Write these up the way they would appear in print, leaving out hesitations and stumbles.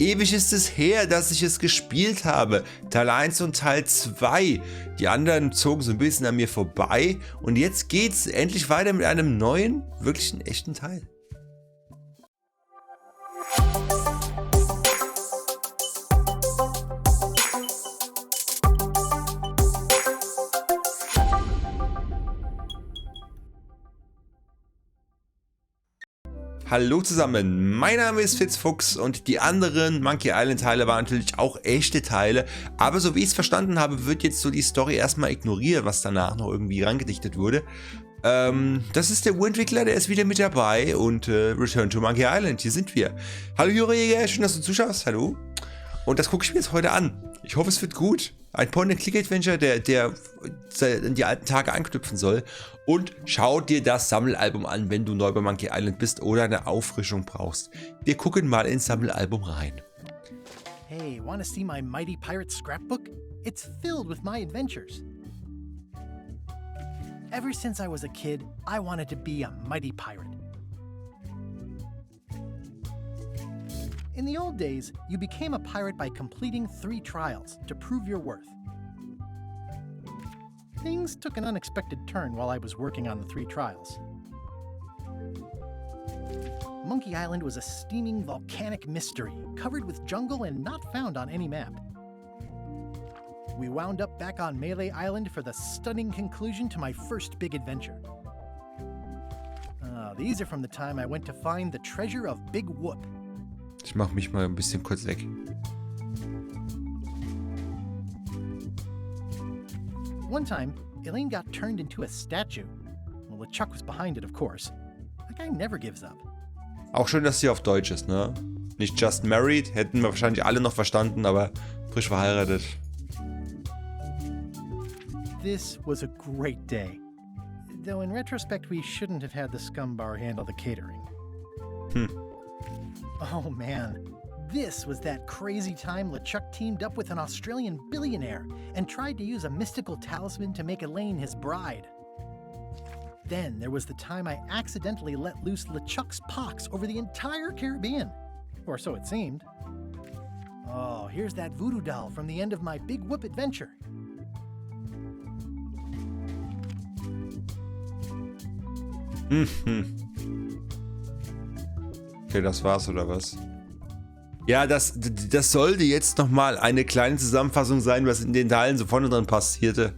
Ewig ist es her, dass ich es gespielt habe. Teil 1 und Teil 2. Die anderen zogen so ein bisschen an mir vorbei. Und jetzt geht's endlich weiter mit einem neuen, wirklichen, echten Teil. Hallo zusammen, mein Name ist FitzFuchs und die anderen Monkey Island Teile waren natürlich auch echte Teile, aber so wie ich es verstanden habe, wird jetzt so die Story erstmal ignoriert, was danach noch irgendwie rangedichtet wurde. Das ist der Urentwickler, der ist wieder mit dabei und Return to Monkey Island, hier sind wir. Hallo Jurajäger, schön, dass du zuschaust, hallo. Und das gucke ich mir jetzt heute an. Ich hoffe, es wird gut. Ein Point-and-Click-Adventure, der in die alten Tage anknüpfen soll. Und schau dir das Sammelalbum an, wenn du neu bei Monkey Island bist oder eine Auffrischung brauchst. Wir gucken mal ins Sammelalbum rein. Hey, wanna see my mighty pirate scrapbook? It's filled with my adventures. Ever since I was a kid, I wanted to be a mighty pirate. In the old days, you became a pirate by completing 3 trials to prove your worth. Things took an unexpected turn while I was working on the 3 trials. Monkey Island was a steaming volcanic mystery, covered with jungle and not found on any map. We wound up back on Melee Island for the stunning conclusion to my first big adventure. These are from the time I went to find the treasure of Big Whoop. Ich mache mich mal ein bisschen kurz weg. One time, Elaine got turned into a statue. Well, LeChuck was behind it, of course. That guy never gives up. Auch schön, dass sie auf Deutsch ist, ne? Nicht just married, hätten wir wahrscheinlich alle noch verstanden, aber frisch verheiratet. This was a great day. Though in retrospect, we shouldn't have had the scum bar handle the catering. Oh man, this was that crazy time LeChuck teamed up with an Australian billionaire and tried to use a mystical talisman to make Elaine his bride. Then there was the time I accidentally let loose LeChuck's pox over the entire Caribbean. Or so it seemed. Oh, here's that voodoo doll from the end of my Big Whoop adventure. Okay, das war's oder was? Ja, das sollte jetzt nochmal eine kleine Zusammenfassung sein, was in den Teilen so vorne drin passierte.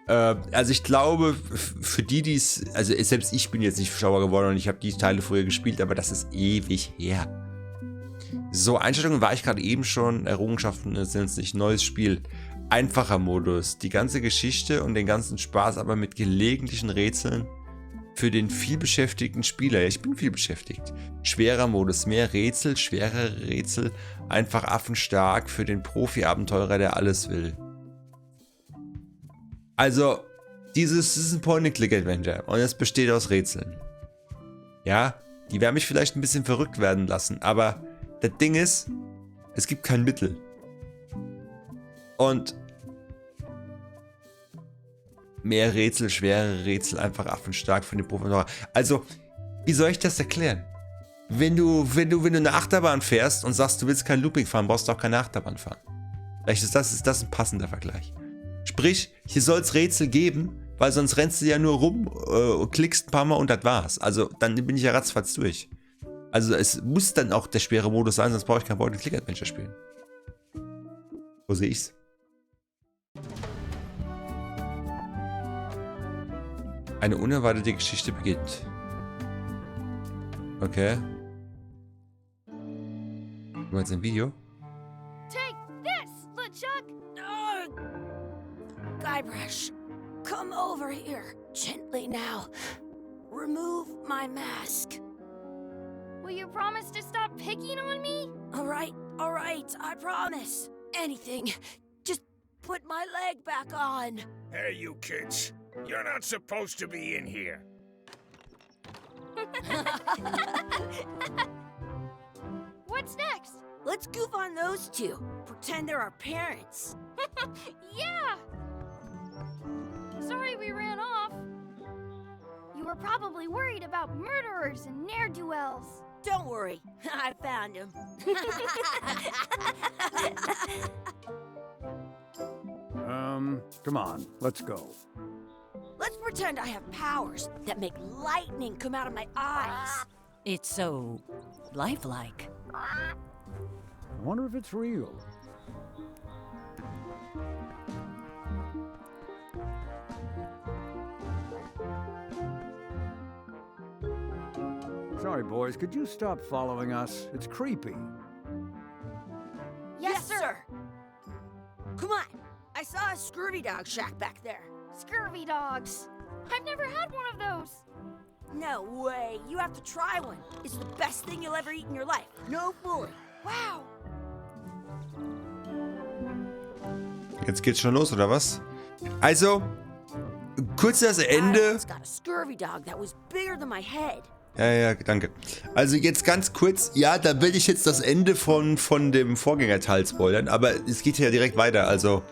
Also ich glaube, für die es, also selbst ich bin jetzt nicht schlauer geworden und ich habe die Teile früher gespielt, aber das ist ewig her. So, Einstellungen war ich gerade eben schon, Errungenschaften sind nicht, neues Spiel. Einfacher Modus, die ganze Geschichte und den ganzen Spaß, aber mit gelegentlichen Rätseln. Für den vielbeschäftigten Spieler, ja, ich bin viel beschäftigt. Schwerer Modus, mehr Rätsel, schwerere Rätsel, einfach affenstark für den Profi-Abenteurer, der alles will. Also, dieses ist ein Point-and-Click-Adventure und es besteht aus Rätseln. Ja, die werden mich vielleicht ein bisschen verrückt werden lassen, aber das Ding ist, es gibt kein Mittel. Und mehr Rätsel, schwere Rätsel, einfach affenstark für den Profi. Also, wie soll ich das erklären? Wenn du eine Achterbahn fährst und sagst, du willst kein Looping fahren, brauchst du auch keine Achterbahn fahren. Vielleicht ist das ein passender Vergleich. Sprich, hier soll es Rätsel geben, weil sonst rennst du ja nur rum, klickst ein paar Mal und das war's. Also, dann bin ich ja ratzfatz durch. Also, es muss dann auch der schwere Modus sein, sonst brauche ich kein Point-and-Click-Adventure spielen. So sehe ich's. Eine unerwartete Geschichte beginnt. Okay. Du meinst ein Video? Take this, LeChuck! Guybrush, come over here. Gently now. Remove my mask. Will you promise to stop picking on me? All right, I promise. Anything. Just put my leg back on. Hey, you kids. You're not supposed to be in here. What's next? Let's goof on those two. Pretend they're our parents. Yeah! Sorry we ran off. You were probably worried about murderers and ne'er-do-wells. don't worry. I found him. Come on, let's go. Let's pretend I have powers that make lightning come out of my eyes. It's so lifelike. I wonder if it's real. Sorry, boys, could you stop following us? It's creepy. Yes, sir. Come on. I saw a scurvy dog shack back there. Scurvy dogs. I've never had one of those. No way. You have to try one. It's the best thing you'll ever eat in your life. No fooling. Wow. Jetzt geht's schon los, oder was? Also, kurz das Ende. It's got a scurvy dog that was bigger than my head. Ja, danke. Also jetzt ganz kurz, ja, da will ich jetzt das Ende von dem Vorgängerteil spoilern, aber es geht ja direkt weiter, also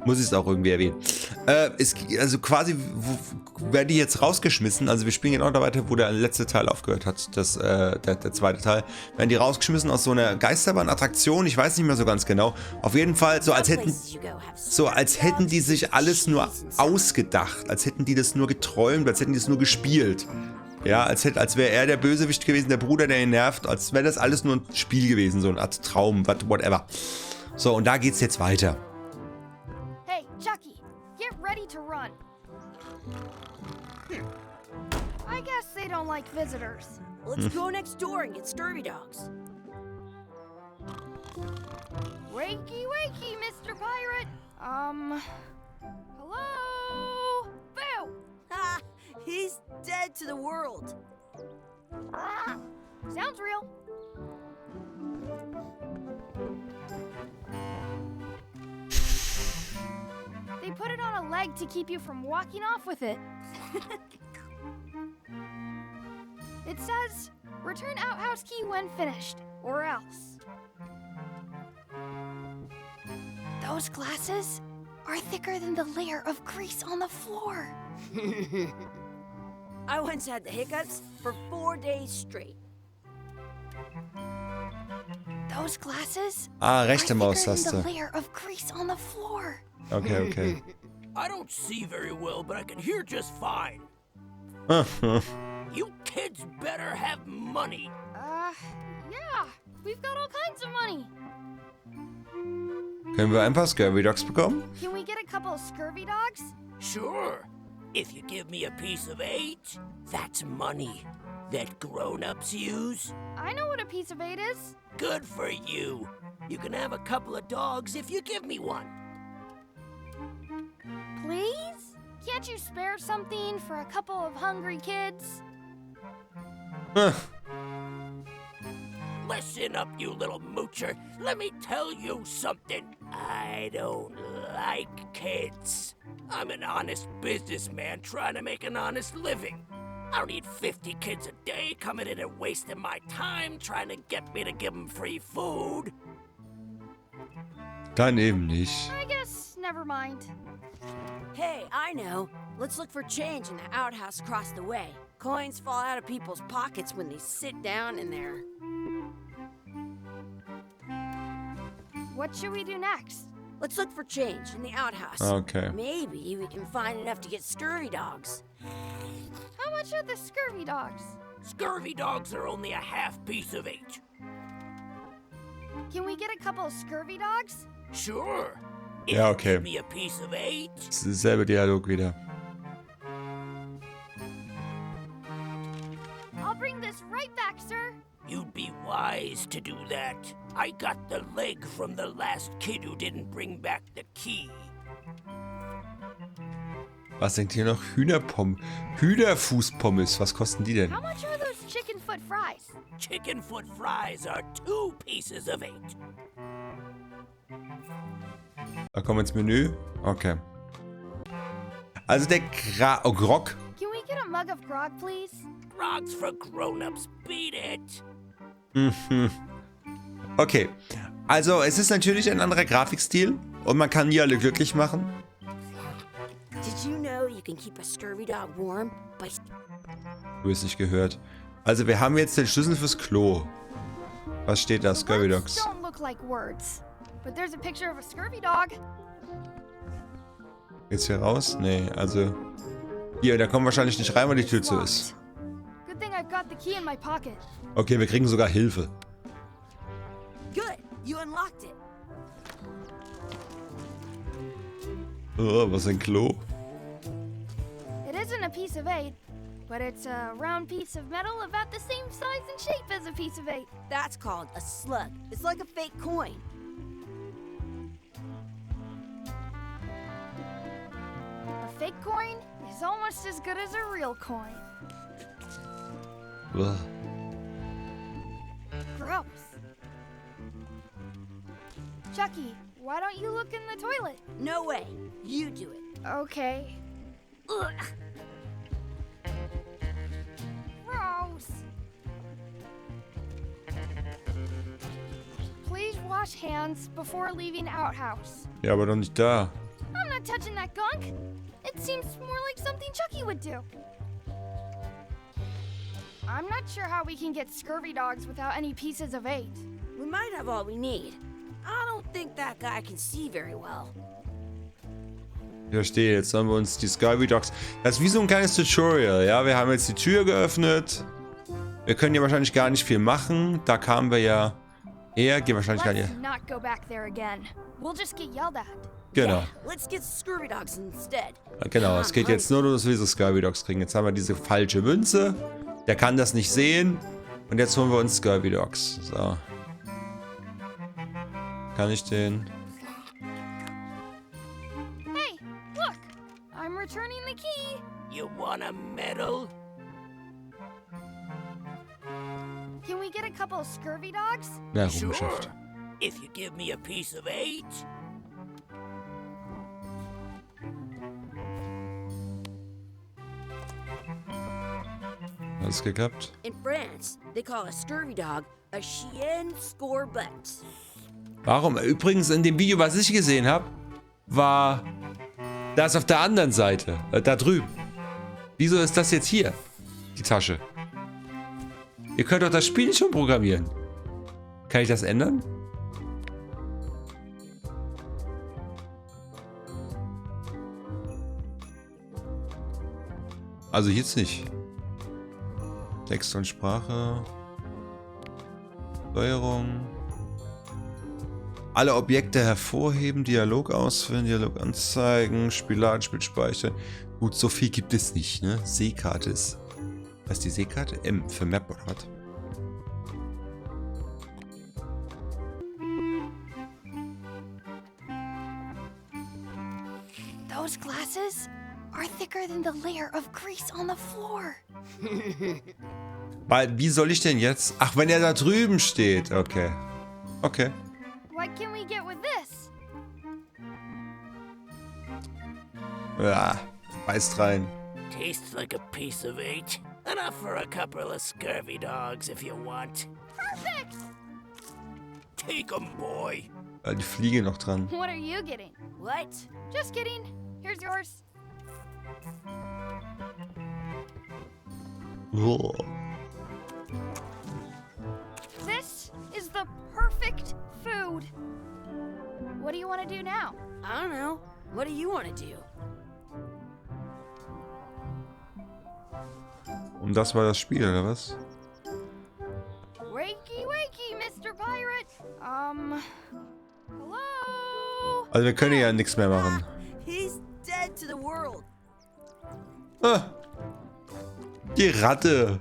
muss ich es auch irgendwie erwähnen. Also quasi werden die jetzt rausgeschmissen, also wir spielen genau da weiter, wo der letzte Teil aufgehört hat, der zweite Teil. Werden die rausgeschmissen aus so einer Geisterbahn-Attraktion, ich weiß nicht mehr so ganz genau. Auf jeden Fall so als hätten die sich alles nur ausgedacht, als hätten die das nur geträumt, als hätten die das nur gespielt. Ja, als wäre er der Bösewicht gewesen, der Bruder, der ihn nervt, als wäre das alles nur ein Spiel gewesen, so eine Art Traum, whatever. So, und da geht's jetzt weiter. Hey, Chucky, get ready to run. I guess they don't like visitors. Let's go next door and get scurvy dogs. Wakey, wakey, Mr. Pirate. Hello? Boo! Ha! He's dead to the world. Sounds real. They put it on a leg to keep you from walking off with it. It says, return outhouse key when finished, or else. Those glasses are thicker than the layer of grease on the floor. I once had the hiccups for 4 days straight. Those glasses Rechte are thicker than Maustaste. the layer of grease on the floor. Okay. I don't see very well, but I can hear just fine. You kids better have money. Yeah, we've got all kinds of money. Können wir ein paar Scurvy Dogs bekommen? Can we get a couple of scurvy dogs? Sure. If you give me a piece of 8, that's money that grown-ups use. I know what a piece of 8 is. Good for you. You can have a couple of dogs if you give me one. Please? Can't you spare something for a couple of hungry kids? Listen up, you little moocher. Let me tell you something. I don't like kids. I'm an honest businessman trying to make an honest living. I don't need 50 kids a day coming in and wasting my time trying to get me to give them free food. Dann eben nicht. I guess never mind. Hey, I know. Let's look for change in the outhouse across the way. Coins fall out of people's pockets when they sit down in there. What should we do next? Let's look for change in the outhouse. Okay. Maybe we can find enough to get scurvy dogs. How much are the scurvy dogs? Scurvy dogs are only a half piece of 8. Can we get a couple of scurvy dogs? Sure. If Ja, you okay. give me a piece of 8. Das ist derselbe Dialog wieder. I'll bring this right back, sir. You'd be wise to do that. I got the leg from the last kid who didn't bring back the key. Was denkt ihr noch? Hühnerfußpommes. Was kosten die denn? How much are those chicken foot fries? Chicken foot fries are 2 pieces of 8. Da kommen wir ins Menü. Okay. Also der Grog. Can we get a mug of grog, please? Grog's for grown-ups. Beat it. Okay. Also es ist natürlich ein anderer Grafikstil und man kann die alle glücklich machen. Did you know you can keep a scurvy dog warm by... Du hast nicht gehört. Also wir haben jetzt den Schlüssel fürs Klo. Was steht da? Scurvy Words Dogs. don't look like words, but there's a picture of a scurvy dog. Geht's hier raus? Nee, also... Hier, da kommen wir wahrscheinlich nicht rein, weil die Tür zu ist. Good thing I've got the key in my pocket. Okay, wir kriegen sogar Hilfe. Good. You unlocked it. Oh, was ein Klo. It isn't a piece of 8, but it's a round piece of metal about the same size and shape as a piece of 8. That's called a slug. It's like a fake coin. A fake coin is almost as good as a real coin. Ugh. Gross. Chucky, why don't you look in the toilet? No way. You do it. Okay. Ugh. Gross. Please wash hands before leaving outhouse. Ja, aber doch nicht da. I'm not touching that gunk. It seems more like something Chucky would do. I'm not sure how we can get scurvy dogs without any pieces of 8. We might have all we need. I don't think that guy can see very well. Ich verstehe, jetzt sollen wir uns die Scurvy Dogs... Das ist wie so ein kleines Tutorial, ja? Wir haben jetzt die Tür geöffnet. Wir können ja wahrscheinlich gar nicht viel machen. Da kamen wir ja her. Gehen wahrscheinlich gar nicht... Let's not go back there again. We'll just get yelled at. Genau. Yeah, let's get scurvy dogs instead. Genau, es geht jetzt nur darum, dass wir diese Scurvy Dogs kriegen. Jetzt haben wir diese falsche Münze. Der kann das nicht sehen. Und jetzt holen wir uns Scurvy Dogs. So. Kann ich den... Hey, look! I'm returning the key. You want a medal? Can we get a couple of scurvy dogs? Ja, Sure. Rumgeschäft. If you give me a piece of 8. Hat es geklappt? In France, they call a scurvy dog a chien scorbut. Warum? Übrigens, in dem Video, was ich gesehen habe, war das auf der anderen Seite. Da drüben. Wieso ist das jetzt hier? Die Tasche. Ihr könnt doch das Spiel schon programmieren. Kann ich das ändern? Also jetzt nicht. Text und Sprache. Steuerung. Alle Objekte hervorheben, Dialog ausführen, Dialog anzeigen, Spielart, Spiel speichern. Gut, so viel gibt es nicht, ne? Seekarte ist... Was ist die Seekarte? M für Map oder was? Those glasses are thicker than the layer of grease on the floor. Weil, wie soll ich denn jetzt... Ach, wenn er da drüben steht. Okay. Okay. What can we get with this? Ja, beißt rein. Tastes like a piece of 8. Enough for a couple of scurvy dogs if you want. Perfect! Take 'em, boy. Die Fliege noch dran. What are you getting? What? Just kidding. Here's yours. Oh. This is the perfect food. What do you want to do now? I don't know. What do you want to do? Und das war das Spiel, oder was? Wakey, wakey, Mr. Pirate. Hello? Also wir können ja nichts mehr machen. He's dead to the world. Ah, die Ratte,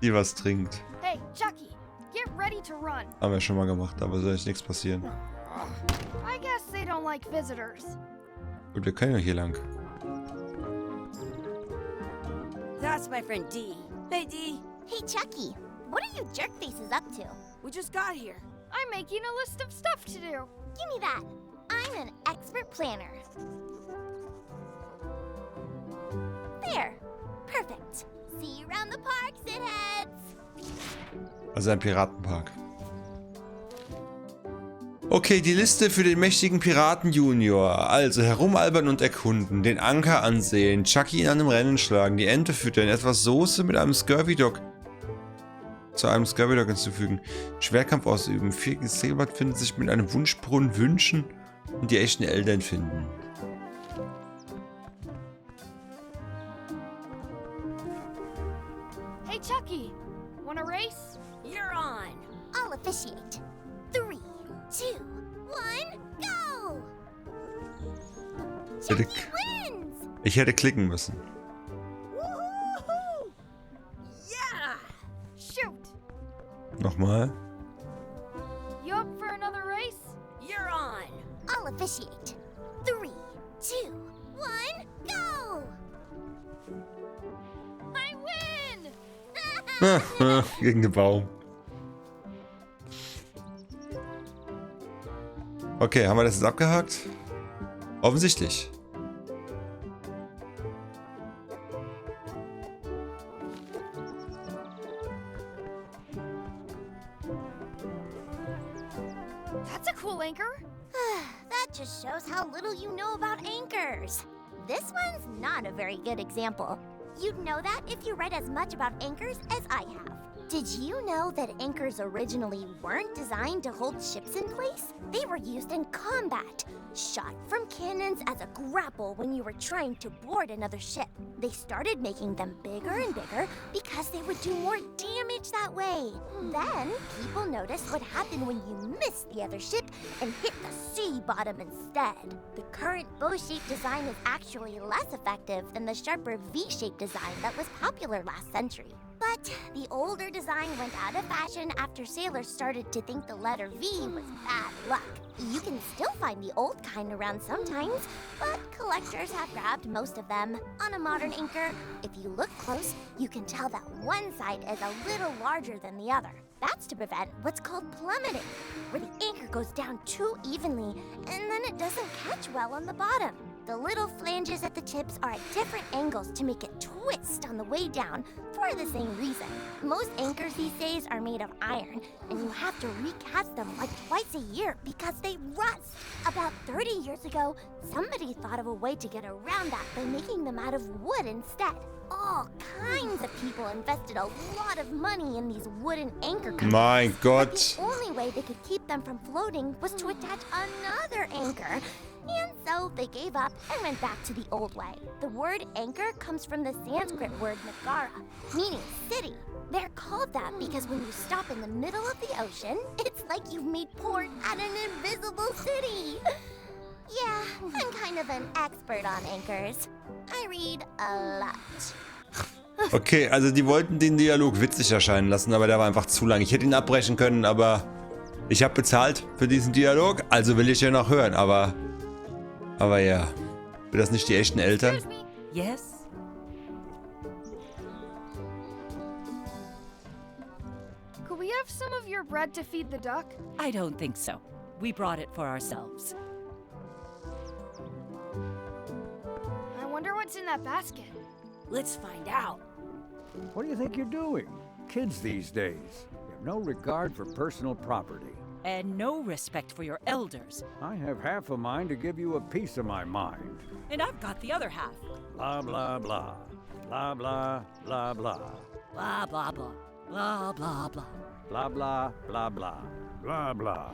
die was trinkt. Hey, Chucky, get ready to run. Haben wir schon mal gemacht, aber soll jetzt nichts passieren. I guess they don't like visitors. Gut, wir können ja hier lang. That's my friend Dee. Hey, Dee. Hey, Chucky, what are you jerk faces up to? We just got here. I'm making a list of stuff to do. Give me that. I'm an expert planner. There. Perfect. See you around the park, shitheads. Also ein Piratenpark. Okay, die Liste für den mächtigen Piraten Junior. Also herumalbern und erkunden, den Anker ansehen, Chucky in einem Rennen schlagen, die Ente füttern, etwas Soße mit einem Scurvy Dog zu einem Skyblock hinzufügen. Schwerkampf ausüben. 4 Segelbad finden sich mit einem Wunschbrunnen wünschen und die echten Eltern finden. Hey, Chucky, wanna race? You're on. I'll officiate. 3, 2, 1, go! Wins! Ich hätte klicken müssen. Woohoo! Yeah! Shoot! Nochmal. You up for another race? You're on. I'll officiate. 3, 2, 1, go! I win! Gegen den Baum. Okay, haben wir das jetzt abgehakt? Offensichtlich. That's a cool anchor. That just shows how little you know about anchors. This one's not a very good example. You'd know that if you read as much about anchors as I have. Did you know that anchors originally weren't designed to hold ships in place? They were used in combat, shot from cannons as a grapple when you were trying to board another ship. They started making them bigger and bigger because they would do more damage that way. Then, people noticed what happened when you missed the other ship and hit the sea bottom instead. The current bow-shaped design is actually less effective than the sharper V-shaped design that was popular last century. But the older design went out of fashion after sailors started to think the letter V was bad luck. You can still find the old kind around sometimes, but collectors have grabbed most of them. On a modern anchor, if you look close, you can tell that one side is a little larger than the other. That's to prevent what's called plummeting, where the anchor goes down too evenly and then it doesn't catch well on the bottom. The little flanges at the tips are at different angles to make it twist on the way down for the same reason. Most anchors these days are made of iron, and you have to recast them like twice a year because they rust. About 30 years ago, somebody thought of a way to get around that by making them out of wood instead. All kinds of people invested a lot of money in these wooden anchor companies. Mein Gott. But the only way they could keep them from floating was to attach another anchor. And so they gave up and went back to the old way. The word anchor comes from the Sanskrit word nagara, meaning city. They're called that because when you stop in the middle of the ocean, it's like you've made port at an invisible city. Yeah, I'm kind of an expert on anchors. I read a lot. Okay, also die wollten den Dialog witzig erscheinen lassen, aber der war einfach zu lang. Ich hätte ihn abbrechen können, aber ich habe bezahlt für diesen Dialog, also will ich ja noch hören, aber ja. Sind das nicht die echten Eltern? Yes? Could we have some of your bread to feed the duck? I don't think so. We brought it for ourselves. I wonder what's in that basket. Let's find out. What do you think you're doing? Kids these days. You have no regard for personal property. And no respect for your elders. I have half a mind to give you a piece of my mind. And I've got the other half. Blah, blah, blah. Blah, blah, blah, blah. Blah, blah, blah. Blah, blah, blah. Blah, blah, blah, blah. Blah, blah.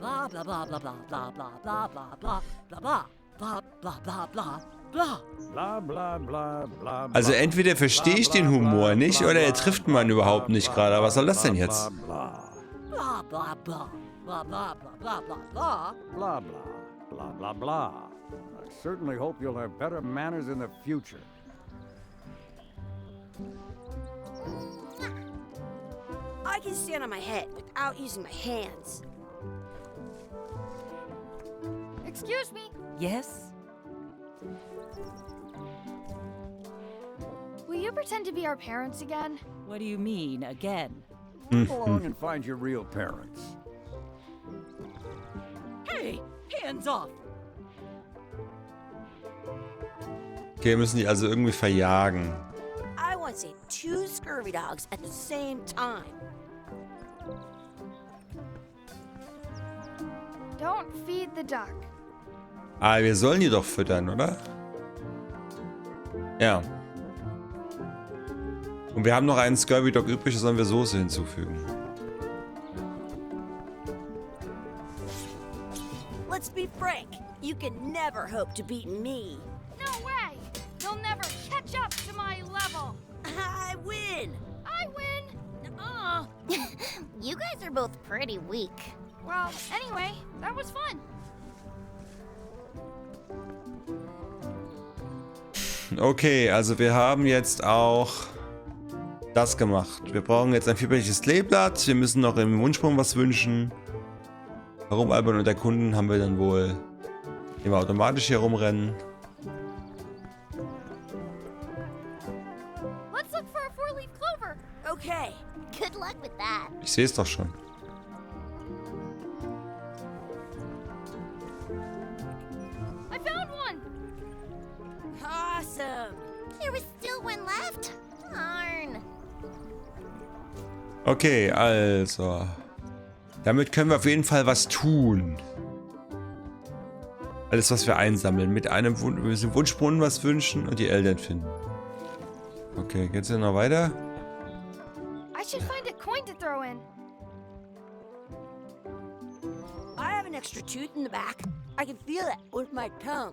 Blah, blah, blah, blah, blah, blah, blah, blah, blah, blah, blah, blah, blah, blah, blah, blah. Blah, blah, blah, blah. Also entweder verstehe ich den Humor nicht oder er trifft man überhaupt nicht gerade. Was soll das denn jetzt? Blah, blah, blah. Blah, blah, blah, blah, blah, blah. Blah, blah, blah, blah, blah. I certainly hope you'll have better manners in the future. I can stand on my head without using my hands. Excuse me. Yes? Will you pretend to be our parents again? What do you mean, again? Go along and find your real parents. Hey, hands off! Okay, müssen die also irgendwie verjagen. I want to say 2 scurvy dogs at the same time. Don't feed the duck. Ah, wir sollen die doch füttern, oder? Ja. Und wir haben noch einen Scurvy Dog übrig, da sollen wir Soße hinzufügen. Let's be frank. You can never hope to beat me. No way! You'll never catch up to my level! I win. I win! You guys are both pretty weak. Well, anyway, that was fun. Okay, also wir haben jetzt auch das gemacht. Wir brauchen jetzt ein vierblättiges Kleeblatt. Wir müssen noch im Wunschbaum was wünschen. Herumalbern und erkunden haben wir dann wohl, indem wir automatisch hier rumrennen. Let's look for a four-leaf clover. Okay. Good luck with that. Ich sehe es doch schon. I found one! Awesome. There was still one left. Darn. Okay, also. Damit können wir auf jeden Fall was tun. Alles, was wir einsammeln. Mit einem Wunschbrunnen was wünschen und die Eltern finden. Okay, geht's denn noch weiter? I should find a coin to throw in. I have an extra tooth in the back. I can feel it with my tongue.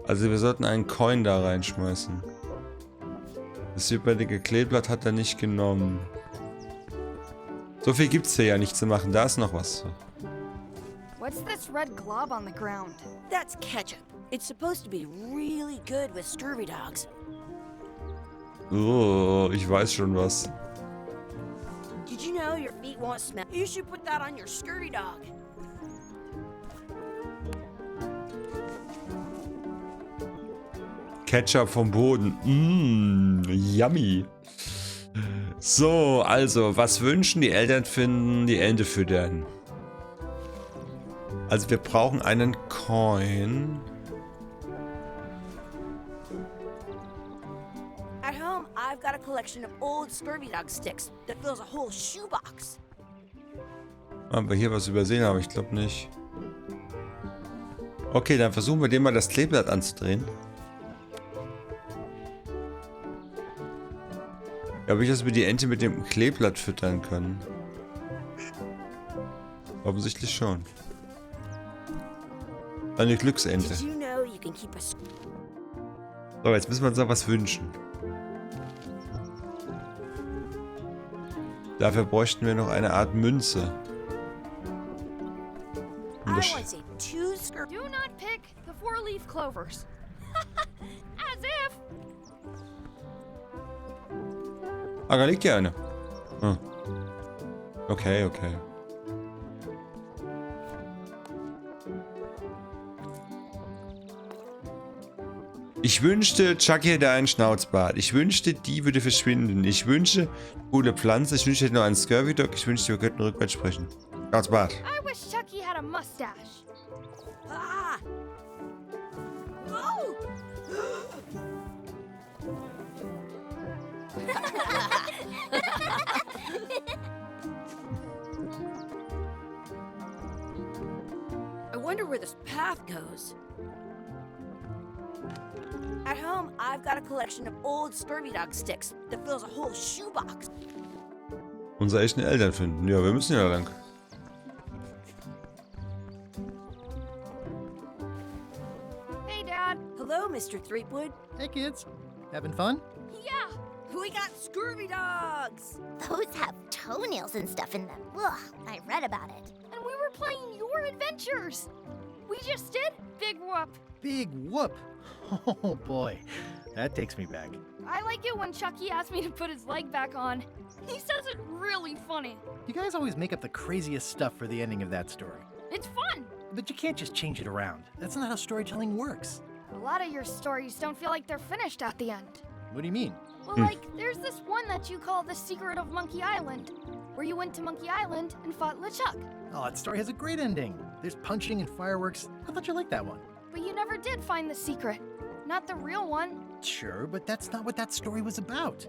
Also wir sollten einen Coin da reinschmeißen. Das vierblättige Kleeblatt hat er nicht genommen. So viel gibt's hier ja nicht zu machen. Da ist noch was. What's this red glob on the ground? That's ketchup. It's supposed to be really good with scurvy dogs. Oh, ich weiß schon was. Did you know your feet won't smell? You should put that on your scurvy dog. Ketchup vom Boden. Yummy. So, also, was wünschen? Die Eltern finden, die Ente füttern. Also, wir brauchen einen Coin. At home, I've got a collection of old scurvy dog sticks that fills a whole shoebox. Haben wir hier was übersehen, aber ich glaube nicht. Okay, dann versuchen wir dem mal das Kleeblatt anzudrehen. Ob ich das mit die Ente mit dem Kleeblatt füttern können? Offensichtlich schon. Eine Glücksente. Did you know you can keep a So, jetzt müssen wir uns noch was wünschen. Dafür bräuchten wir noch eine Art Münze. I want to say two scurvy. Do not pick the four-leaf clovers. As if. Ah, da liegt ja eine. Hm. Okay, okay. Ich wünschte, Chucky hätte einen Schnauzbart. Ich wünschte, die würde verschwinden. Ich wünschte, coole Pflanze. Ich wünschte, hätte noch einen Scurvy Dog. Ich wünschte, wir könnten rückwärts sprechen. Schnauzbart. I wish Chucky had a mustache. Ah! Oh! I wonder where this path goes. At home, I've got a collection of old scurvy dog sticks that fills a whole shoebox. Unsere echten Eltern finden. Ja, wir müssen ja lang. Hey, Dad. Hello, Mr. Threepwood. Hey, kids. Having fun? Yeah. We got scurvy dogs! Those have toenails and stuff in them. Ugh, I read about it. And we were playing your adventures. We just did. Big whoop. Big whoop. Oh boy, that takes me back. I like it when Chucky asked me to put his leg back on. He says it really funny. You guys always make up the craziest stuff for the ending of that story. It's fun. But you can't just change it around. That's not how storytelling works. A lot of your stories don't feel like they're finished at the end. What do you mean? Well, like, there's this one that you call The Secret of Monkey Island, where you went to Monkey Island and fought LeChuck. Oh, that story has a great ending. There's punching and fireworks. I thought you liked that one. But you never did find the secret. Not the real one. Sure, but that's not what that story was about.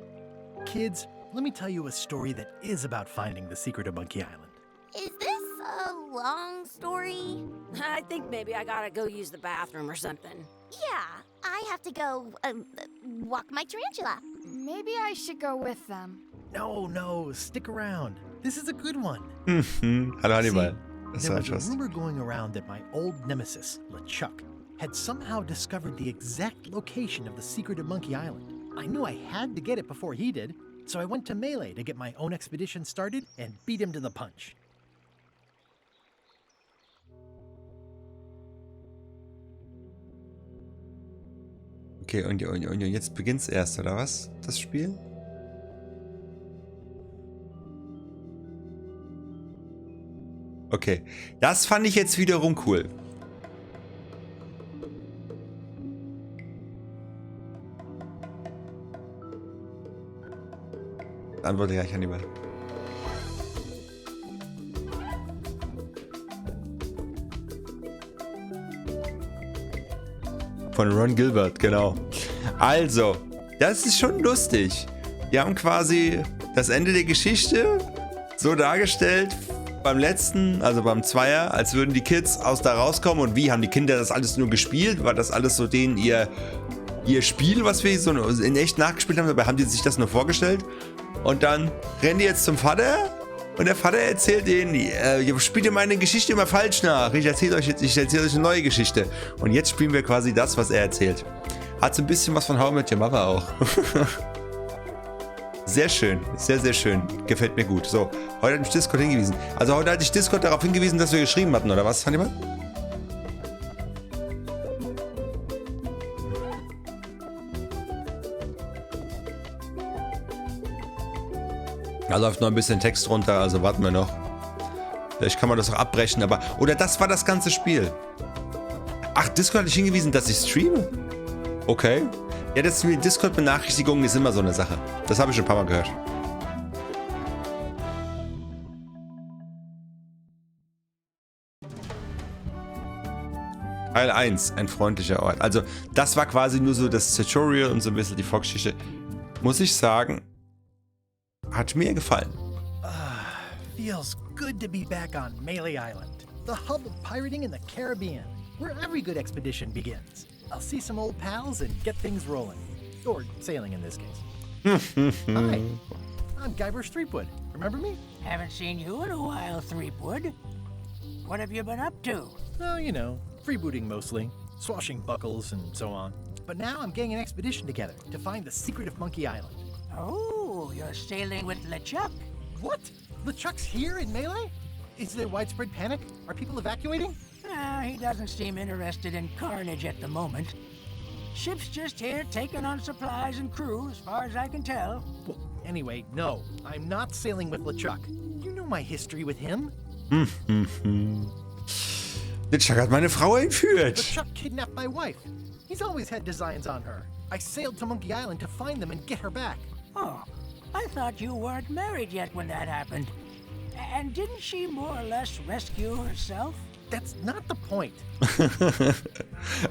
Kids, let me tell you a story that is about finding the secret of Monkey Island. Is this a long story? I think maybe I gotta go use the bathroom or something. Yeah, I have to go walk my tarantula. Maybe I should go with them. No, stick around. This is a good one. Hallo Hannibal. Das There war was a fast. rumor going around that my old nemesis, LeChuck, had somehow discovered the exact location of the secret of Monkey Island. I knew I had to get it before he did, so I went to Melee to get my own expedition started and beat him to the punch. Okay, und jetzt beginnt's erst, oder was? Das Spiel? Okay, das fand ich jetzt wiederum cool. Antworte gleich, Hannibal. Von Ron Gilbert, genau. Also, das ist schon lustig. Wir haben quasi das Ende der Geschichte so dargestellt beim letzten, also beim Zweier, als würden die Kids aus da rauskommen. Und wie haben die Kinder das alles nur gespielt? War das alles so denen ihr Spiel, was wir so in echt nachgespielt haben? Dabei haben die sich das nur vorgestellt. Und dann rennen die jetzt zum Vater und der Vater erzählt denen, ihr spielt ihr meine Geschichte immer falsch nach. Ich erzähle euch eine neue Geschichte. Und jetzt spielen wir quasi das, was er erzählt. Hat so ein bisschen was von How I Met Your Mother auch. Sehr schön, sehr, sehr schön. Gefällt mir gut. So, heute hat mich Discord hingewiesen. Also heute hat dich Discord darauf hingewiesen, dass wir geschrieben hatten, oder was, Hannibal? Da läuft noch ein bisschen Text runter, also warten wir noch. Vielleicht kann man das auch abbrechen, aber... Oder das war das ganze Spiel. Ach, Discord hat dich hingewiesen, dass ich streame? Okay. Ja, das mit Discord-Benachrichtigungen ist immer so eine Sache. Das habe ich schon ein paar Mal gehört. Teil 1, ein freundlicher Ort. Also, das war quasi nur so das Tutorial und so ein bisschen die Vorgeschichte. Muss ich sagen, hat mir gefallen. Feels good to be back on Melee Island, the hub of pirating in the Caribbean, where every good expedition begins. I'll see some old pals and get things rolling. Or sailing in this case. Hi, I'm Guybrush Threepwood. Remember me? Haven't seen you in a while, Threepwood. What have you been up to? Oh, you know, freebooting mostly, swashing buckles and so on. But now I'm getting an expedition together to find the secret of Monkey Island. Oh, you're sailing with LeChuck. What? LeChuck's here in Melee? Is there widespread panic? Are people evacuating? He doesn't seem interested in carnage at the moment. Ship's just here taking on supplies and crew, as far as I can tell. Well, anyway, no, I'm not sailing with LeChuck. You know my history with him. LeChuck hat meine Frau entführt. LeChuck kidnapped my wife. He's always had designs on her. I sailed to Monkey Island to find them and get her back. Oh, I thought you weren't married yet when that happened. And didn't she more or less rescue herself? That's not the point.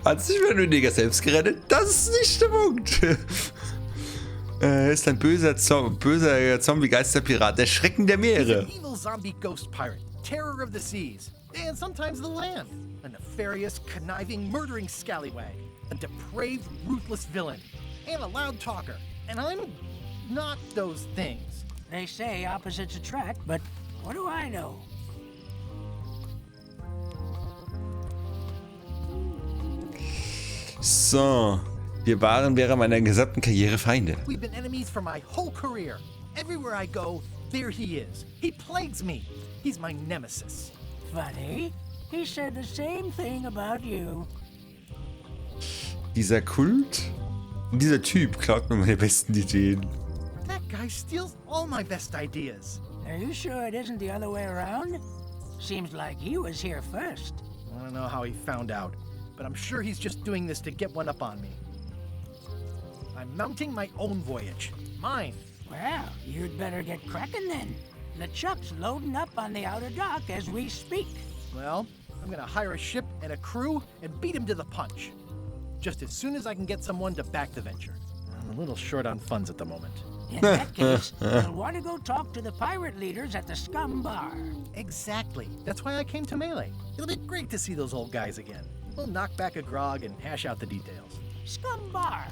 Hat sich mehr weniger selbst gerettet? Das ist nicht der Punkt. Er ist ein böser Zombie-Geisterpirat, der Schrecken der Meere. He's an evil zombie ghost pirate, terror of the seas, and sometimes the land. A nefarious, conniving, murdering scallywag. A depraved, ruthless villain. And a loud talker. And I'm not those things. They say opposites attract, but what do I know? So, wir waren während meiner gesamten Karriere Feinde. We've been enemies for my whole career. Everywhere I go, there he is. He plagues me. He's my nemesis. Funny. He said the same thing about you. Dieser Kult? Dieser Typ klaut mir meine besten Ideen. That guy steals all my best ideas. Are you sure it isn't the other way around? Seems like he was here first. I don't know how he found out, but I'm sure he's just doing this to get one up on me. I'm mounting my own voyage. Mine. Well, you'd better get cracking then. LeChuck's loading up on the outer dock as we speak. Well, I'm gonna hire a ship and a crew and beat him to the punch. Just as soon as I can get someone to back the venture. I'm a little short on funds at the moment. In that case, you'll want to go talk to the pirate leaders at the Scum Bar. Exactly. That's why I came to Melee. It'll be great to see those old guys again. We'll knock back a grog and hash out the details. Scum Bar.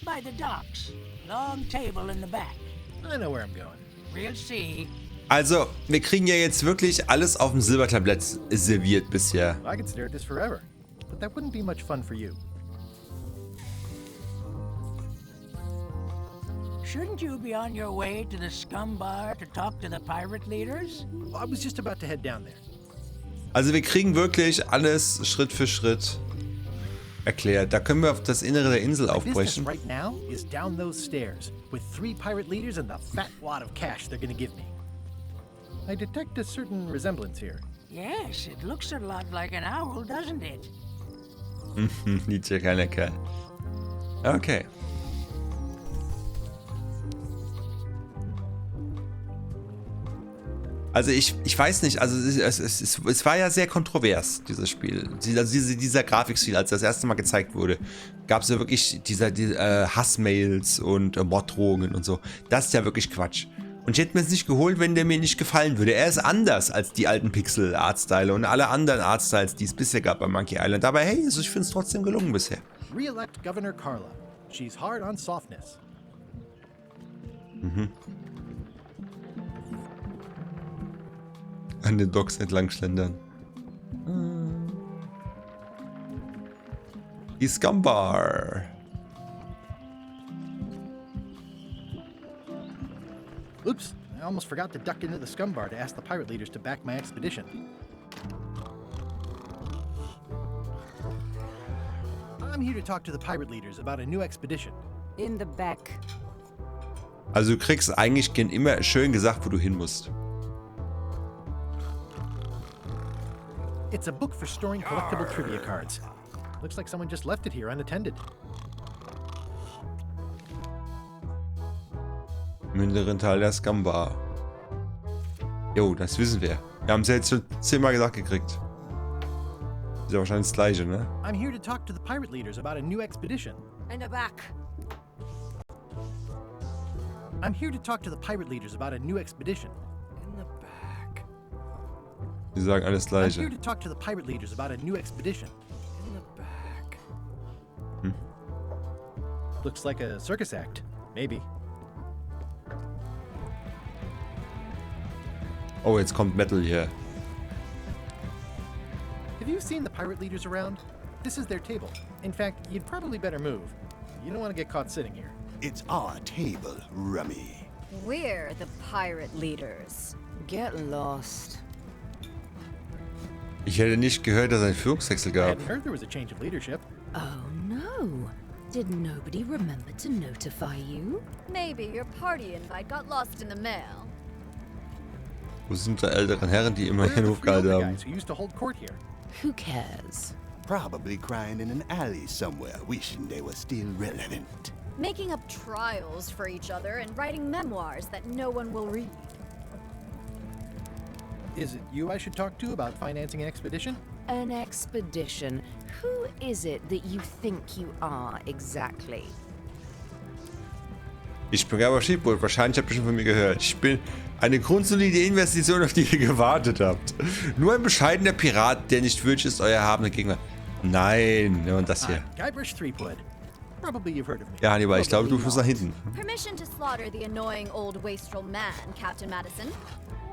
by the docks. Long table in the back. I know where I'm going. We'll see. Also, wir kriegen ja jetzt wirklich alles auf dem Silbertablett serviert bisher. I could stare at this forever, but that wouldn't be much fun for you. Shouldn't you be on your way to the scum bar to talk to the pirate leaders? Well, I was just about to head down there. Also wir kriegen wirklich alles Schritt für Schritt erklärt. Da können wir auf das Innere der Insel My business aufbrechen. right now is down those stairs with 3 pirate leaders and the fat wad of cash they're gonna give me. I detect a certain resemblance here. Yes, it looks a lot like an owl, doesn't it? Nietzsche, ja keiner Kerl. Okay. Also ich weiß nicht, also es war ja sehr kontrovers, dieses Spiel. Also dieser Grafikstil, als das erste Mal gezeigt wurde, gab es ja wirklich diese Hassmails und Morddrohungen und so. Das ist ja wirklich Quatsch. Und ich hätte mir es nicht geholt, wenn der mir nicht gefallen würde. Er ist anders als die alten Pixel-Artstyle und alle anderen Artstyles, die es bisher gab bei Monkey Island. Aber hey, also ich finde es trotzdem gelungen bisher. Re-elect Governor Carla. She's hard on softness. An den Docks entlang schlendern. Die Scumbar. Oops, I almost forgot to duck into the scum bar to ask the pirate leaders to back my expedition. I'm here to talk to the pirate leaders about a new expedition. In the back. Also du kriegst eigentlich immer schön gesagt, wo du hin musst. It's a book for storing collectible trivia cards. Looks like someone just left it here unattended. Im hinteren Teil der Scumbar. Jo, das wissen wir. Wir haben es ja jetzt schon 10-mal gesagt gekriegt. Ist ja wahrscheinlich das Gleiche, ne? I'm here to talk to the pirate leaders about a new expedition. In the back. I'm here to talk to the pirate leaders about a new expedition. In the back. Die sagen alles I'm here Gleiche. to talk to the pirate leaders about a new expedition. In the back. Looks like a circus act. Maybe. Oh, jetzt kommt Metal hier. Have you seen the pirate leaders around? This is their table. In fact, you'd probably better move. You don't want to get caught sitting here. It's our table, Rummy. We're the pirate leaders. Get lost. Ich hätte nicht gehört, dass es einen Führungswechsel I gab. hadn't heard there was a change of leadership. Oh no. Did nobody remember to notify you? Maybe your party invite got lost in the mail. Wo sind die älteren Herren, die immer Where are hier the 3 hochgehalten older haben? guys who used to hold court here? Who cares? Probably crying in an alley somewhere, wishing they were still relevant. Making up trials for each other and writing memoirs that no one will read. Is it you I should talk to about financing an expedition? An expedition. Who is it that you think you are exactly? Ich bin Gabor Schiebboot, wahrscheinlich habt ihr schon von mir gehört. Ich bin eine grundsolide Investition, auf die ihr gewartet habt. Nur ein bescheidener Pirat, der nicht würdig ist, euer erhabener Gegner. Nein, und das hier. Guybrush Threepwood. Probably you've heard of me. Ja, Hannibal, ich glaube, du musst nach hinten. Permission to slaughter the annoying old wastrel man, Captain Madison.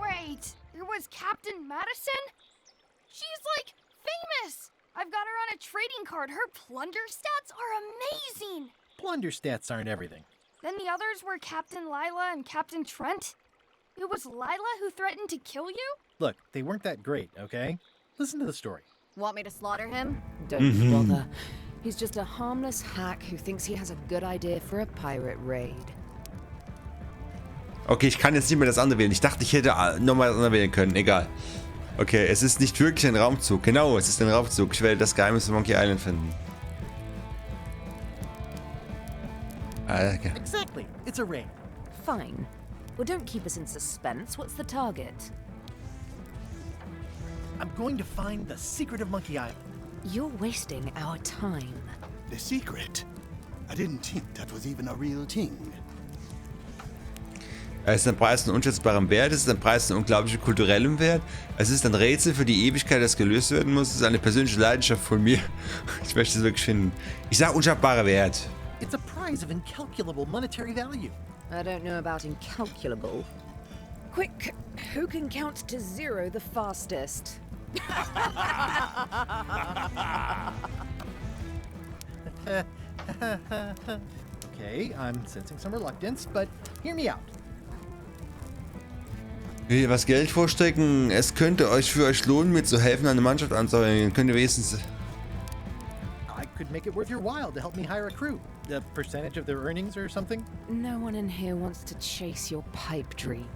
Wait, it was Captain Madison? She's like famous. I've got her on a trading card. Her plunder stats are amazing. Plunder stats aren't everything. Then the others were Captain Lila and Captain Trent. It was Lila who threatened to kill you? Look, they weren't that great, okay? Listen to the story. Want me to slaughter him? Don't bother. He's just a harmless hack who thinks he has a good idea for a pirate raid. Okay, ich kann jetzt nicht mehr das andere wählen. Ich dachte, ich hätte nochmal das andere wählen können. Egal. Okay, es ist nicht wirklich ein Raumzug. Genau, es ist ein Raumzug. Ich werde das Geheimnis von Monkey Island finden. Okay. Exactly. It's a raid. Fine. Well, don't keep us in suspense. What's the target? I'm going to find the secret of Monkey Island. You're wasting our time. The secret? I didn't think that was even a real thing. Es ist ein Preis von unschätzbarem Wert, es ist ein Preis von unglaublichem kulturellem Wert, es ist ein Rätsel für die Ewigkeit, das gelöst werden muss, es ist eine persönliche Leidenschaft von mir. Ich möchte es wirklich finden. Ich sage unschätzbarer Wert. It's a prize of incalculable monetary value. I don't know about incalculable. Quick, who can count to 0 the fastest? Okay, I'm sensing some reluctance, but hear me out. Will ihr was Geld vorstrecken? Es könnte euch für euch lohnen, mir zu helfen, eine Mannschaft anzuheuern. Könnt ihr wenigstens... I could make it worth your while to help me hire a crew. A percentage of their earnings or something? No one in here wants to chase your pipe dream.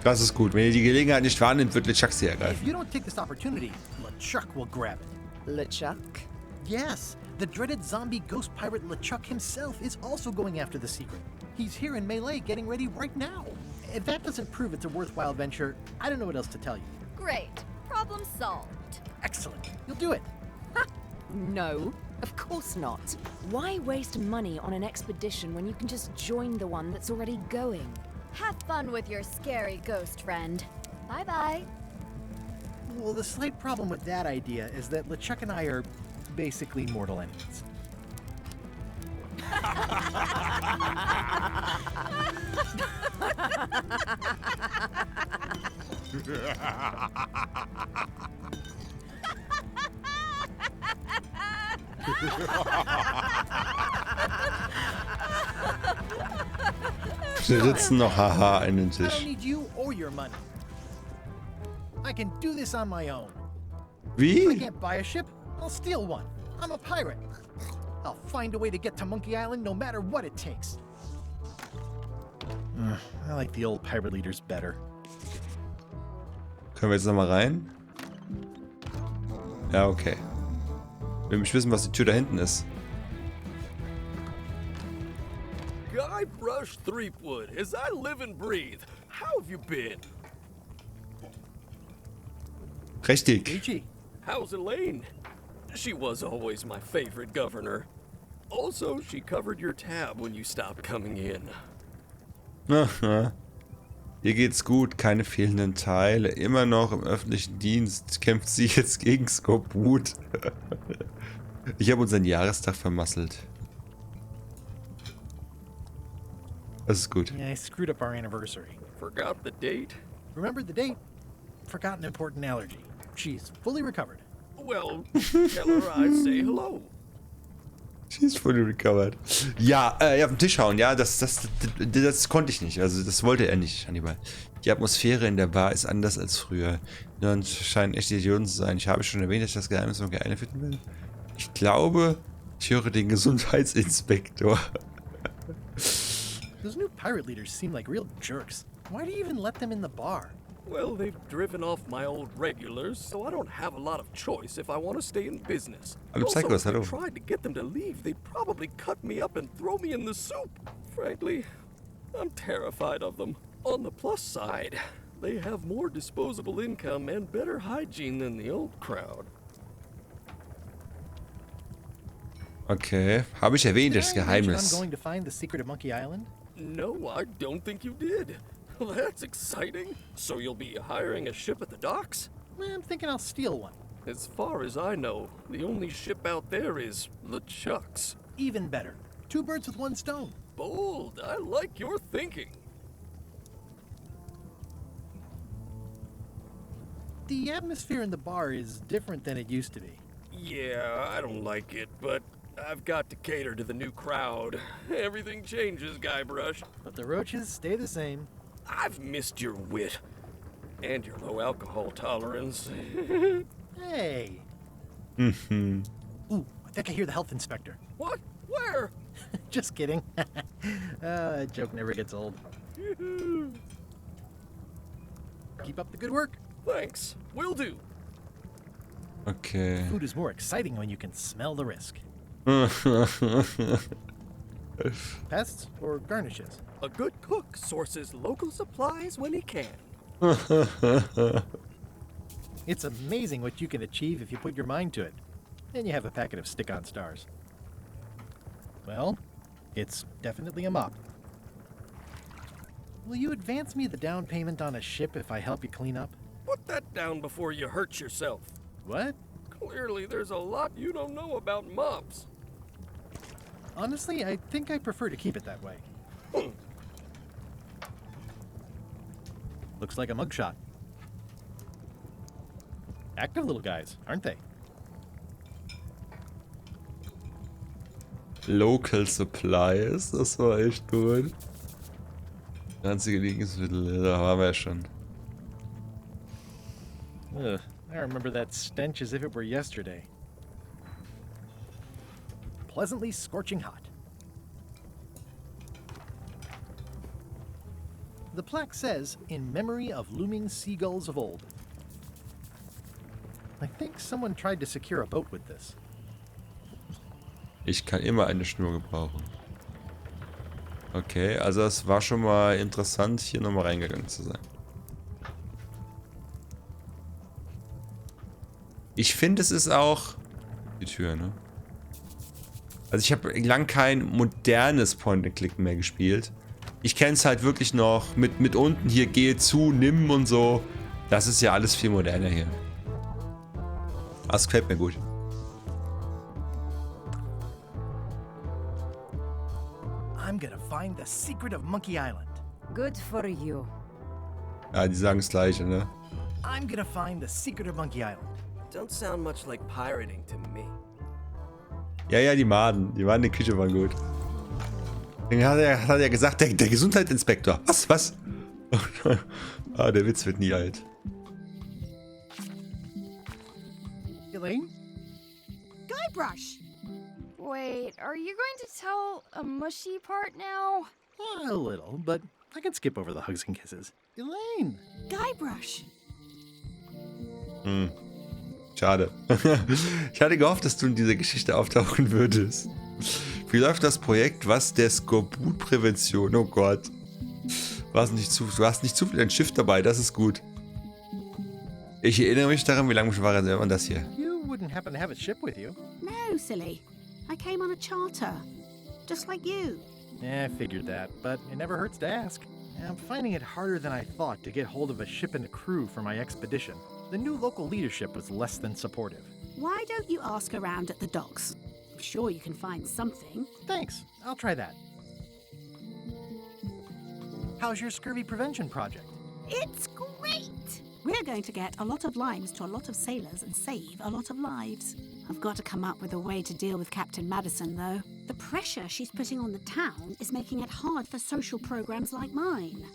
Das ist gut. Wenn ihr die Gelegenheit nicht wahrnimmt, wird LeChuck sie ergreifen. If you don't take this opportunity, LeChuck will grab it. LeChuck? Yes, the dreaded zombie ghost pirate LeChuck himself is also going after the secret. He's here in Melee getting ready right now. If that doesn't prove it's a worthwhile venture, I don't know what else to tell you. Great. Problem solved. Excellent. You'll do it. No, of course not. Why waste money on an expedition when you can just join the one that's already going? Have fun with your scary ghost friend. Bye-bye. Well, the slight problem with that idea is that LeChuck and I are basically mortal enemies. Wir sitzen noch haha an den I don't Tisch. need you or your money. I can do this on my own. I Wie? can't buy a ship. I'll steal one. I'm a pirate. I'll find a way to get to Monkey Island no matter what it takes. I like the old pirate leaders better. Können wir jetzt nochmal rein? Ja, okay. Will mich wissen, was die Tür da hinten ist. Guybrush Threepwood, as I live and breathe, how have you been? Richtig. Ichi. How's Elaine? She was always my favorite governor. Also, she covered your tab when you stopped coming in. Aha. Ihr geht's gut, keine fehlenden Teile. Immer noch im öffentlichen Dienst. Kämpft sie jetzt gegen Skorbut. Ich habe unseren Jahrestag vermasselt. Das ist gut. Yeah, I screwed up our anniversary. Forgot the date? Remembered the date. Forgot an important allergy. She's fully recovered. Well, tell her I say hello. She's fully recovered. Ja, auf den Tisch hauen. Ja, das konnte ich nicht. Also das wollte er nicht, Hannibal. Die Atmosphäre in der Bar ist anders als früher. Und scheinen echte Idioten zu sein. Ich habe schon erwähnt, dass ich das Geheimnis von Kanäle finden will. Ich glaube, ich höre den Gesundheitsinspektor. Those new pirate leaders seem like real jerks. Why do you even let them in the bar? Well, they've driven off my old regulars, so I don't have a lot of choice if I want to stay in business. Also, if I tried to get them to leave, they'd probably cut me up and throw me in the soup. Frankly, I'm terrified of them. On the plus side, they have more disposable income and better hygiene than the old crowd. Okay, habe ich erwähnt, das Geheimnis. I'm going to find the secret of Monkey Island? No, I don't think you did. Well, that's exciting. So you'll be hiring a ship at the docks? I'm thinking I'll steal one. As far as I know, the only ship out there is LeChuck's. Even better. 2 birds with 1 stone. Bold. I like your thinking. The atmosphere in the bar is different than it used to be. Yeah, I don't like it, but I've got to cater to the new crowd. Everything changes, Guybrush. But the roaches stay the same. I've missed your wit. And your low alcohol tolerance. Hey. Mhm. Ooh, I think I hear the health inspector. What? Where? Just kidding. That joke never gets old. Keep up the good work. Thanks. Will do. Okay. Food is more exciting when you can smell the risk. Pests or garnishes? A good cook sources local supplies when he can. It's amazing what you can achieve if you put your mind to it. And you have a packet of stick-on stars. Well, it's definitely a mop. Will you advance me the down payment on a ship if I help you clean up? Put that down before you hurt yourself. What? Clearly, there's a lot you don't know about mops. Honestly, I think I prefer to keep it that way. Looks like a mugshot. Active little guys, aren't they? Local Supplies, das war echt gut. Ganze Lebensmittel, da waren wir ja schon. Ugh, I remember that stench as if it were yesterday. Pleasantly scorching hot. The plaque says, in memory of looming seagulls of old. I think someone tried to secure a boat with this. Ich kann immer eine Schnur gebrauchen. Okay, also es war schon mal interessant, hier nochmal reingegangen zu sein. Ich finde, es ist auch die Tür, ne? Also ich habe lang kein modernes Point-and-Click mehr gespielt. Ich kenne es halt wirklich noch mit unten hier, gehe zu, nimm und so. Das ist ja alles viel moderner hier. Das gefällt mir gut. I'm gonna find the secret of Monkey Island. Good for you. Ja, die sagen das Gleiche, ne? I'm gonna find the secret of Monkey Island. Don't sound much like pirating to me. Ja, die Maden in der Küche waren gut. Dann hat er gesagt, der Gesundheitsinspektor. Was? Ah, der Witz wird nie alt. Elaine? Guybrush! Wait, are you going to tell a mushy part now? A little, but I can skip over the hugs and kisses. Elaine! Guybrush! Schade. Ich hatte gehofft, dass du in dieser Geschichte auftauchen würdest. Wie läuft das Projekt? Was der Skorbutprävention? Oh Gott. Du hast nicht zu viel ein Schiff dabei, das ist gut. Ich erinnere mich daran, wie lange war man das hier? You wouldn't happen to have a ship with you. No, silly. I came on a charter. Just like you. Yeah, I figured that, but it never hurts to ask. I'm finding it harder than I thought to get hold of a ship and a crew for my expedition. The new local leadership was less than supportive. Why don't you ask around at the docks? I'm sure you can find something. Thanks, I'll try that. How's your scurvy prevention project? It's great! We're going to get a lot of limes to a lot of sailors and save a lot of lives. I've got to come up with a way to deal with Captain Madison, though. The pressure she's putting on the town is making it hard for social programs like mine.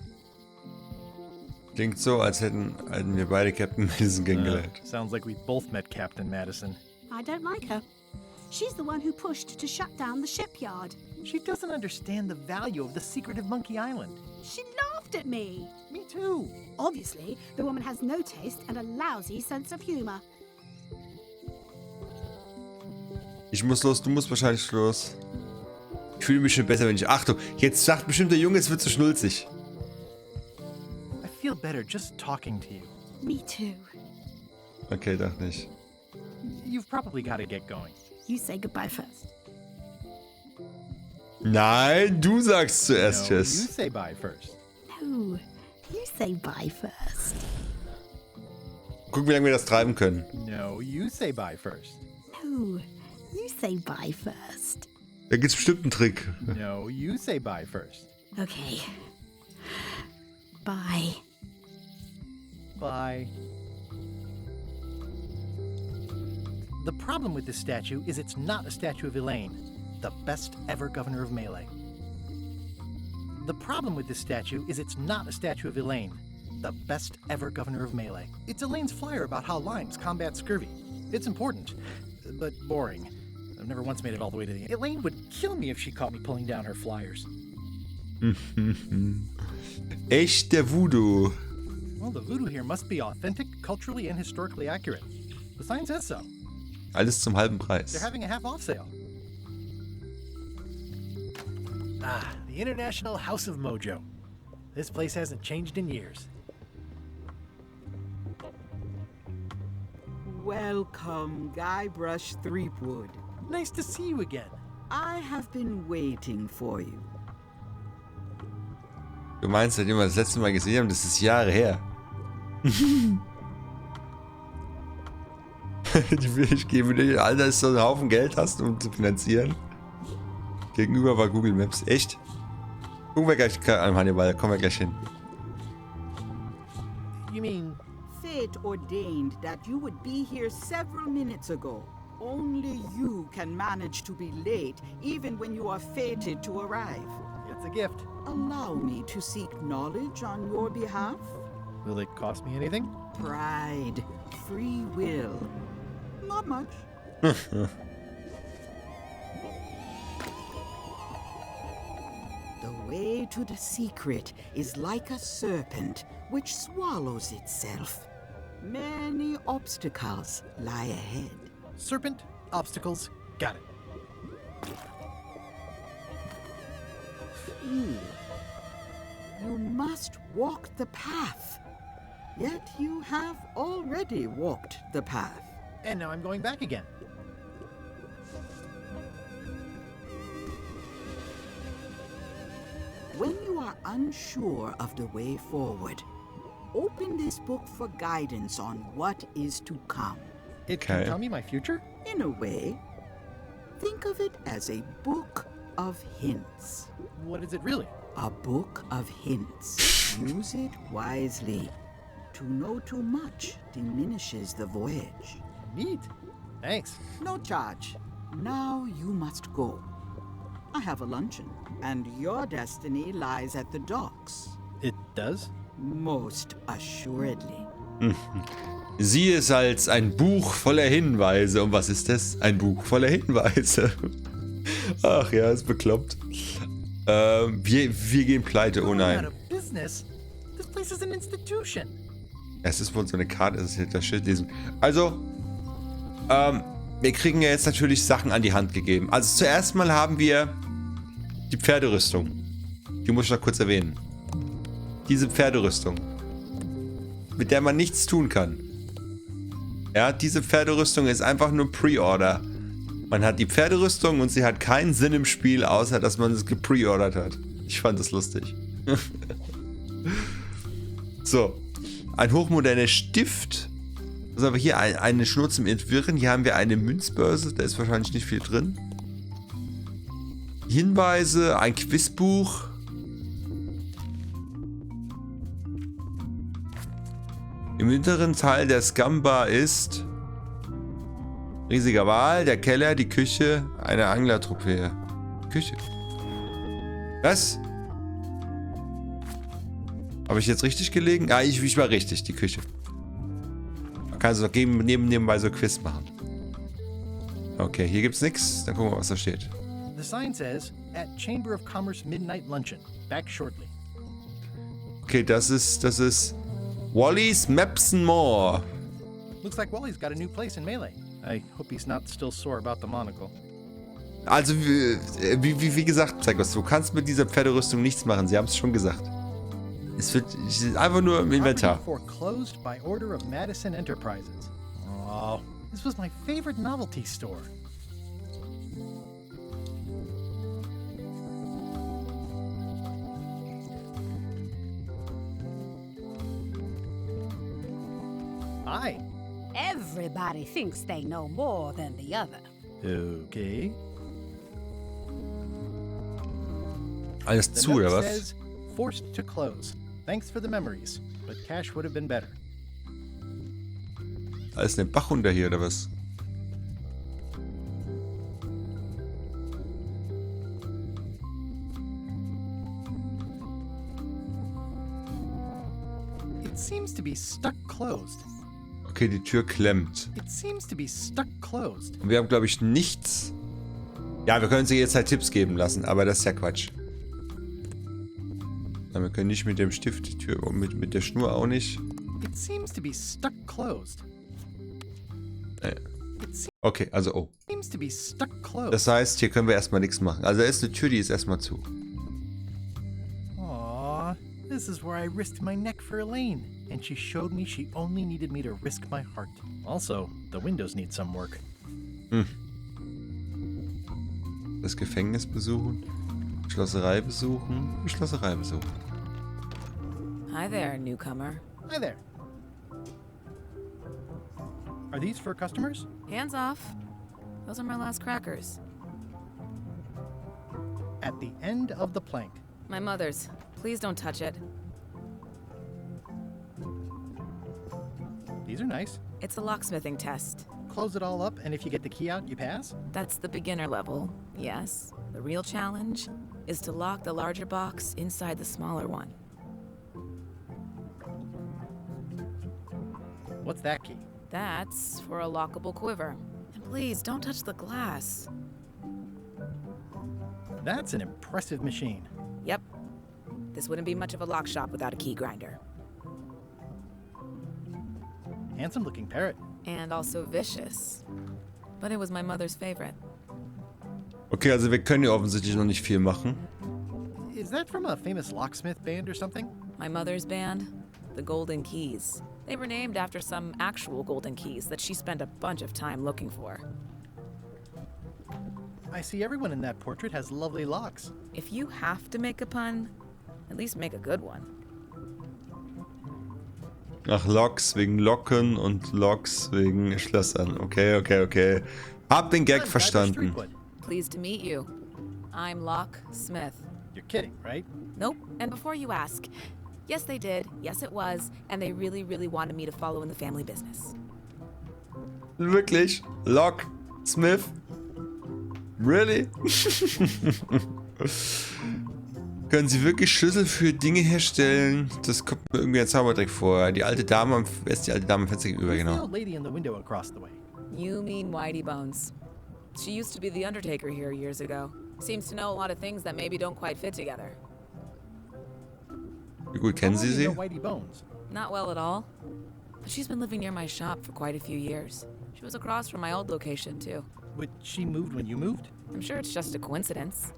Klingt so, als hätten wir beide Captain Madison kennengelernt. Sounds like we both met Captain Madison. I don't like her. She's the one who pushed to shut down the shipyard. She doesn't understand the value of the secret of Monkey Island. She laughed at me. Me too. Obviously, the woman has no taste and a lousy sense of humor. Ich muss los, du musst wahrscheinlich los. Ich fühle mich schon besser, wenn ich... Achtung, jetzt sagt bestimmt der Junge, es wird zu schnulzig. I feel better just talking to you. Me too. Okay, doch nicht. You've probably got to get going. You say goodbye first. Nein, du sagst zuerst No, Tschüss. you say bye first. No, you say bye first. Guck, wie lange wir das treiben können. No, you say bye first. No, you say bye first. Da gibt's bestimmt einen Trick. No, you say bye first. Okay. Bye. Bye. The problem with this statue is it's not a statue of Elaine, the best ever governor of Melee. The problem with this statue is it's not a statue of Elaine, the best ever governor of Melee. It's Elaine's flyer about how limes combat scurvy. It's important, but boring. I've never once made it all the way to the end. Elaine would kill me if she caught me pulling down her flyers. Echter Voodoo. Well, the voodoo here must be authentic, culturally and historically accurate. The sign says so. Alles zum halben They're Preis. having a half-off sale. Ah, the International House of Mojo. This place hasn't changed in years. Welcome, Guybrush Threepwood. Nice to see you again. I have been waiting for you. Du meinst, seitdem wir das letzte Mal gesehen haben, das ist Jahre her. Die will ich geben. Alter, dass du einen Haufen Geld hast, um zu finanzieren. Gegenüber war Google Maps. Echt? Gucken wir gleich an Hannibal, da kommen wir gleich hin. You mean... Fate ordained that you would be here several minutes ago. Only you can manage to be late, even when you are fated to arrive. It's a gift. Allow me to seek knowledge on your behalf. Will it cost me anything? Pride, free will. Not much. The way to the secret is like a serpent which swallows itself. Many obstacles lie ahead. Serpent, obstacles, got it. You must walk the path. Yet you have already walked the path. And now I'm going back again. When you are unsure of the way forward, open this book for guidance on what is to come. It can tell me my future? In a way. Think of it as a book of hints. What is it really? A book of hints. Use it wisely. To know too much diminishes the voyage. Neat. Thanks. No charge. Now you must go. I have a luncheon, and your destiny lies at the docks. It does? Most assuredly. Sieh es als ein Buch voller Hinweise. Und was ist das? Ein Buch voller Hinweise. Ach ja, ist bekloppt. Wir gehen pleite, oh nein. Es ist wohl so eine Karte, es ist hier das Schild lesen. Also, wir kriegen ja jetzt natürlich Sachen an die Hand gegeben. Also zuerst mal haben wir die Pferderüstung. Die muss ich noch kurz erwähnen. Diese Pferderüstung. Mit der man nichts tun kann. Ja, diese Pferderüstung ist einfach nur Pre-Order. Man hat die Pferderüstung und sie hat keinen Sinn im Spiel, außer dass man es gepreordert hat. Ich fand das lustig. So. Ein hochmoderner Stift. Also aber hier eine Schnur zum Entwirren. Hier haben wir eine Münzbörse. Da ist wahrscheinlich nicht viel drin. Hinweise, ein Quizbuch. Im hinteren Teil der Scumbar ist riesiger Wal, der Keller, die Küche, eine Anglertrophäe. Küche. Was? Habe ich jetzt richtig gelegen? Ja, ich war richtig, die Küche. Man kann so nebenbei so Quiz machen. Okay, hier gibt's nichts. Dann gucken wir, was da steht. The sign says, at Chamber of Commerce Midnight Luncheon. Back shortly. Okay, das ist Wally's Maps and More. Looks like Wally's got a new place in Melee. I hope he's not still sore about the monocle. Also, wie gesagt, Psychos, du kannst mit dieser Pferderüstung nichts machen. Sie haben es schon gesagt. Es wird einfach nur im Inventar. Foreclosed by order of Madison Enterprises. Oh, this was my favorite novelty store. Hi. Everybody thinks they know more than the other. Okay. Alles zu, oder was? Says, forced to close. Thanks for the memories, but cash would have been better. Alles ein Bach runter hier, oder was? It seems to be stuck closed. Okay, die Tür klemmt. It seems to be stuck closed. Und wir haben, glaube ich, nichts. Ja, wir können sie jetzt halt Tipps geben lassen, aber das ist ja Quatsch. Ja, wir können nicht mit dem Stift die Tür, mit der Schnur auch nicht. It seems to be stuck closed. Okay, also oh. Seems to be stuck closed. Das heißt, hier können wir erstmal nichts machen. Also da ist eine Tür, die ist erstmal zu. Aww, this is where I risked my neck for Elaine, and she showed me she only needed me to risk my heart. Also, the windows need some work. Das Gefängnis besuchen, Schlosserei besuchen, Schlosserei besuchen. Hi there, newcomer. Hi there. Are these for customers? Hands off. Those are my last crackers. At the end of the plank. My mother's. Please don't touch it. These are nice. It's a locksmithing test. Close it all up, and if you get the key out, you pass? That's the beginner level, yes. The real challenge is to lock the larger box inside the smaller one. What's that key? That's for a lockable quiver. And please, don't touch the glass. That's an impressive machine. Yep. This wouldn't be much of a lock shop without a key grinder. Handsome-looking parrot. And also vicious. But it was my mother's favorite. Okay, also wir können hier offensichtlich noch nicht viel machen. Is that from a famous locksmith band or something? My mother's band, the Golden Keys. They were named after some actual golden keys that she spent a bunch of time looking for. I see everyone in that portrait has lovely locks. If you have to make a pun, at least make a good one. Ach, Locks wegen Locken und Locks wegen Schlössern. Okay, okay, okay. Hab den Gag verstanden. Pleased to meet you. I'm Lock Smith. You're kidding, right? Nope. And before you ask, yes they did, yes it was, and they really, really wanted me to follow in the family business. Wirklich? Lock Smith? Really? Können Sie wirklich Schlüssel für Dinge herstellen? Das kommt mir irgendwie ein Zaubertrick vor. Die alte Dame wer ist die alte Dame am Fenster gegenüber, genau. You mean Whitey Bones. She used to be the Undertaker here years ago. Seems to know a lot of things that maybe don't quite fit together. Wie gut kennen Sie sie? Not well at all. But she's been living near my shop for quite a few years. She was across from my old location, too. But she moved when you moved? I'm sure it's just a coincidence.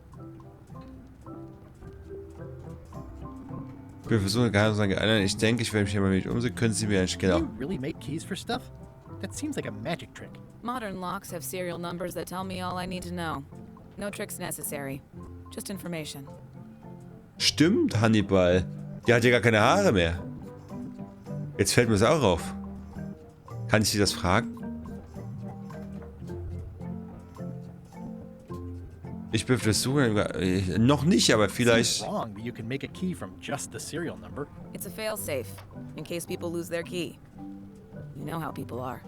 Wir versuchen Geheimnis erinnern. Ich denke, ich werde mich hier mal mit umsehen. Können Sie mir ein Do you really make keys for stuff? That seems like a magic trick. Modern locks have serial numbers that tell me all I need to know. No tricks necessary. Just information. Stimmt, Hannibal. Die hat ja gar keine Haare mehr. Jetzt fällt mir das auch auf. Kann ich Sie das fragen? Ich bin versuchen, noch nicht, aber vielleicht. It's wrong that you can make a key from just the serial number. It's a failsafe, in case people lose their key. You know how people are.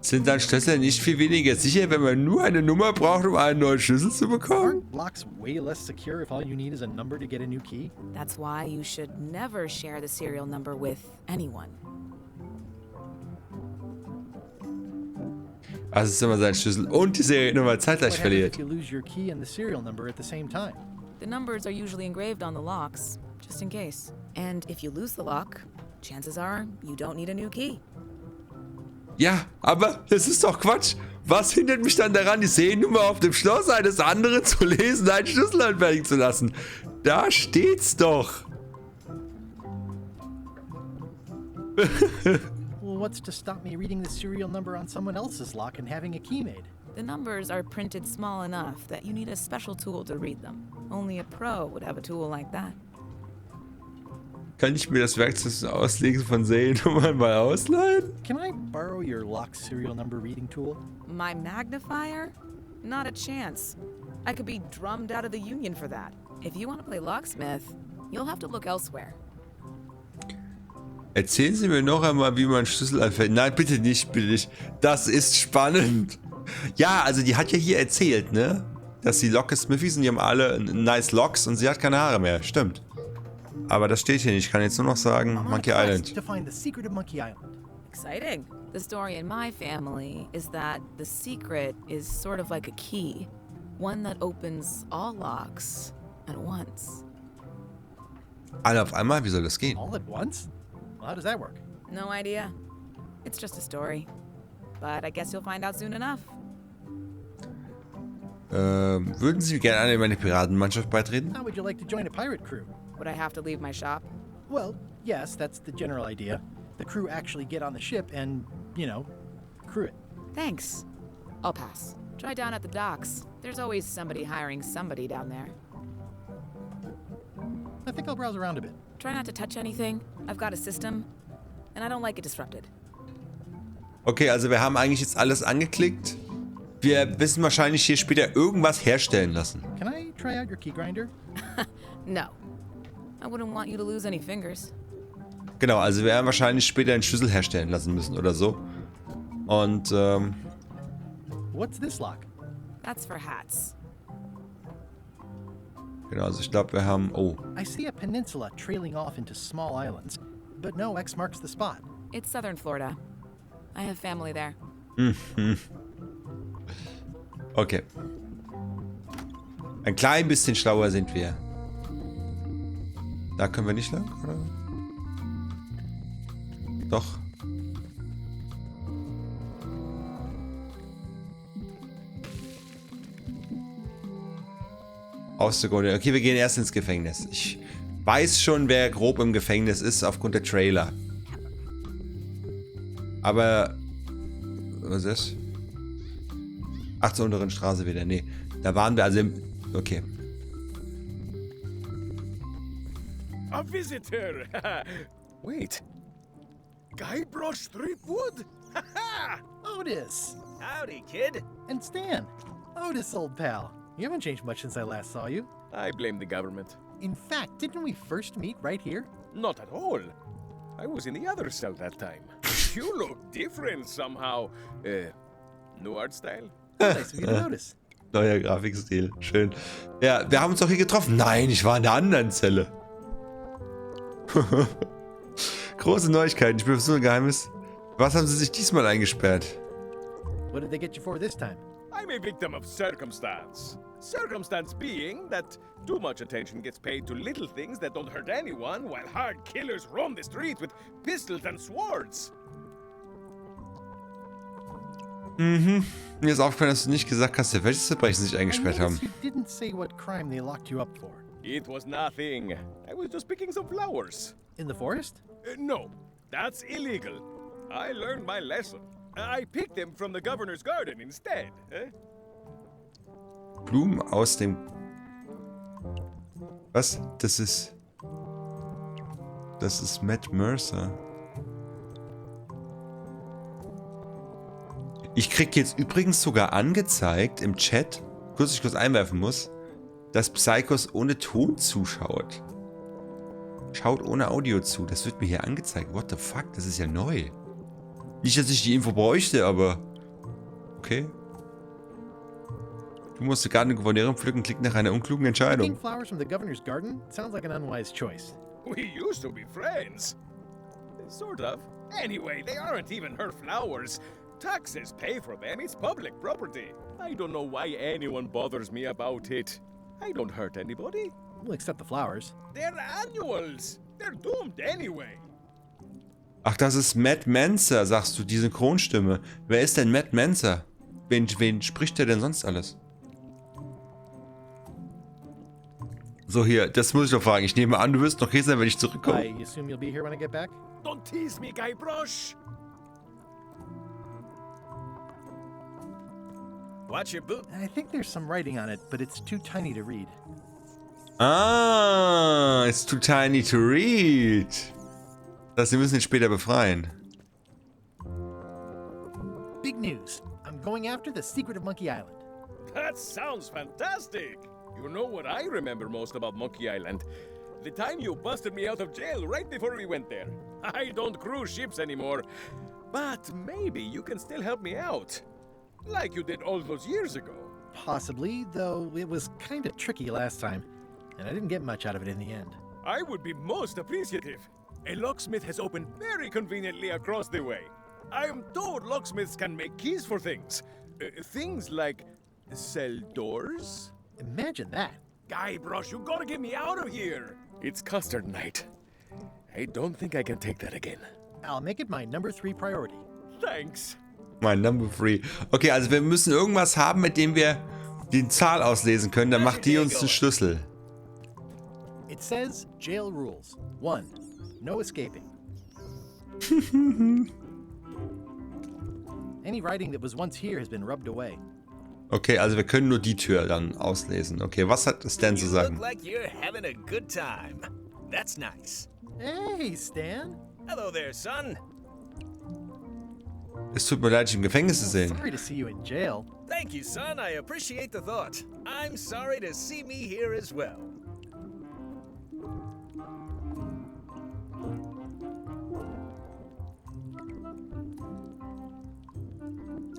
Sind dann Schlüssel nicht viel weniger sicher, wenn man nur eine Nummer braucht, um einen neuen Schlüssel zu bekommen? Aren't locks way less secure if all you need is a number to get a new key? That's why you should never share the serial number with anyone. Also ist immer sein Schlüssel und die Seriennummer zeitgleich verliert. If you lose your key and the serial number at the same time? The numbers are usually engraved on the locks, just in case. And if you lose the lock, chances are you don't need a new key. Ja, aber das ist doch Quatsch. Was hindert mich dann daran, die Seriennummer auf dem Schloss eines anderen zu lesen, einen Schlüssel anfertigen zu lassen? Da steht's doch. Well, what's to stop me reading the serial number on someone else's lock and having a key made? The numbers are printed small enough that you need a special tool to read them. Only a pro would have a tool like that. Kann ich mir das Werkzeug zum Auslegen von Seriennummern mal ausleihen? Can I borrow your lock serial number reading tool? My magnifier? Not a chance. I could be drummed out of the union for that. If you want to play locksmith, you'll have to look elsewhere. Erzählen Sie mir noch einmal, wie man Schlüssel anfängt. Nein, bitte nicht, bitte nicht. Das ist spannend. Ja, also die hat ja hier erzählt, ne? Dass die Locksmithies und die haben alle nice Locks und sie hat keine Haare mehr. Stimmt. Aber das steht hier nicht. Ich kann jetzt nur noch sagen, Monkey Island. To find the secret of Monkey Island. Exciting. The story in my family is that the secret is sort of like a key. One that opens all locks at once. Alle auf einmal? Wie soll das gehen? All at once? Well, how does that work? No idea. It's just a story. But I guess you'll find out soon enough. Würden Sie gerne an meine Piratenmannschaft beitreten? How would you like to join a pirate crew? Would I have to leave my shop? Well, yes, that's the general idea. The crew actually get on the ship and, you know, crew it. Thanks. I'll pass. Try down at the docks. There's always somebody hiring somebody down there. I think I'll browse around a bit. Try not to touch anything. I've got a system, and I don't like it disrupted. Okay, also wir haben eigentlich jetzt alles angeklickt. Wir wissen wahrscheinlich hier später irgendwas herstellen lassen. Can I try out your key grinder? No. I wouldn't want you to lose any fingers. Genau, also wir werden wahrscheinlich später einen Schlüssel herstellen lassen müssen oder so. Und, What's this lock? That's for hats. Genau, also ich glaube, wir haben... Oh. I see a peninsula trailing off into small islands, but no X marks the spot. It's southern Florida. I have family there. Mhm. Okay. Ein klein bisschen schlauer sind wir. Da können wir nicht lang, oder? Doch. Auszugründe. Okay, wir gehen erst ins Gefängnis. Ich weiß schon, wer grob im Gefängnis ist, aufgrund der Trailer. Aber... Was ist das? Ach, zur unteren Straße wieder. Nee, da waren wir also im... Okay. A visitor! Wait. Guybrush Threepwood? Otis! Howdy, kid. And Stan. Otis, old pal. You haven't changed much since I last saw you. I blame the government. In fact, didn't we first meet right here? Not at all. I was in the other cell that time. You look different somehow. New art style? Nice of you to notice. Neuer Grafikstil. Schön. Ja, wir haben uns doch hier getroffen. Nein, ich war in der anderen Zelle. Große Neuigkeiten. Ich bin so ein Geheimnis. Was haben sie sich diesmal eingesperrt? What did they get you for this time? I'm a victim of circumstance. Circumstance being that too much attention gets paid to little things that don't hurt anyone, while hard killers roam the streets with pistols and swords. Mhm. Mir ist aufgefallen, dass du nicht gesagt hast, welches Verbrechen sie sich eingesperrt haben. You didn't say what crime they locked you up for. It was nothing. I was just picking some flowers. In the forest? No, that's illegal. I learned my lesson. I picked them from the governor's garden instead. Blumen aus dem... Was? Das ist Matt Mercer. Ich krieg jetzt übrigens sogar angezeigt im Chat, kurz einwerfen muss, dass Psychos ohne Ton zuschaut. Schaut ohne Audio zu. Das wird mir hier angezeigt. What the fuck? Das ist ja neu. Nicht, dass ich die Info bräuchte, aber... Okay. Du musst gerade eine Gouverneurin pflücken, klick nach einer unklugen Entscheidung. Flowers from the governor's garden sounds like an unwise choice. We used to be friends. Sort of. Anyway, they aren't even her flowers. Taxes pay for them. It's public property. I don't know why anyone bothers me about it. I don't hurt anybody. Well, except the flowers. They're annuals. They're doomed anyway. Ach, das ist Matt Mercer, sagst du, die Synchronstimme. Wer ist denn Matt Mercer? Wen spricht der denn sonst alles? So, hier, das muss ich doch fragen. Ich nehme an, du wirst noch hier sein, wenn ich zurückkomme. I assume you'll be here when I get back? Don't tease me, Guybrush. Watch your boot. I think there's some writing on it, but it's too tiny to read. Ah, it's too tiny to read. Das, wir müssen ihn später befreien. Big news. I'm going after the secret of Monkey Island. That sounds fantastic. You know what I remember most about Monkey Island? The time you busted me out of jail right before we went there. I don't cruise ships anymore. But maybe you can still help me out. Like you did all those years ago. Possibly, though it was kind of tricky last time. And I didn't get much out of it in the end. I would be most appreciative. A locksmith has opened very conveniently across the way. I am told locksmiths can make keys for things. Things like cell doors. Imagine that. Guybrush, you gotta get me out of here. It's custard night. I don't think I can take that again. I'll make it my number 3 priority. Thanks. Mein Number 3. Okay, also wir müssen irgendwas haben, mit dem wir die Zahl auslesen können. Dann macht die uns einen Schlüssel. It says jail rules. 1. No escaping. Any writing that was once here has been rubbed away. Okay, also wir können nur die Tür dann auslesen. Okay, was hat Stan zu sagen? You look like you're having a good time. That's nice. Hey, Stan. Hello there, son. Es tut mir leid, dich im Gefängnis zu sehen. Sorry to see you in jail. Thank you, son. I appreciate the thought. I'm sorry to see me here as well.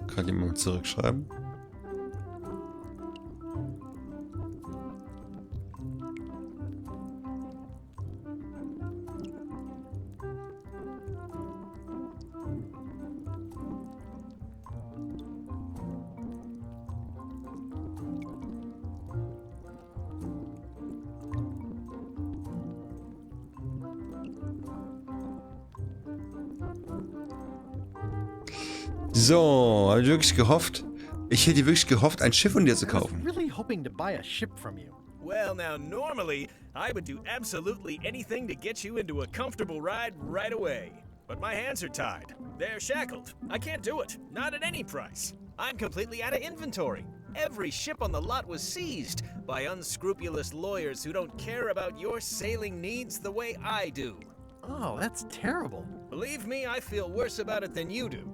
Kann jemand zurückschreiben? So, habe ich wirklich gehofft. Ich hätte wirklich gehofft, ein Schiff von dir zu kaufen. Really hoping to buy a ship from you. Well, now, normally, I would do absolutely anything to get you into a comfortable ride right away. But my hands are tied. They're shackled. I can't do it. Not at any price. I'm completely out of inventory. Every ship on the lot was seized by unscrupulous lawyers who don't care about your sailing needs the way I do. Oh, that's terrible. Believe me, I feel worse about it than you do.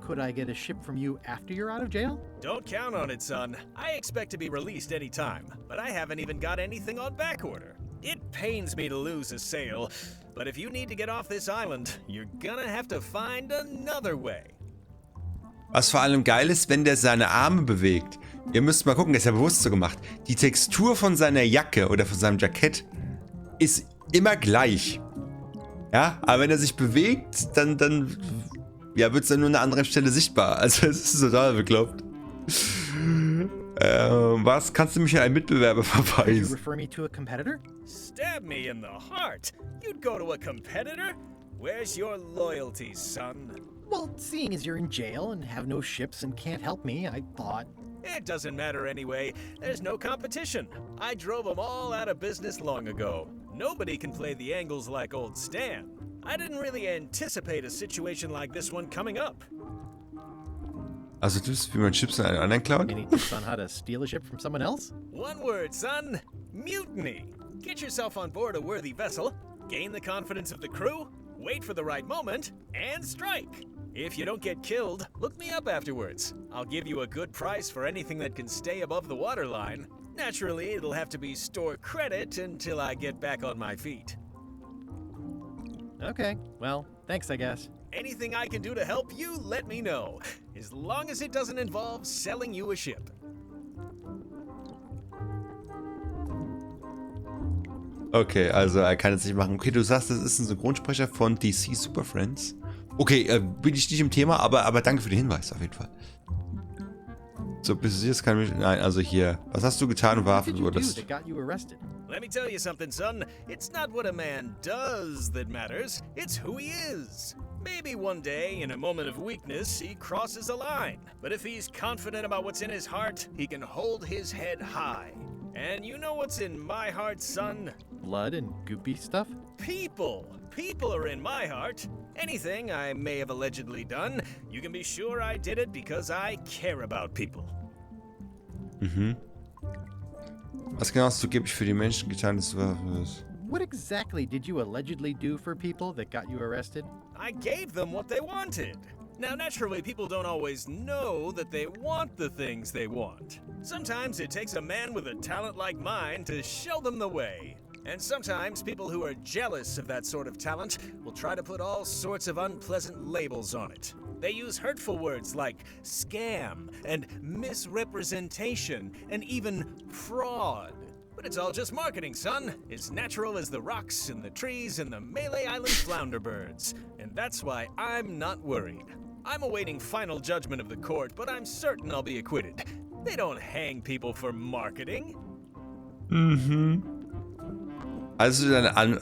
Could I get a ship from you after you're out of jail? Don't count on it, son. I expect to be released any time, but I haven't even got anything on back order. It pains me to lose a sail, but if you need to get off this island, you're gonna have to find another way. Was vor allem geil ist, wenn der seine Arme bewegt. Ihr müsst mal gucken, das ist ja bewusst so gemacht. Die Textur von seiner Jacke oder von seinem Jackett ist immer gleich. Ja, aber wenn er sich bewegt, dann ja, wird es dann nur an einer anderen Stelle sichtbar. Also es ist total bekloppt. Was? Kannst du mich an einen Mitbewerber verweisen? Refer me to a competitor? Stab me in the heart. You'd go to a competitor? Where's your loyalty, son? Well, seeing as you're in jail and have no ships and can't help me, I thought... It doesn't matter anyway. There's no competition. I drove them all out of business long ago. Nobody can play the angles like old Stan. I didn't really anticipate a situation like this one coming up. Also du bist, wie man Chips an einen anderen klaut? Any tips on how to steal a ship from someone else? One word, son. Mutiny. Get yourself on board a worthy vessel, gain the confidence of the crew, wait for the right moment, and strike. If you don't get killed, look me up afterwards. I'll give you a good price for anything that can stay above the waterline. Naturally, it'll have to be store credit until I get back on my feet. Okay, well, thanks, I guess. Anything I can do to help you, let me know. As long as it doesn't involve selling you a ship. Okay, also er kann es nicht machen. Okay, du sagst, das ist ein Synchronsprecher von DC Super Friends. Okay, bin ich nicht im Thema, aber danke für den Hinweis auf jeden Fall. So, bis jetzt kann ich... Nein, also hier. Was hast du getan, war für das... Let me tell you something, son. It's not what a man does that matters. It's who he is. Maybe one day, in a moment of weakness, he crosses a line. But if he's confident about what's in his heart, he can hold his head high. And you know what's in my heart, son? Blood and goopy stuff? People. People are in my heart. Anything I may have allegedly done, you can be sure I did it because I care about people. Mhm. Was genau hast du geblich für die Menschen getan, das war... What exactly did you allegedly do for people that got you arrested? I gave them what they wanted. Now, naturally, people don't always know that they want the things they want. Sometimes it takes a man with a talent like mine to show them the way. And sometimes people who are jealous of that sort of talent will try to put all sorts of unpleasant labels on it. They use hurtful words like scam and misrepresentation and even fraud. But it's all just marketing, son. It's natural as the rocks and the trees and the Malay Island flounder birds. And that's why I'm not worried. I'm awaiting final judgment of the court, but I'm certain I'll be acquitted. They don't hang people for marketing. Mhm. Also,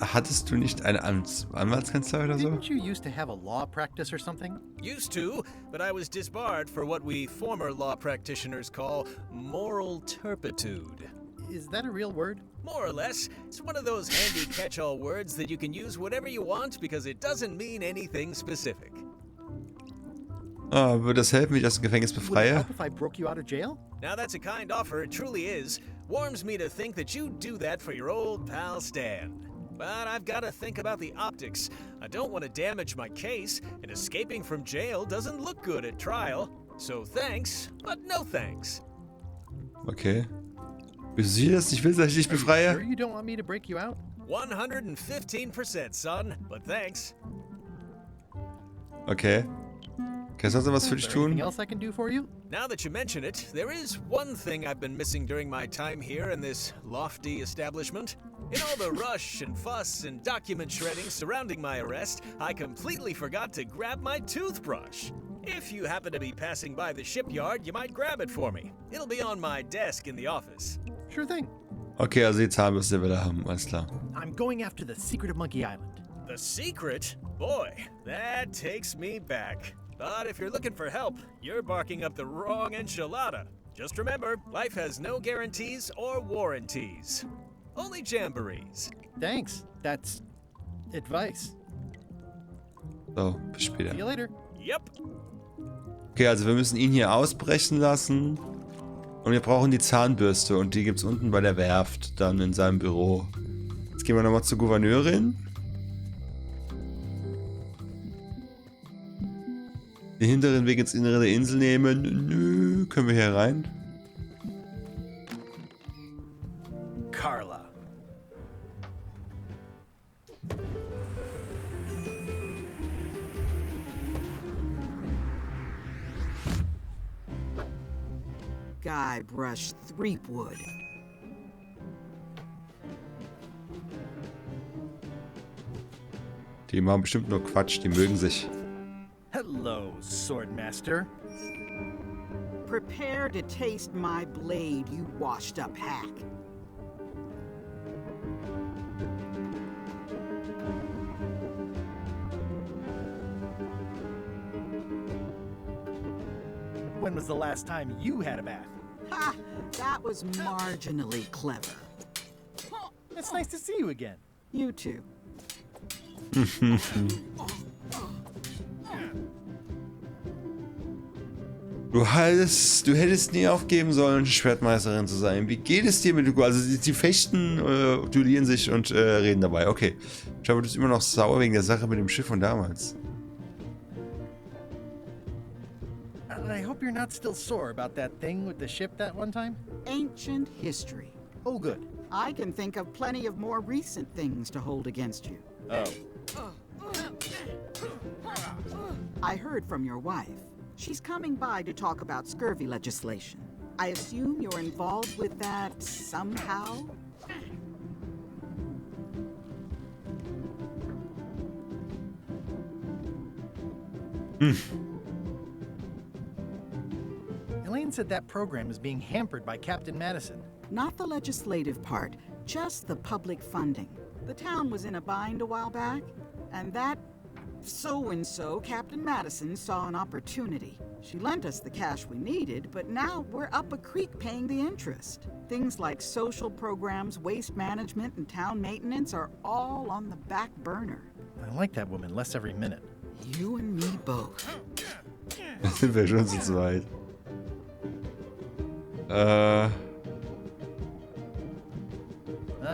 hattest du nicht eine Anwaltskanzlei oder so? Didn't you used to have a law practice or something? Used to, but I was disbarred for what we former law practitioners call moral turpitude. Is that a real word? More or less. It's one of those handy catch-all words that you can use whatever you want because it doesn't mean anything specific. Würde das helfen, wie ich aus dem Gefängnis Would it befreie? help if I broke you out of jail? Now that's a kind offer, it truly is. Warms me to think that you do that for your old pal Stan. but I've got to think about the optics. I don't want to damage my case, and escaping from jail doesn't look good at trial. So thanks, but no thanks. Okay. Bist du sicher, dass ich will, dass ich dich befreie? Sure you don't want me to break you out? 115%, son, but thanks. Okay. Kannst du was für dich tun? Anything else I can do for you? Now that you mention it, there is one thing I've been missing during my time here in this lofty establishment. In all the rush and fuss and document shredding surrounding my arrest, I completely forgot to grab my toothbrush. If you happen to be passing by the shipyard, you might grab it for me. It'll be on my desk in the office. Sure thing. Okay, also die Zahnbürste will er haben, alles klar. I'm going after the secret of Monkey Island. The secret? Boy, that takes me back. But if you're looking for help, you're barking up the wrong enchilada. Just remember, life has no guarantees or warranties. Only jamborees. Thanks. That's advice. So, bis später. See you later. Yep. Okay, also wir müssen ihn hier ausbrechen lassen. Und wir brauchen die Zahnbürste. Und die gibt's unten bei der Werft, dann in seinem Büro. Jetzt gehen wir nochmal zur Gouverneurin. Den hinteren Weg ins Innere der Insel nehmen. Nö, können wir hier rein? Carla. Guybrush Threepwood. Die machen bestimmt nur Quatsch, die mögen sich. Hello, Swordmaster. Prepare to taste my blade, you washed-up hack. When was the last time you had a bath? Ha! That was marginally clever. It's nice to see you again. You too. Du hättest nie aufgeben sollen, Schwertmeisterin zu sein. Wie geht es dir mit Hugo? Also sie fechten, duellieren sich und reden dabei. Okay. Scheinbar bist du immer noch sauer wegen der Sache mit dem Schiff von damals. I hope you're not still sore about that thing with the ship that one time. Ancient history. Oh, good. I can think of plenty of more recent things to hold against you. Oh. I heard from your wife. She's coming by to talk about scurvy legislation. I assume you're involved with that somehow? Elaine said that program is being hampered by Captain Madison. Not the legislative part, just the public funding. The town was in a bind a while back, and that so-and-so, Captain Madison, saw an opportunity. She lent us the cash we needed, but now we're up a creek paying the interest. Things like social programs, waste management, and town maintenance are all on the back burner. I like that woman less every minute. You and me both. Sind wir schon zu zweit. Well,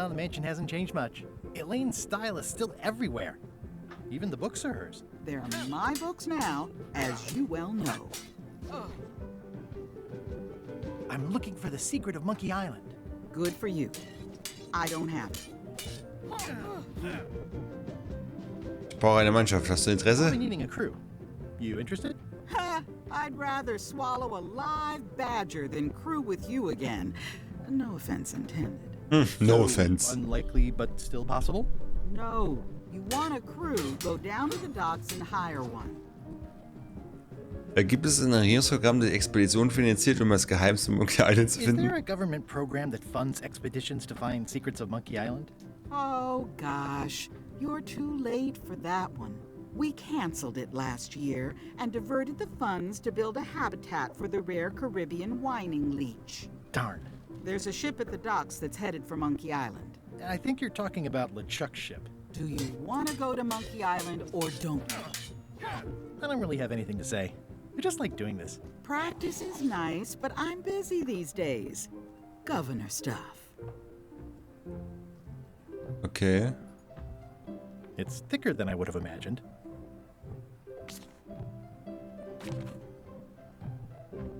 the mansion hasn't changed much. Elaine's style is still everywhere. Even the books are hers. They're my books now, as you well know. I'm looking for the secret of Monkey Island. Good for you. I don't have it. Ich brauche eine Mannschaft. Hast du I'll Interesse? be needing a crew. You interested? Ha! I'd rather swallow a live badger than crew with you again. No offense intended. No offense. Unlikely, but still possible? No. You want a crew, go down to the docks and hire one. Gibt es ein Regierungsprogramm, das Expeditionen finanziert, um das Geheimnis von Monkey Island zu Is finden? there a government program that funds expeditions to find secrets of Monkey Island? Oh, gosh. You're too late for that one. We canceled it last year and diverted the funds to build a habitat for the rare Caribbean whining leech. Darn. There's a ship at the docks that's headed for Monkey Island. I think you're talking about LeChuck's ship. Do you want to go to Monkey Island or don't you? I don't really have anything to say. I just like doing this. Practice is nice, but I'm busy these days. Governor stuff. Okay. It's thicker than I would have imagined.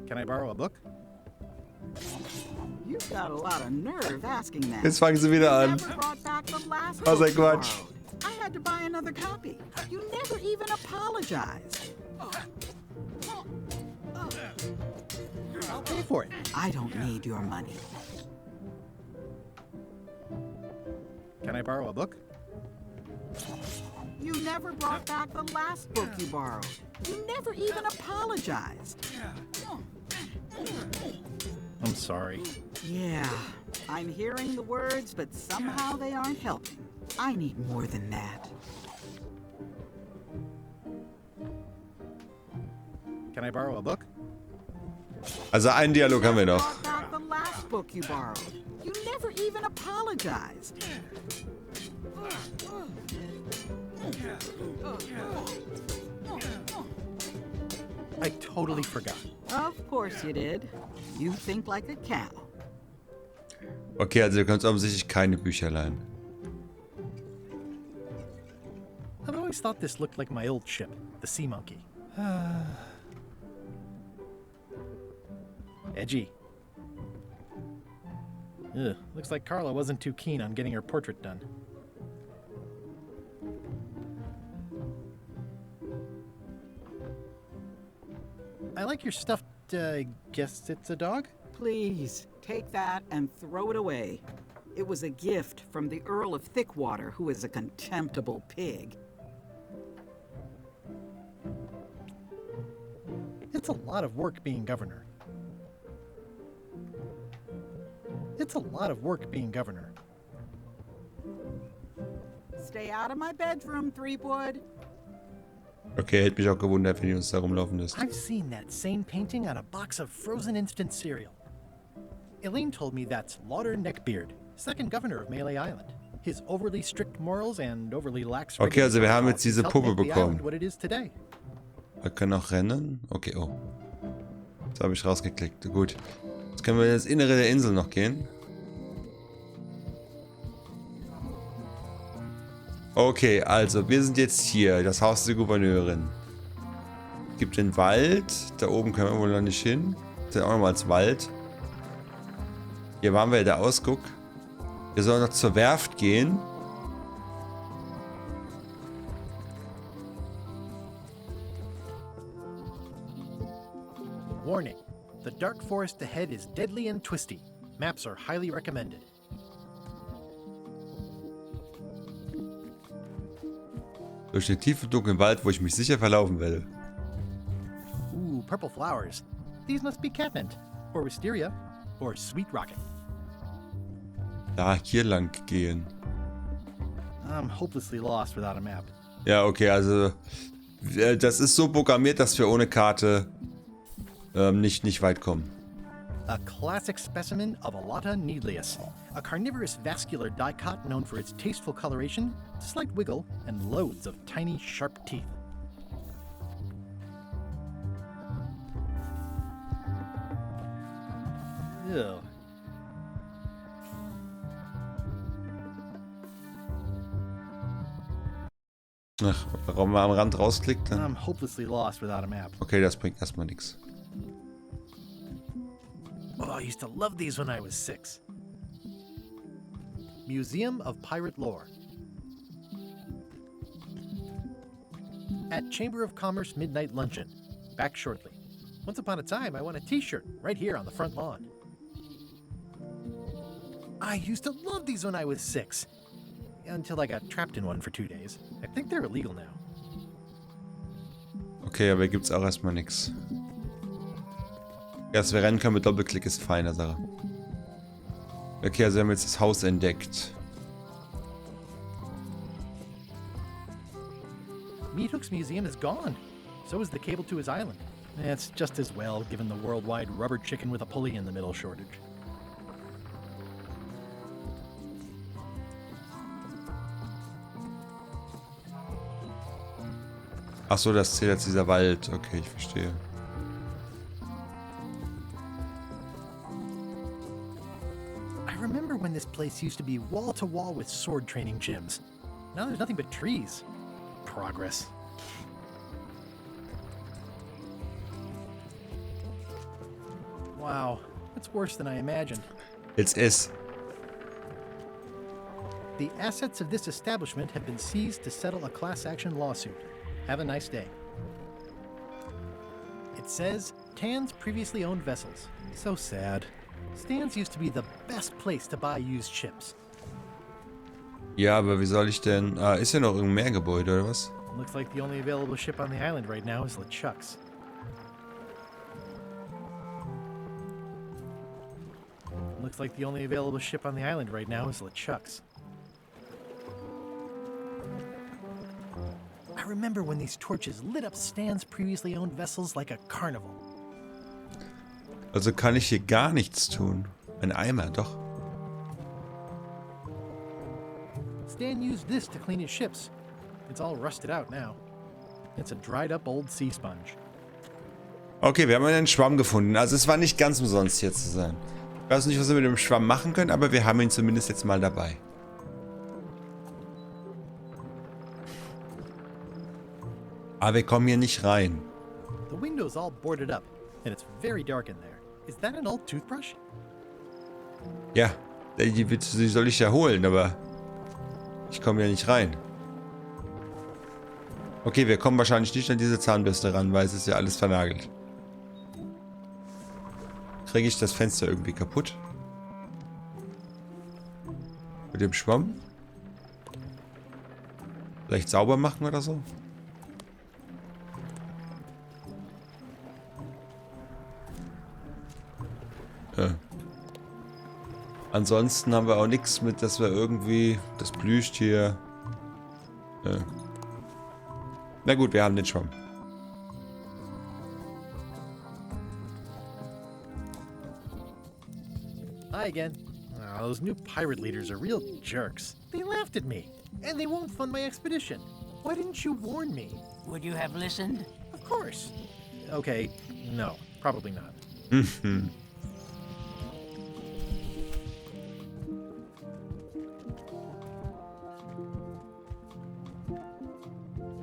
Can I borrow a book? You've got a lot of nerve asking that. Jetzt fangen sie wieder an. You never brought back the last Was book ein you Quatsch. borrowed. I had to buy another copy. You never even apologized. I'll pay for it. I don't need your money. Can I borrow a book? You never brought back the last book you borrowed. You never even apologized. I'm sorry. Yeah, I'm hearing the words, but somehow they aren't helping. I need more than that. Can I borrow a book? Also einen Dialog haben wir noch. Brought back the last book you borrowed. You never even apologized. I totally forgot. Of course you did. You think like a cow. Okay, also ihr könnt offensichtlich keine Bücher leihen. I've always thought this looked like my old ship, the Sea Monkey. Edgy. Ugh, looks like Carla wasn't too keen on getting her portrait done. I like your stuffed, guess it's a dog? Please, take that and throw it away. It was a gift from the Earl of Thickwater, who is a contemptible pig. It's a lot of work being governor. It's a lot of work being governor. Stay out of my bedroom, Threepwood. Okay, hätte mich auch gewundert, wenn die uns da rumlaufen lässt. I've seen that same painting on a box of frozen instant cereal. Elaine told me that's Lauder Neckbeard, second governor of Melee Island. His overly strict morals and overly lax Okay, also wir haben jetzt diese helped Puppe make the island bekommen. what it is today. Wir können auch rennen. Okay, oh. Jetzt habe ich rausgeklickt. Gut. Jetzt können wir ins Innere der Insel noch gehen. Okay, also wir sind jetzt hier. Das Haus der Gouverneurin. Es gibt den Wald. Da oben können wir wohl noch nicht hin. Das ist auch nochmal als Wald. Hier waren wir, der Ausguck. Wir sollen noch zur Werft gehen. Warning. The dark forest ahead is deadly and twisty. Maps are highly recommended. Durch den tiefen, dunklen Wald, wo ich mich sicher verlaufen werde. Ooh, purple flowers. These must be catmint, or wisteria, or sweet rocket. Da, hier lang gehen. I'm hopelessly lost without a map. Ja, okay, also das ist so programmiert, dass wir ohne Karte nicht weit kommen. A classic specimen of Alata needlius, a carnivorous vascular dicot known for its tasteful coloration, slight wiggle, and loads of tiny, sharp teeth. Ew. Ach, warum man am Rand rausklickt, dann... I'm hopelessly lost without a map. Okay, das bringt erstmal nichts. Oh, I used to love these when I was 6. Museum of Pirate Lore. At Chamber of Commerce Midnight Luncheon. Back shortly. Once upon a time, I won a t-shirt right here on the front lawn. I used to love these when I was 6. Until I got trapped in one for 2 days. I think they're illegal now. Okay, aber hier gibt's auch erstmal nichts. Ja, dass wir rennen können mit Doppelklick ist feine Sache. Okay, also wir haben jetzt das Haus entdeckt. Meathook's museum is gone. So is the cable to his island. It's just as well, given the worldwide rubber chicken with a pulley in the middle shortage. Achso, das zählt jetzt dieser Wald. Okay, ich verstehe. I remember when this place used to be wall-to-wall with sword training gyms. Now there's nothing but trees. Progress. Wow, it's worse than I imagined. It's. The assets of this establishment have been seized to settle a class action lawsuit. Have a nice day. It says, Tan's previously owned vessels. So sad. Stan's used to be the best place to buy used ships. Ja, aber wie soll ich denn... ist ja noch irgendein Meergebäude, oder was? Looks like the only available ship on the island right now is LeChuck's. Looks like the only available ship on the island right now is LeChuck's. I remember when these torches lit up Stan's previously owned vessels like a carnival. Also kann ich hier gar nichts tun. Ein Eimer, doch. Stan used this to clean his ships. It's all rusted out now. It's a dried up old sea sponge. Okay, wir haben einen Schwamm gefunden. Also es war nicht ganz umsonst hier zu sein. Ich weiß nicht, was wir mit dem Schwamm machen können, aber wir haben ihn zumindest jetzt mal dabei. Aber wir kommen hier nicht rein. The window's all boarded up, and it's very dark in there. Is that an old toothbrush? Ja, die soll ich ja holen, aber ich komme ja nicht rein. Okay, wir kommen wahrscheinlich nicht an diese Zahnbürste ran, weil es ist ja alles vernagelt. Kriege ich das Fenster irgendwie kaputt? Mit dem Schwamm? Vielleicht sauber machen oder so? Ja. Ansonsten haben wir auch nichts mit, dass wir irgendwie... Das Plüschtier... Ja. Na gut, wir haben den Schwamm. Hi again. Oh, those new pirate leaders are real jerks. They laughed at me, and they won't fund my expedition. Why didn't you warn me? Would you have listened? Of course. Okay, no, probably not.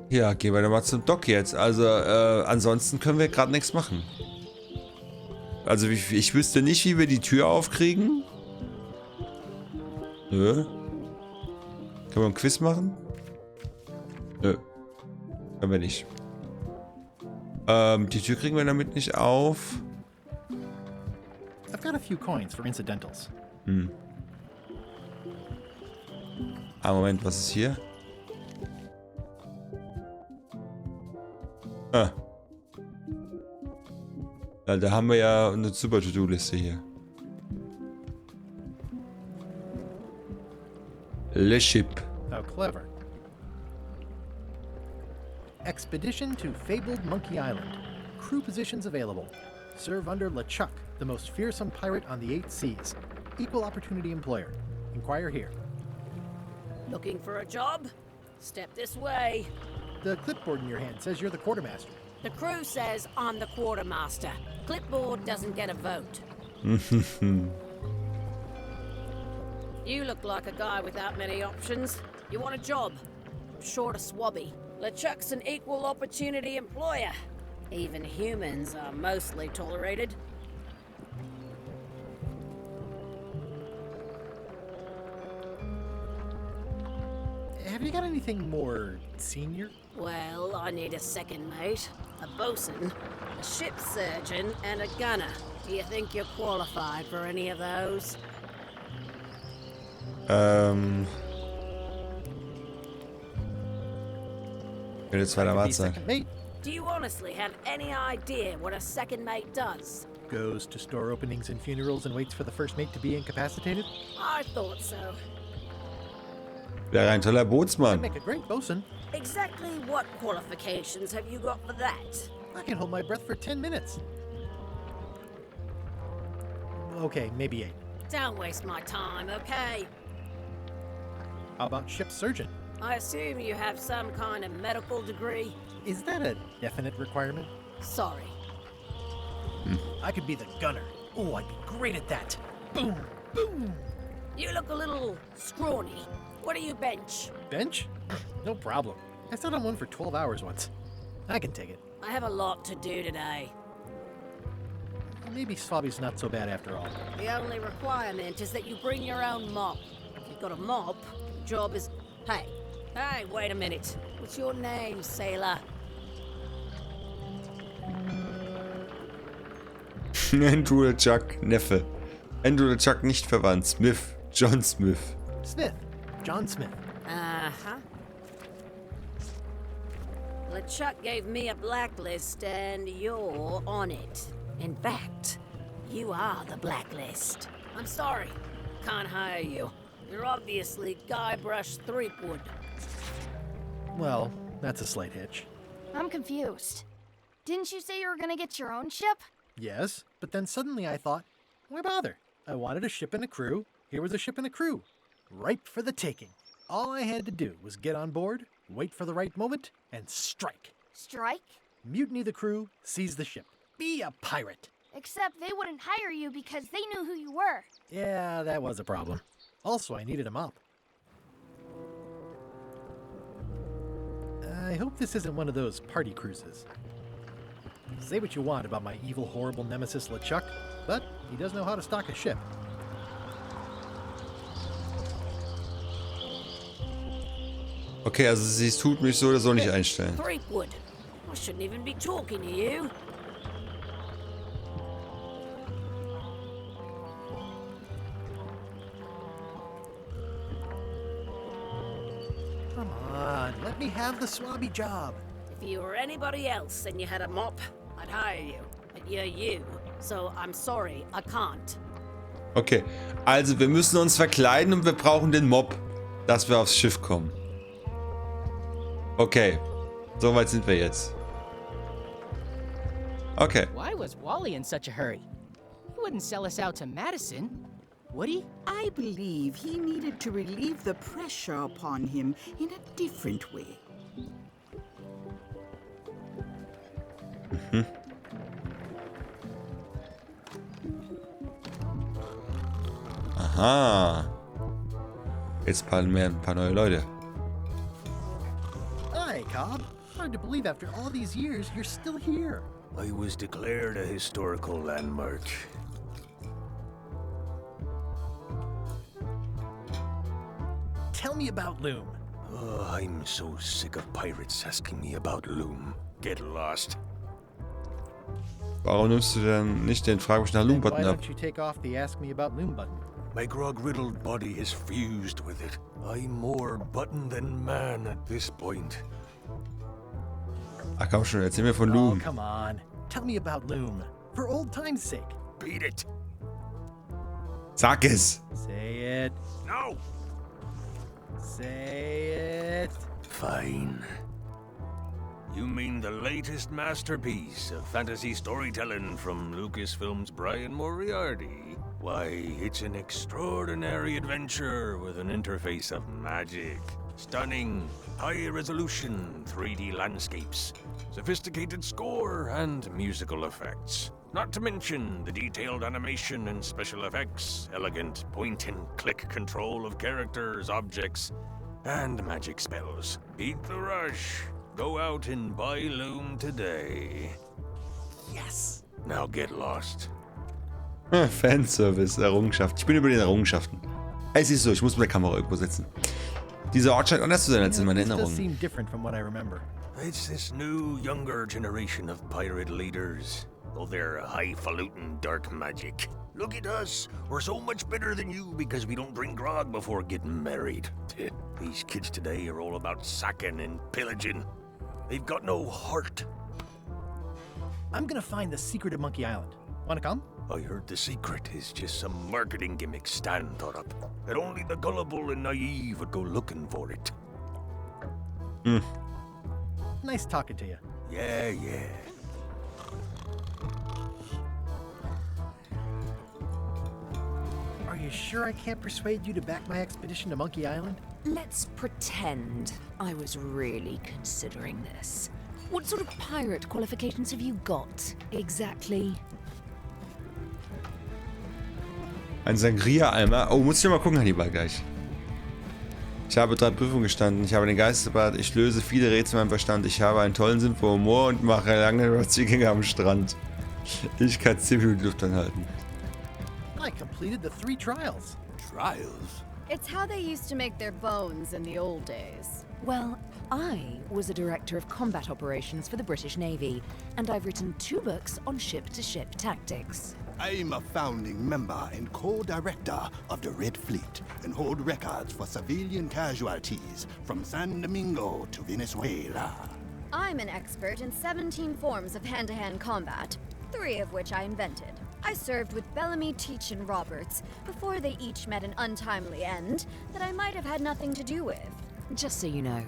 Ja, gehen wir doch mal zum Dock jetzt. Also, ansonsten können wir gerade nichts machen. Also, ich wüsste nicht, wie wir die Tür aufkriegen. Nö. Können wir ein Quiz machen? Nö. Können wir nicht. Die Tür kriegen wir damit nicht auf. I've got a few coins for incidentals. Ah, Moment, was ist hier? Ah. Ja, da haben wir ja eine super To-Do-Liste hier. Le Ship. How clever. Expedition to fabled Monkey Island. Crew positions available. Serve under LeChuck, the most fearsome pirate on the 8 seas. Equal opportunity employer. Inquire here. Looking for a job? Step this way. The clipboard in your hand says you're the quartermaster. The crew says I'm the quartermaster. Clipboard doesn't get a vote. You look like a guy without many options. You want a job? Short of swabby. LeChuck's an equal opportunity employer. Even humans are mostly tolerated. Have you got anything more senior? Well, I need a second mate, a bosun, a ship surgeon, and a gunner. Do you think you're qualified for any of those? Will jetzt weiter wart sein. Do you honestly have any idea what a second mate does? Goes to store openings and funerals and waits for the first mate to be incapacitated? I thought so. Wäre ein toller Bootsmann. Make a great bosun. Exactly what qualifications have you got for that? I can hold my breath for 10 minutes. Okay, maybe 8. Don't waste my time, okay? How about ship surgeon? I assume you have some kind of medical degree? Is that a definite requirement? Sorry. I could be the gunner. Oh, I'd be great at that. Boom, boom. You look a little scrawny. What do you bench? Bench? No problem. I sat on one for 12 hours once. I can take it. I have a lot to do today. Maybe Swabby's not so bad after all. The only requirement is that you bring your own mop. If you've got a mop, the job is... Hey, wait a minute. What's your name, sailor? Andrew oder Chuck, Neffe. Andrew oder Chuck nicht verwandt. Smith, John Smith. Smith, John Smith. Uh-huh. LeChuck gave me a blacklist and you're on it. In fact, you are the blacklist. I'm sorry, can't hire you. You're obviously Guybrush Threepwood. Well, that's a slight hitch. I'm confused. Didn't you say you were gonna get your own ship? Yes, but then suddenly I thought, why bother? I wanted a ship and a crew. Here was a ship and a crew. Ripe for the taking. All I had to do was get on board, wait for the right moment, and strike. Strike? Mutiny the crew, seize the ship. Be a pirate. Except they wouldn't hire you because they knew who you were. Yeah, that was a problem. Also, I needed a mop. I hope this isn't one of those party cruises. Say what you want about my evil, horrible nemesis LeChuck, but he does know how to stock a ship. Okay, also sie tut mich so oder so nicht einstellen. Threepwood. I shouldn't even be talking to you. Come on, let me have the swabby job. If you were anybody else and you had a mop, I'd hire you. But you're you, so I'm sorry, I can't. Okay, also wir müssen uns verkleiden und wir brauchen den Mob, dass wir aufs Schiff kommen. Okay, soweit sind wir jetzt. Okay. Why was Wally in such a hurry? He wouldn't sell us out to Madison, would he? I believe he needed to relieve the pressure upon him in a different way. Mhm. Aha. Jetzt pallen wir ein paar neue Leute. Hi, Cobb. Hard to believe after all these years you're still here. I was declared a historical landmark. Tell me about Loom. Oh, I'm so sick of pirates asking me about Loom. Get lost. Warum nimmst du denn nicht den Fragebogen nach Why Loom-Button ab? don't you take off the Ask Me About Loom button? My grog-riddled body is fused with it. I'm more button than man at this point. Ach komm schon, erzähl mir von Oh, Loom. come on. Tell me about Loom. For old time's sake. Beat it. Sag es. Say it. No. Say it. Fine. You mean the latest masterpiece of fantasy storytelling from Lucasfilm's Brian Moriarty? Why, it's an extraordinary adventure with an interface of magic. Stunning, high-resolution 3D landscapes, sophisticated score, and musical effects. Not to mention the detailed animation and special effects, elegant point-and-click control of characters, objects, and magic spells. Beat the rush. Go out and buy Loom today. Yes. Now get lost. Fanservice, Errungenschaft. Ich bin über den Errungenschaften. Es ist so, ich muss mit der Kamera irgendwo sitzen. Dieser Ort scheint anders zu sein als in meinen This does Erinnerungen. seem different from what I remember. It's this new, younger generation of pirate leaders. Oh, they're highfalutin dark magic. Look at us. We're so much better than you because we don't drink grog before getting married. These kids today are all about sacking and pillaging. They've got no heart. I'm gonna find the secret of Monkey Island. Wanna come? I heard the secret is just some marketing gimmick Stan thought up. That only the gullible and naive would go looking for it. Nice talking to you. Yeah, yeah. Are you sure I can't persuade you to back my expedition to Monkey Island? Let's pretend I was really considering this. What sort of pirate qualifications have you got, exactly? Ein Sangria-Eimer. Oh, muss ich mal gucken, Hannibal, gleich. Ich habe 3 Prüfungen gestanden. Ich habe den Geisterbad. Ich löse viele Rätsel in meinem Verstand. Ich habe einen tollen Sinn für Humor und mache lange Spaziergänge am Strand. Ich kann 10 Minuten Luft anhalten. I completed the 3 trials. Trials? It's how they used to make their bones in the old days. Well, I was a director of combat operations for the British Navy, and I've written 2 books on ship-to-ship tactics. I'm a founding member and co-director of the Red Fleet and hold records for civilian casualties from San Domingo to Venezuela. I'm an expert in 17 forms of hand-to-hand combat, 3 of which I invented. I served with Bellamy, Teach, and Roberts before they each met an untimely end that I might have had nothing to do with. Just so you know,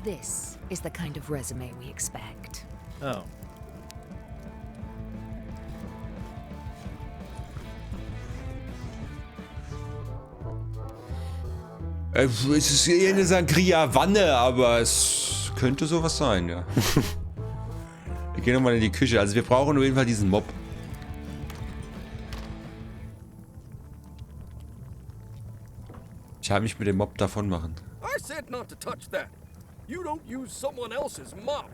this is the kind of resume we expect. Oh. Es ist eher eine Sangria-Wanne, aber es könnte sowas sein, ja. Wir gehen nochmal in die Küche. Also wir brauchen auf jeden Fall diesen Mob. Ich habe mich mit dem Mob davon machen. I said not to touch that. You don't use someone else's mop.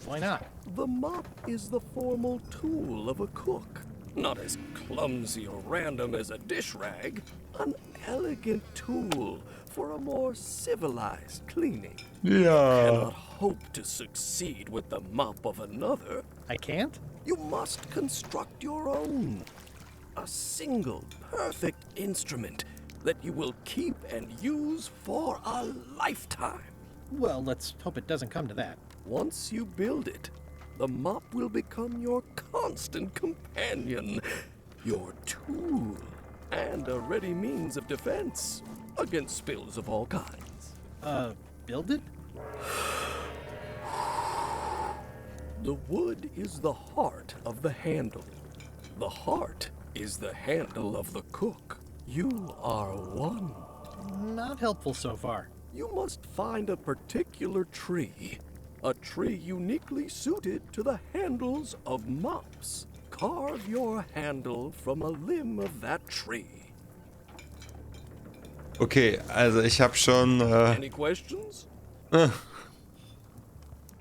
Why not? The mop is the formal tool of a cook. Not as clumsy or random as a dish rag. An elegant tool for a more civilized cleaning. Yeah. You cannot hope to succeed with the mop of another. I can't? You must construct your own. A single, perfect instrument that you will keep and use for a lifetime. Well, let's hope it doesn't come to that. Once you build it, the mop will become your constant companion, your tool, and a ready means of defense against spills of all kinds. Build it? The wood is the heart of the handle. The heart is the handle of the cook. You are one. Not helpful so far. You must find a particular tree. A tree uniquely suited to the handles of mops. Carve your handle from a limb of that tree. Okay, also ich habe schon... Any questions?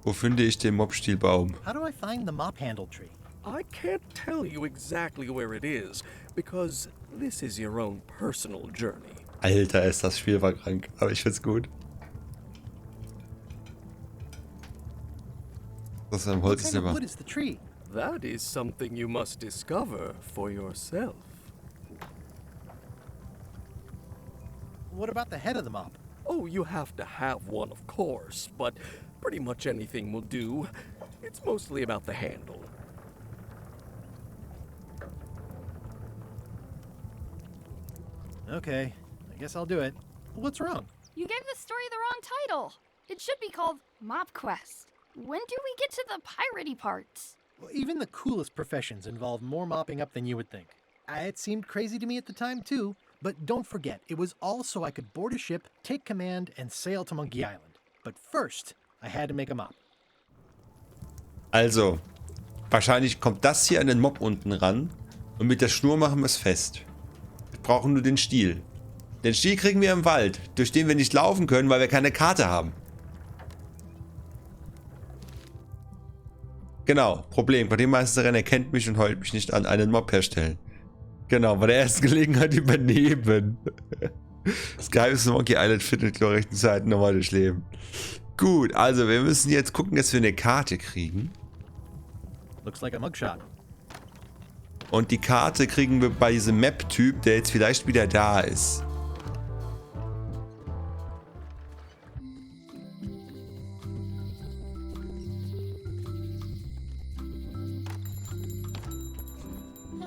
Wo finde ich den Mobstielbaum? How do I find the mop handle tree? I can't tell you exactly where it is, because this is your own personal journey. Alter, ist das Spiel war krank, aber ich find's gut. Das am Holz ist immer. What is the tree? That is something you must discover for yourself. What about the head of the mop? Oh, you have to have one, of course, but pretty much anything will do. It's mostly about the handle. Okay, I guess I'll do it. What's wrong? You gave the story the wrong title. It should be called Mop Quest. When do we get to the piratey parts? Well, even the coolest professions involve more mopping up than you would think. It seemed crazy to me at the time too, but don't forget, it was all so I could board a ship, take command, and sail to Monkey Island. But first, I had to make a mop. Also, wahrscheinlich kommt das hier an den Mob unten ran und mit der Schnur machen wir es fest. Wir brauchen nur den Stiel. Den Stiel kriegen wir im Wald, durch den wir nicht laufen können, weil wir keine Karte haben. Genau, Problem. Quartiermeisterin erkennt mich und heult mich nicht an, einen Mob herstellen. Genau, bei der ersten Gelegenheit übernehmen. Das Geheimnis von Monkey Island findet glorreichen Zeiten nochmal durchleben. Gut, also wir müssen jetzt gucken, dass wir eine Karte kriegen. Looks like a mugshot. Und die Karte kriegen wir bei diesem Map-Typ, der jetzt vielleicht wieder da ist.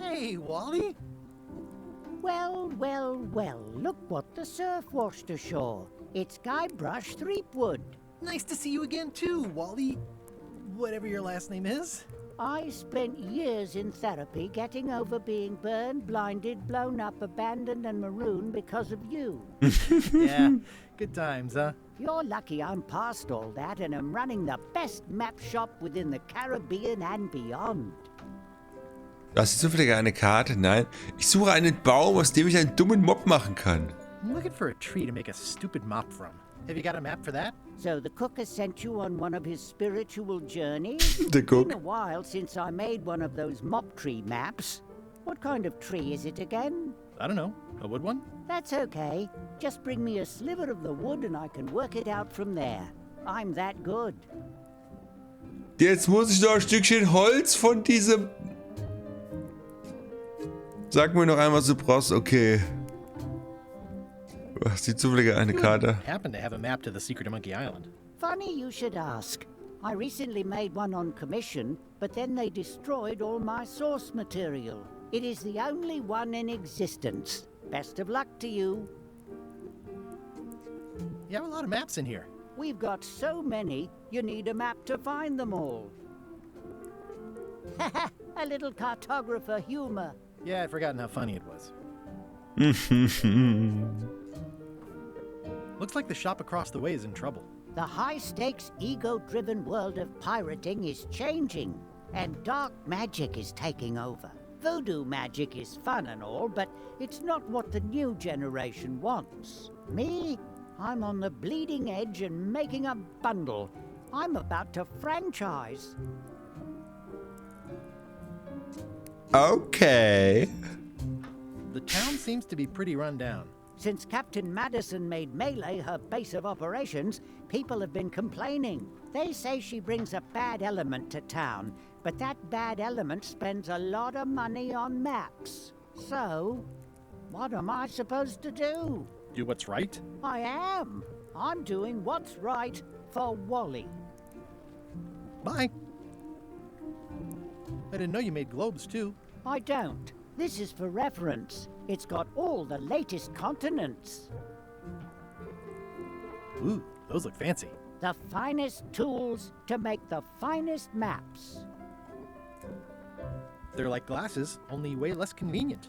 Hey, Wally? Well, well, well, look what the surf washed ashore. It's Guybrush Threepwood. Nice to see you again too, Wally. Whatever your last name is. I spent years in therapy getting over being burned, blinded, blown up, abandoned, and marooned because of you. Yeah, good times, huh? You're lucky I'm past all that and am running the best map shop within the Caribbean and beyond. Du hast zufällig eine Karte? Nein. Ich suche einen Baum, aus dem ich einen dummen Mob machen kann. I'm looking for a tree to make a stupid mop from. Have you got a map for that? So the cook has sent you on one of his spiritual journeys? The cook. It's been a while since I made one of those mop tree maps. What kind of tree is it again? I don't know. A wood one? That's okay. Just bring me a sliver of the wood and I can work it out from there. I'm that good. Jetzt muss ich noch ein Stückchen Holz von diesem... Sag mir noch einmal, was du brauchst. Okay. Ach, die zufällige eine Karte. Happen to have a map to the secret of Monkey Island. Funny you should ask. I recently made one on commission, but then they destroyed all my source material. It is the only one in existence. Best of luck to you. You have a lot of maps in here. We've got so many, you need a map to find them all. A little cartographer humor. Yeah, I'd forgotten how funny it was. Looks like the shop across the way is in trouble. The high-stakes, ego-driven world of pirating is changing, and dark magic is taking over. Voodoo magic is fun and all, but it's not what the new generation wants. Me? I'm on the bleeding edge and making a bundle. I'm about to franchise. Okay. The town seems to be pretty run down. Since Captain Madison made Melee her base of operations, people have been complaining. They say she brings a bad element to town, but that bad element spends a lot of money on maps. So, what am I supposed to do? Do what's right? I am. I'm doing what's right for Wally. Bye. I didn't know you made globes, too. I don't. This is for reference. It's got all the latest continents. Ooh, those look fancy. The finest tools to make the finest maps. They're like glasses, only way less convenient.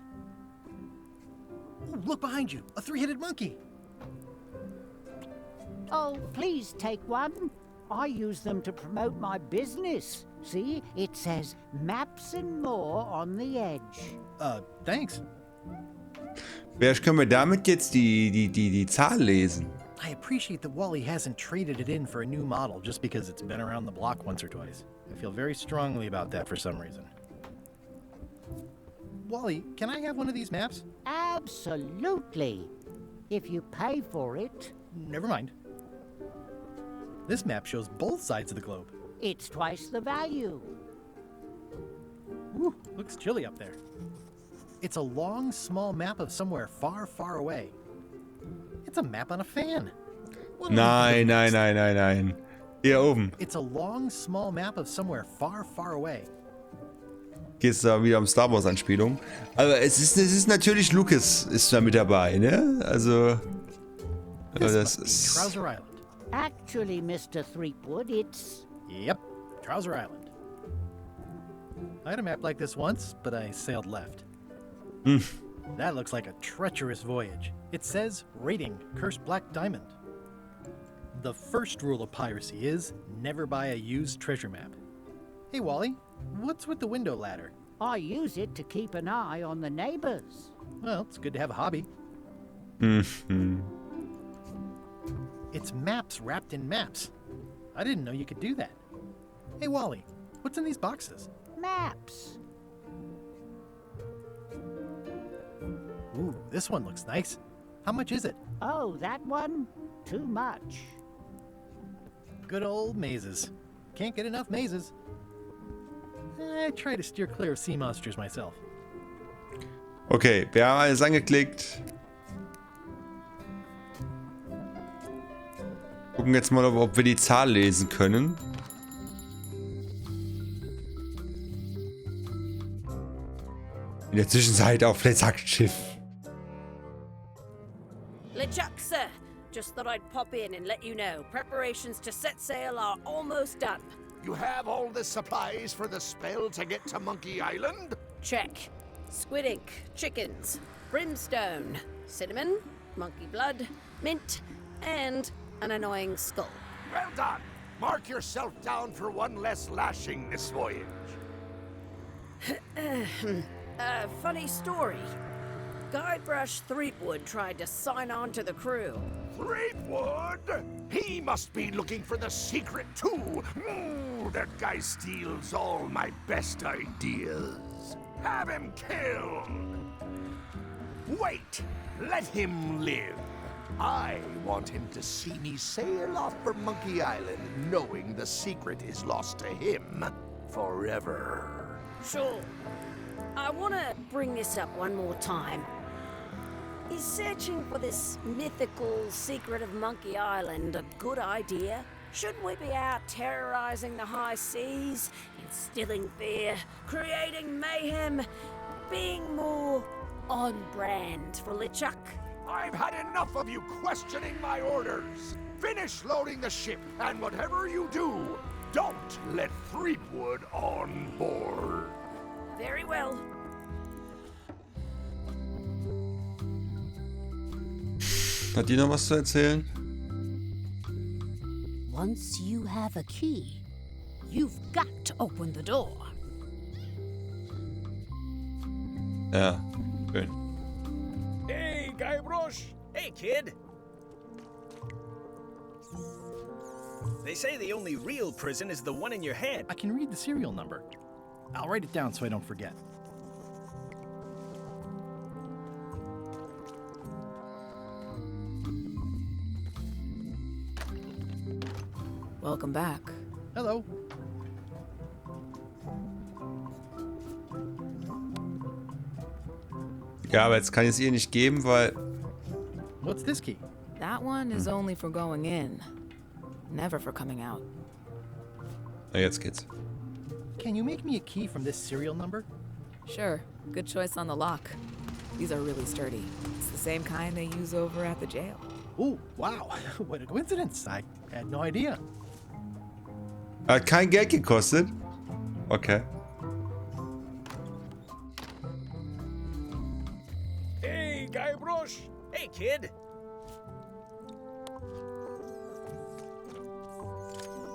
Ooh, look behind you, a three-headed monkey. Oh, please take one. I use them to promote my business. See, it says maps and more on the edge. Thanks. Vielleicht können wir damit jetzt die Zahl lesen. I appreciate that Wally hasn't traded it in for a new model just because it's been around the block once or twice. I feel very strongly about that for some reason. Wally, can I have one of these maps? Absolutely. If you pay for it. Never mind. This map shows both sides of the globe. It's twice the value. Ooh, looks chilly up there. It's a long, small map of somewhere far, far away. It's a map on a fan. Nein. Hier oben. It's a long, small map of somewhere far, far away. Geht's da wieder um Star Wars Anspielung. Aber es ist natürlich Lucas ist da mit dabei, ne? Also das ist Trouser Island. Actually, Mr. Threepwood, it's... Yep, Trouser Island. I had a map like this once, but I sailed left. That looks like a treacherous voyage. It says, rating, cursed black diamond. The first rule of piracy is, never buy a used treasure map. Hey, Wally, what's with the window ladder? I use it to keep an eye on the neighbors. Well, it's good to have a hobby. It's maps wrapped in maps. I didn't know you could do that. Hey, Wally, what's in these boxes? Maps. Ooh, this one looks nice. How much is it? Oh, that one? Too much. Good old mazes. Can't get enough mazes. I try to steer clear of sea monsters myself. Okay, wir haben alles angeklickt. Gucken jetzt mal, ob wir die Zahl lesen können. In der Zwischenzeit auf Flitzhacks Schiff. LeChuck, sir. Just thought I'd pop in and let you know. Preparations to set sail are almost done. You have all the supplies for the spell to get to Monkey Island? Check. Squid ink, chickens, brimstone, cinnamon, monkey blood, mint, and an annoying skull. Well done. Mark yourself down for one less lashing this voyage. Funny story. Guybrush Threepwood tried to sign on to the crew. Threepwood? He must be looking for the secret too. That guy steals all my best ideas. Have him killed. Wait, let him live. I want him to see me sail off from Monkey Island knowing the secret is lost to him forever. Sure. I want to bring this up one more time. Is searching for this mythical secret of Monkey Island a good idea? Shouldn't we be out terrorizing the high seas, instilling fear, creating mayhem, being more on brand for LeChuck? I've had enough of you questioning my orders. Finish loading the ship, and whatever you do, don't let Threepwood on board. Very well. Hat die noch was zu erzählen? Once you have a key, you've got to open the door. Ja, schön. Hey, Guybrush! Hey, kid! They say the only real prison is the one in your head. I can read the serial number. I'll write it down so I don't forget. Welcome back. Hello. Ja, aber jetzt kann ich es ihr nicht geben, weil... What's this key? That one is only for going in, never for coming out. Na, jetzt geht's. Can you make me a key from this serial number? Sure. Good choice on the lock. These are really sturdy. It's the same kind they use over at the jail. Oh, wow. What a coincidence. I had no idea. Hat kein Geld gekostet? Okay. Hey, Guybrush! Hey, kid!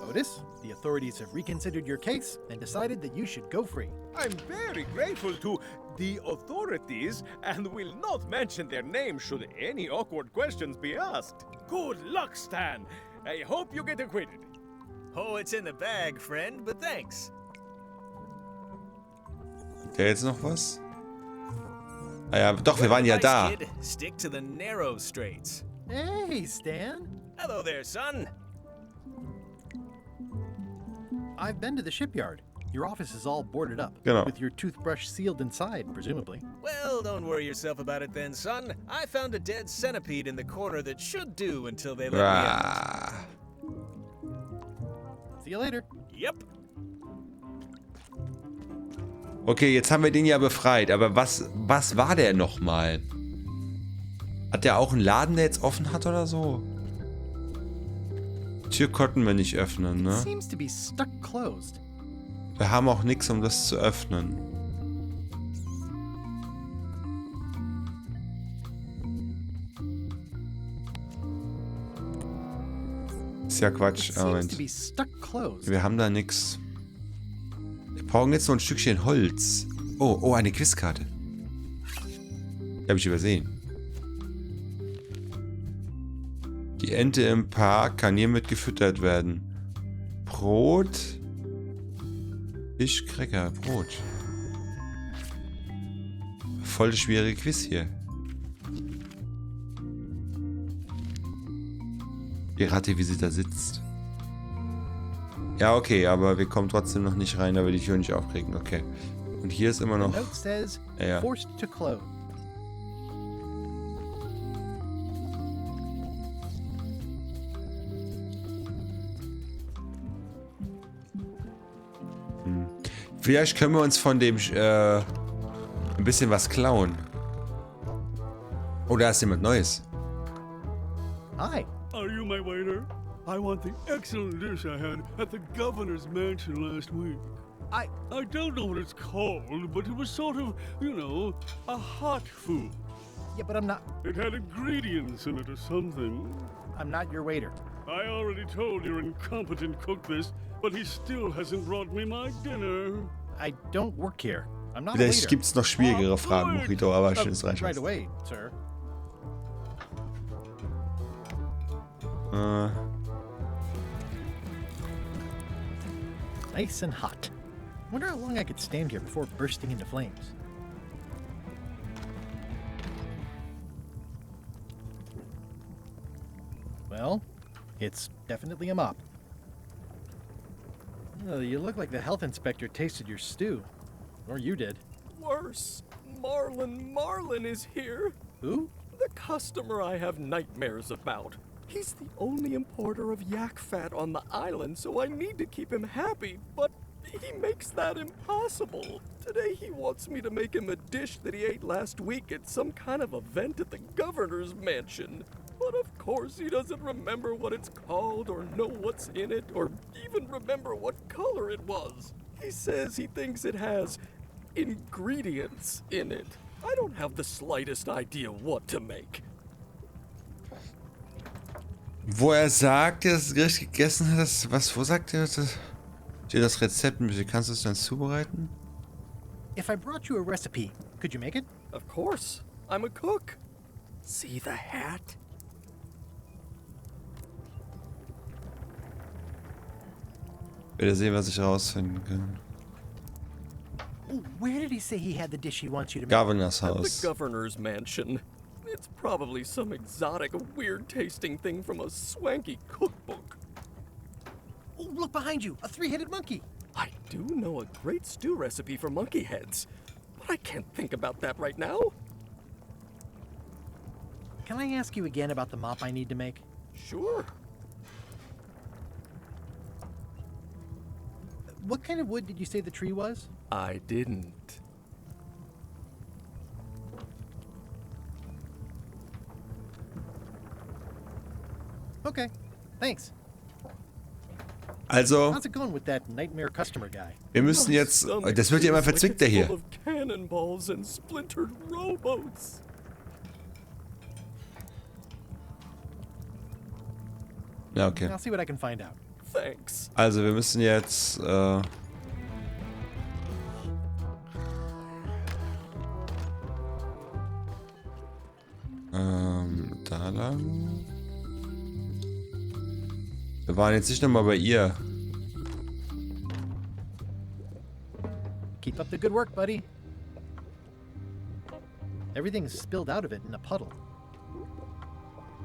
Otis, the authorities have reconsidered your case and decided that you should go free. I'm very grateful to the authorities and will not mention their name should any awkward questions be asked. Good luck, Stan. I hope you get acquitted. Oh, it's in the bag, friend, but thanks. Der jetzt noch was? Ah ja, doch, wir waren ja da. Kid, stick to the narrow straits. Hey, Stan. Hello there, son. I've been to the shipyard. Your office is all boarded up. Genau. With your toothbrush sealed inside, presumably. Well, don't worry yourself about it then, son. I found a dead centipede in the corner that should do until they let me out. See you later. Yep. Okay, jetzt haben wir den ja befreit, aber was war der nochmal? Hat der auch einen Laden, der jetzt offen hat oder so? Tür konnten wir nicht öffnen, ne? Seems to be stuck closed. Wir haben auch nichts, um das zu öffnen. Ist ja Quatsch. Moment. Wir haben da nichts. Wir brauchen jetzt noch ein Stückchen Holz. Oh, eine Quizkarte. Die habe ich übersehen. Die Ente im Park kann hiermit gefüttert werden. Brot. Fisch, Cracker, Brot. Voll das schwierige Quiz hier. Die Ratte, wie sie da sitzt. Ja, okay, aber wir kommen trotzdem noch nicht rein, da will ich hier nicht aufkriegen. Okay. Und hier ist immer noch... Ja. Forced to close. Vielleicht können wir uns von dem ein bisschen was klauen. Oder ist jemand Neues? Hi. Are you my waiter? I want the excellent dish I had at the governor's mansion last week. I don't know what it's called, but it was sort of, you know, a hot food. Yeah, but I'm not... It had ingredients in it or something. I'm not your waiter. I already told your incompetent cook this, but he still hasn't brought me my dinner. I don't work here. I'm not a Vielleicht waiter. gibt's noch schwierigere Fragen, Mojito, aber ich ist Right reinschauen. away, sir. Nice and hot. Wonder how long I could stand here before bursting into flames. Well, it's definitely a mop. Oh, you look like the health inspector tasted your stew. Or you did. Worse. Marlin is here. Who? The customer I have nightmares about. He's the only importer of yak fat on the island, so I need to keep him happy, but he makes that impossible. Today he wants me to make him a dish that he ate last week at some kind of event at the governor's mansion. But of course he doesn't remember what it's called or know what's in it or even remember what color it was. He says he thinks it has ingredients in it. I don't have the slightest idea what to make. Wo sagt, dass das Gericht gegessen hat, wo sagt er das? Steht das Rezept, kannst du es dann zubereiten? If I brought you a recipe, could you make it? Of course. I'm a cook. See the hat? Ich will sehen, was ich rausfinden kann. Where did he say he had the dish he wants you to make? Governor's At house. the governor's mansion. It's probably some exotic, weird-tasting thing from a swanky cookbook. Oh, look behind you! A three-headed monkey! I do know a great stew recipe for monkey heads, but I can't think about that right now. Can I ask you again about the mop I need to make? Sure. What kind of wood did you say the tree was? I didn't. Okay, thanks. Also, How's it going with that nightmare customer guy? wir müssen jetzt... Das wird ja immer verzwickter hier. Full of cannonballs and splintered rowboats. Ja, okay. I'll see what I can find out. Thanks. Also, wir müssen jetzt... da lang. Wir waren jetzt nicht nochmal bei ihr. Keep up the good work, buddy. Everything's spilled out of it in a puddle.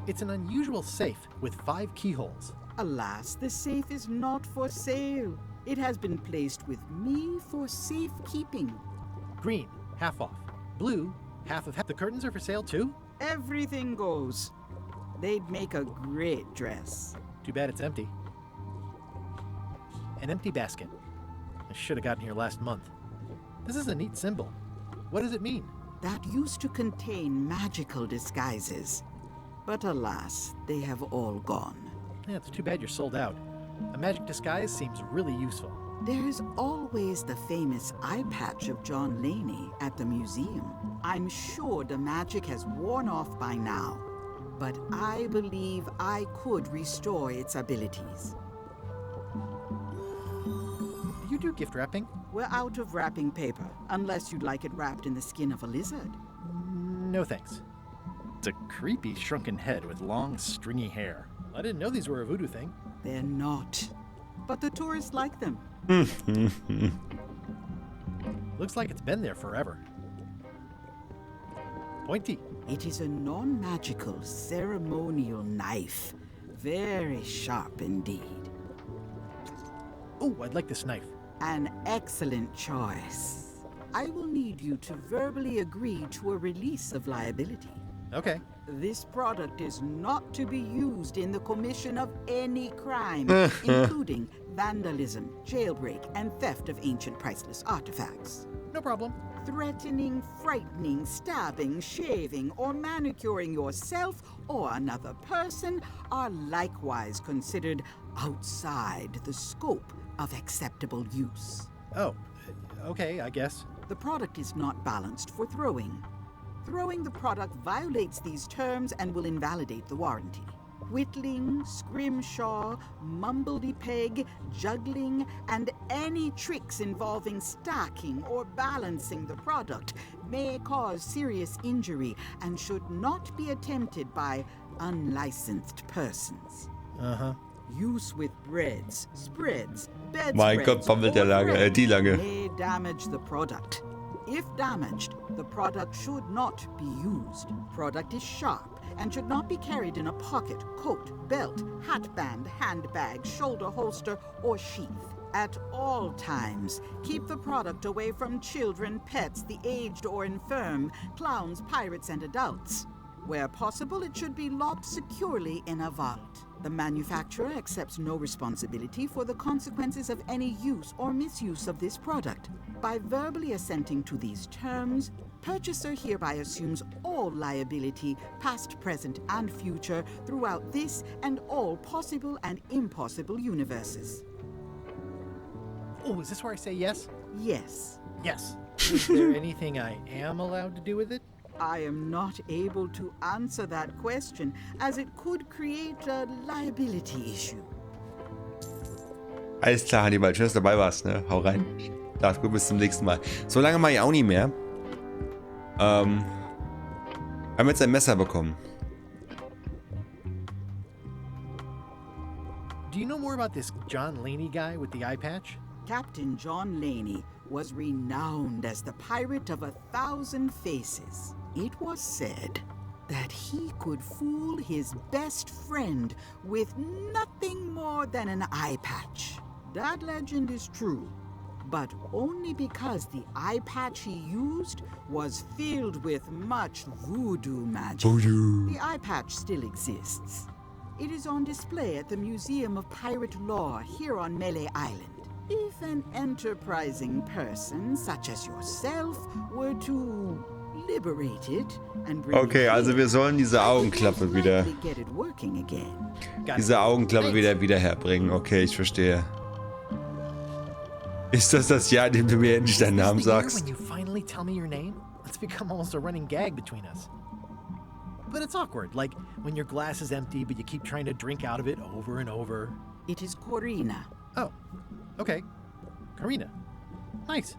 It's an unusual safe with 5 keyholes. Alas, the safe is not for sale. It has been placed with me for safekeeping. Green, half off. Blue, half of half. The curtains are for sale too? Everything goes. They'd make a great dress. Too bad it's empty. An empty basket. I should have gotten here last month. This is a neat symbol. What does it mean? That used to contain magical disguises. But alas, they have all gone. Yeah, it's too bad you're sold out. A magic disguise seems really useful. There is always the famous eye patch of John Laney at the museum. I'm sure the magic has worn off by now, but I believe I could restore its abilities. You do gift wrapping? We're out of wrapping paper, unless you'd like it wrapped in the skin of a lizard. No thanks. It's a creepy shrunken head with long, stringy hair. I didn't know these were a voodoo thing. They're not, but the tourists like them. Looks like it's been there forever. Pointy. It is a non-magical ceremonial knife. Very sharp indeed. Oh, I'd like this knife. An excellent choice. I will need you to verbally agree to a release of liability. Okay. This product is not to be used in the commission of any crime, including vandalism, jailbreak, and theft of ancient priceless artifacts. No problem. Threatening, frightening, stabbing, shaving, or manicuring yourself or another person are likewise considered outside the scope of acceptable use. Oh, okay, I guess. The product is not balanced for throwing. Throwing the product violates these terms and will invalidate the warranty. whittling, scrimshaw, mumbledy-peg, juggling, and any tricks involving stacking or balancing the product may cause serious injury and should not be attempted by unlicensed persons. Uh-huh. Use with breads, spreads, Mein Gott, bedspreads, wammelt der or lange, bread die lange. may damage the product. If damaged, the product should not be used. Product is sharp and should not be carried in a pocket, coat, belt, hatband, handbag, shoulder holster, or sheath. At all times, keep the product away from children, pets, the aged or infirm, clowns, pirates, and adults. Where possible, it should be locked securely in a vault. The manufacturer accepts no responsibility for the consequences of any use or misuse of this product. By verbally assenting to these terms, purchaser hereby assumes all liability, past, present, and future, throughout this and all possible and impossible universes. Oh, is this where I say yes? Yes. Yes. Is there anything I am allowed to do with it? I am not able to answer that question, as it could create a liability issue. Alles klar, Hannibal. Schön, dass du dabei warst, ne? Hau rein. Schlaf gut, bis zum nächsten Mal. So lange mache ich auch nicht mehr. Wir haben jetzt ein Messer bekommen. Do you know more about this John Laney guy with the eye patch? Captain John Laney was renowned as the pirate of 1,000 faces. It was said that he could fool his best friend with nothing more than an eye patch. That legend is true, but only because the eye patch he used was filled with much voodoo magic. Voodoo. The eye patch still exists. It is on display at the Museum of Pirate Lore here on Melee Island. If an enterprising person such as yourself were to liberate it and bring Okay, also wir sollen diese Augenklappe wieder... get it working again. Diese Augenklappe wieder herbringen. Okay, ich verstehe. Ist das Jahr, in dem du mir endlich deinen Namen sagst? When you finally tell me your name, it's become almost a running gag between us. But it's awkward, like when your glass is empty but you keep trying to drink out of it over and over. It is Corina. Oh, okay. Karina. Nice.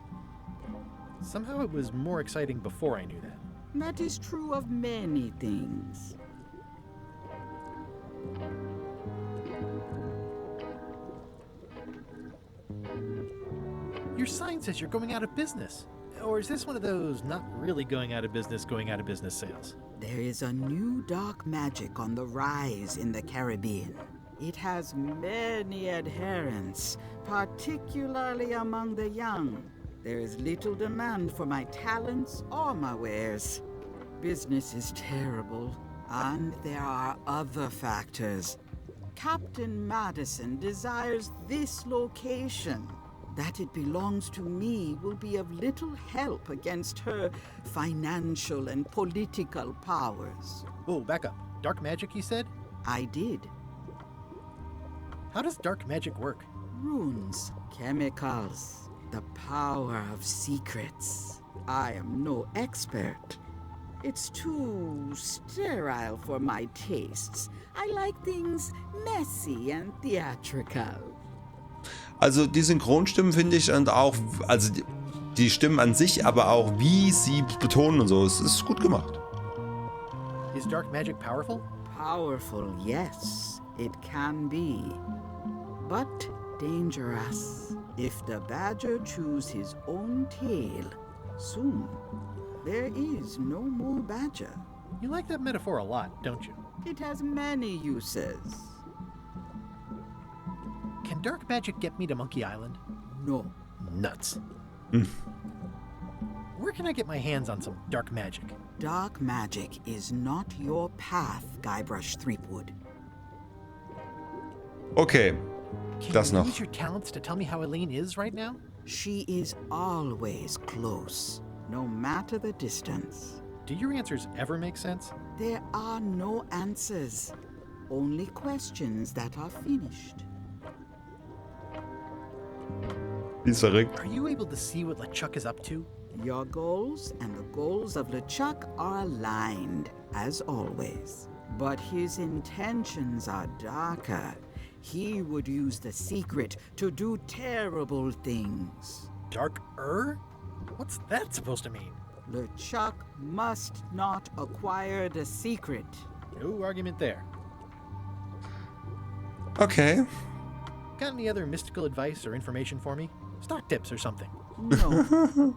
Somehow it was more exciting before I knew that. That is true of many things. Your sign says you're going out of business. Or is this one of those not really going out of business sales? There is a new dark magic on the rise in the Caribbean. It has many adherents, particularly among the young. There is little demand for my talents or my wares. Business is terrible, and there are other factors. Captain Madison desires this location. That it belongs to me will be of little help against her financial and political powers. Oh, back up. Dark magic, you said? I did. How does dark magic work? Runes, chemicals, the power of secrets. I am no expert. It's too sterile for my tastes. I like things messy and theatrical. Also die Synchronstimmen finde ich und auch, also die Stimmen an sich, aber auch wie sie betonen und so, es ist gut gemacht. Is dark magic powerful? Powerful, yes, it can be. But dangerous. If the badger chews his own tail, soon there is no more badger. You like that metaphor a lot, don't you? It has many uses. Can dark magic get me to Monkey Island? No. Nuts. Where can I get my hands on some dark magic? Dark magic is not your path, Guybrush Threepwood. Okay, das Can you noch. use your talents to tell me how Elaine is right now? She is always close, no matter the distance. Do your answers ever make sense? There are no answers, only questions that are finished. He's verrückt. Are you able to see what LeChuck is up to? Your goals and the goals of LeChuck are aligned, as always. But his intentions are darker. He would use the secret to do terrible things. Darker? What's that supposed to mean? LeChuck must not acquire the secret. No argument there. Okay. Got any other mystical advice or information for me? Stock tips or something? No.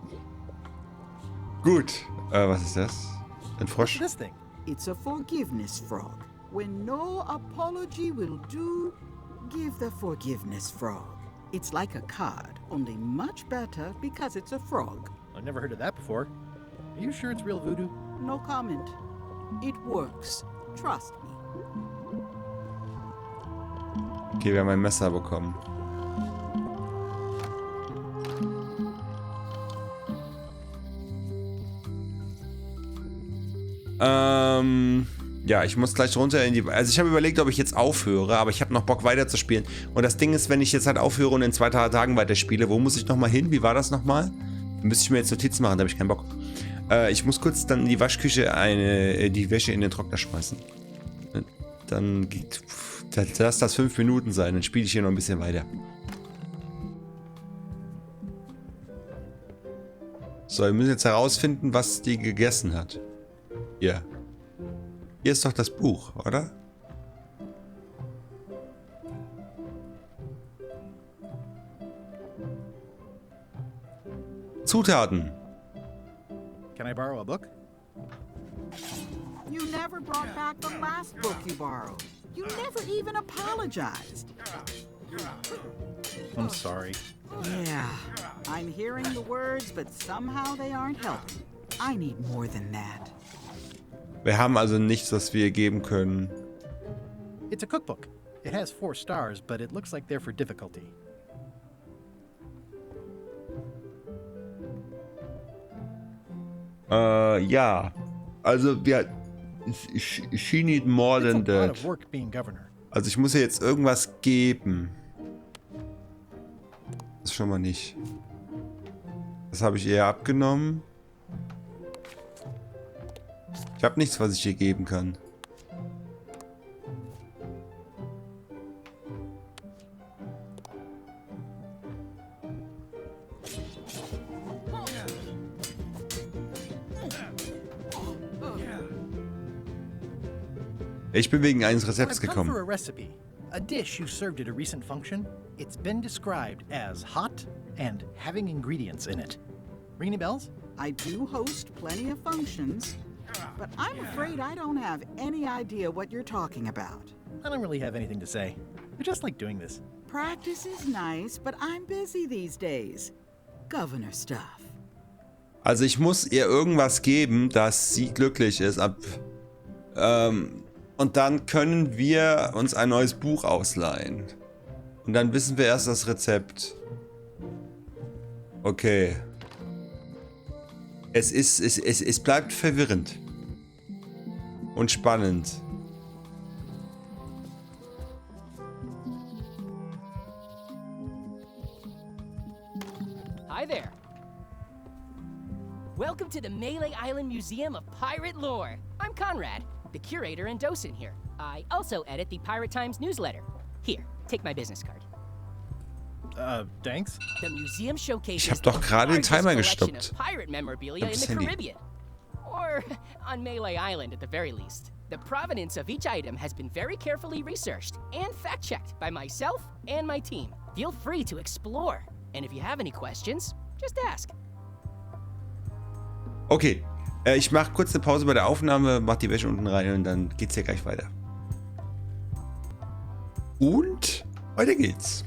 Gut. Was ist das? Ein Frosch? This thing. It's a forgiveness frog. When no apology will do, give the forgiveness frog. It's like a card, only much better because it's a frog. I've never heard of that before. Are you sure it's real voodoo? No comment. It works. Trust me. Okay, wir haben ein Messer bekommen. Ja, ich muss gleich runter in die... Also ich habe überlegt, ob ich jetzt aufhöre, aber ich habe noch Bock weiterzuspielen. Und das Ding ist, wenn ich jetzt halt aufhöre und in 2 Tagen weiterspiele, wo muss ich nochmal hin? Wie war das nochmal? Dann müsste ich mir jetzt Notizen machen, da habe ich keinen Bock. Ich muss kurz dann in die Waschküche die Wäsche in den Trockner schmeißen. Dann geht... Lass das 5 Minuten sein, dann spiele ich hier noch ein bisschen weiter. So, wir müssen jetzt herausfinden, was die gegessen hat. Hier. Hier ist doch das Buch, oder? Zutaten. Can I borrow a book? You never brought back the last book you borrowed. You never even apologized. I'm sorry. Yeah, I'm hearing the words, but somehow they aren't helping. I need more than that. Wir haben also nichts, was wir geben können. It's a cookbook. It has 4 stars, but it looks like they're for difficulty. Ja. Also, she need more than that. Also, ich muss ihr jetzt irgendwas geben. Das schon mal nicht. Das habe ich ihr abgenommen. Ich habe nichts, was ich ihr geben kann. Ich bin wegen eines Rezepts gekommen. For a recipe. A dish you served at a recent function. It's been described as hot and having ingredients in it. Ring any bells? I do host plenty of functions, but I'm afraid I don't have any idea what you're talking about. I don't really have anything to say. I just like doing this. Practice is nice, but I'm busy these days. Governor stuff. Also ich muss ihr irgendwas geben, dass sie glücklich ist. Und dann können wir uns ein neues Buch ausleihen. Und dann wissen wir erst das Rezept. Okay. Es bleibt verwirrend. Und spannend. Hi there. Welcome to the Melee Island Museum of Pirate Lore. I'm Conrad, the curator and docent here. I also edit the Pirate Times newsletter. Here, take my business card. Thanks. The museum showcases Ich habe doch gerade den Timer gestoppt. Pirate memorabilia in the Caribbean. Or on Melee Island at the very least. The provenance of each item has been very carefully researched and fact-checked by myself and my team. Feel free to explore. And if you have any questions, just ask. Okay. Ich mache kurz eine Pause bei der Aufnahme, mach die Wäsche unten rein und dann geht's hier gleich weiter. Und weiter geht's.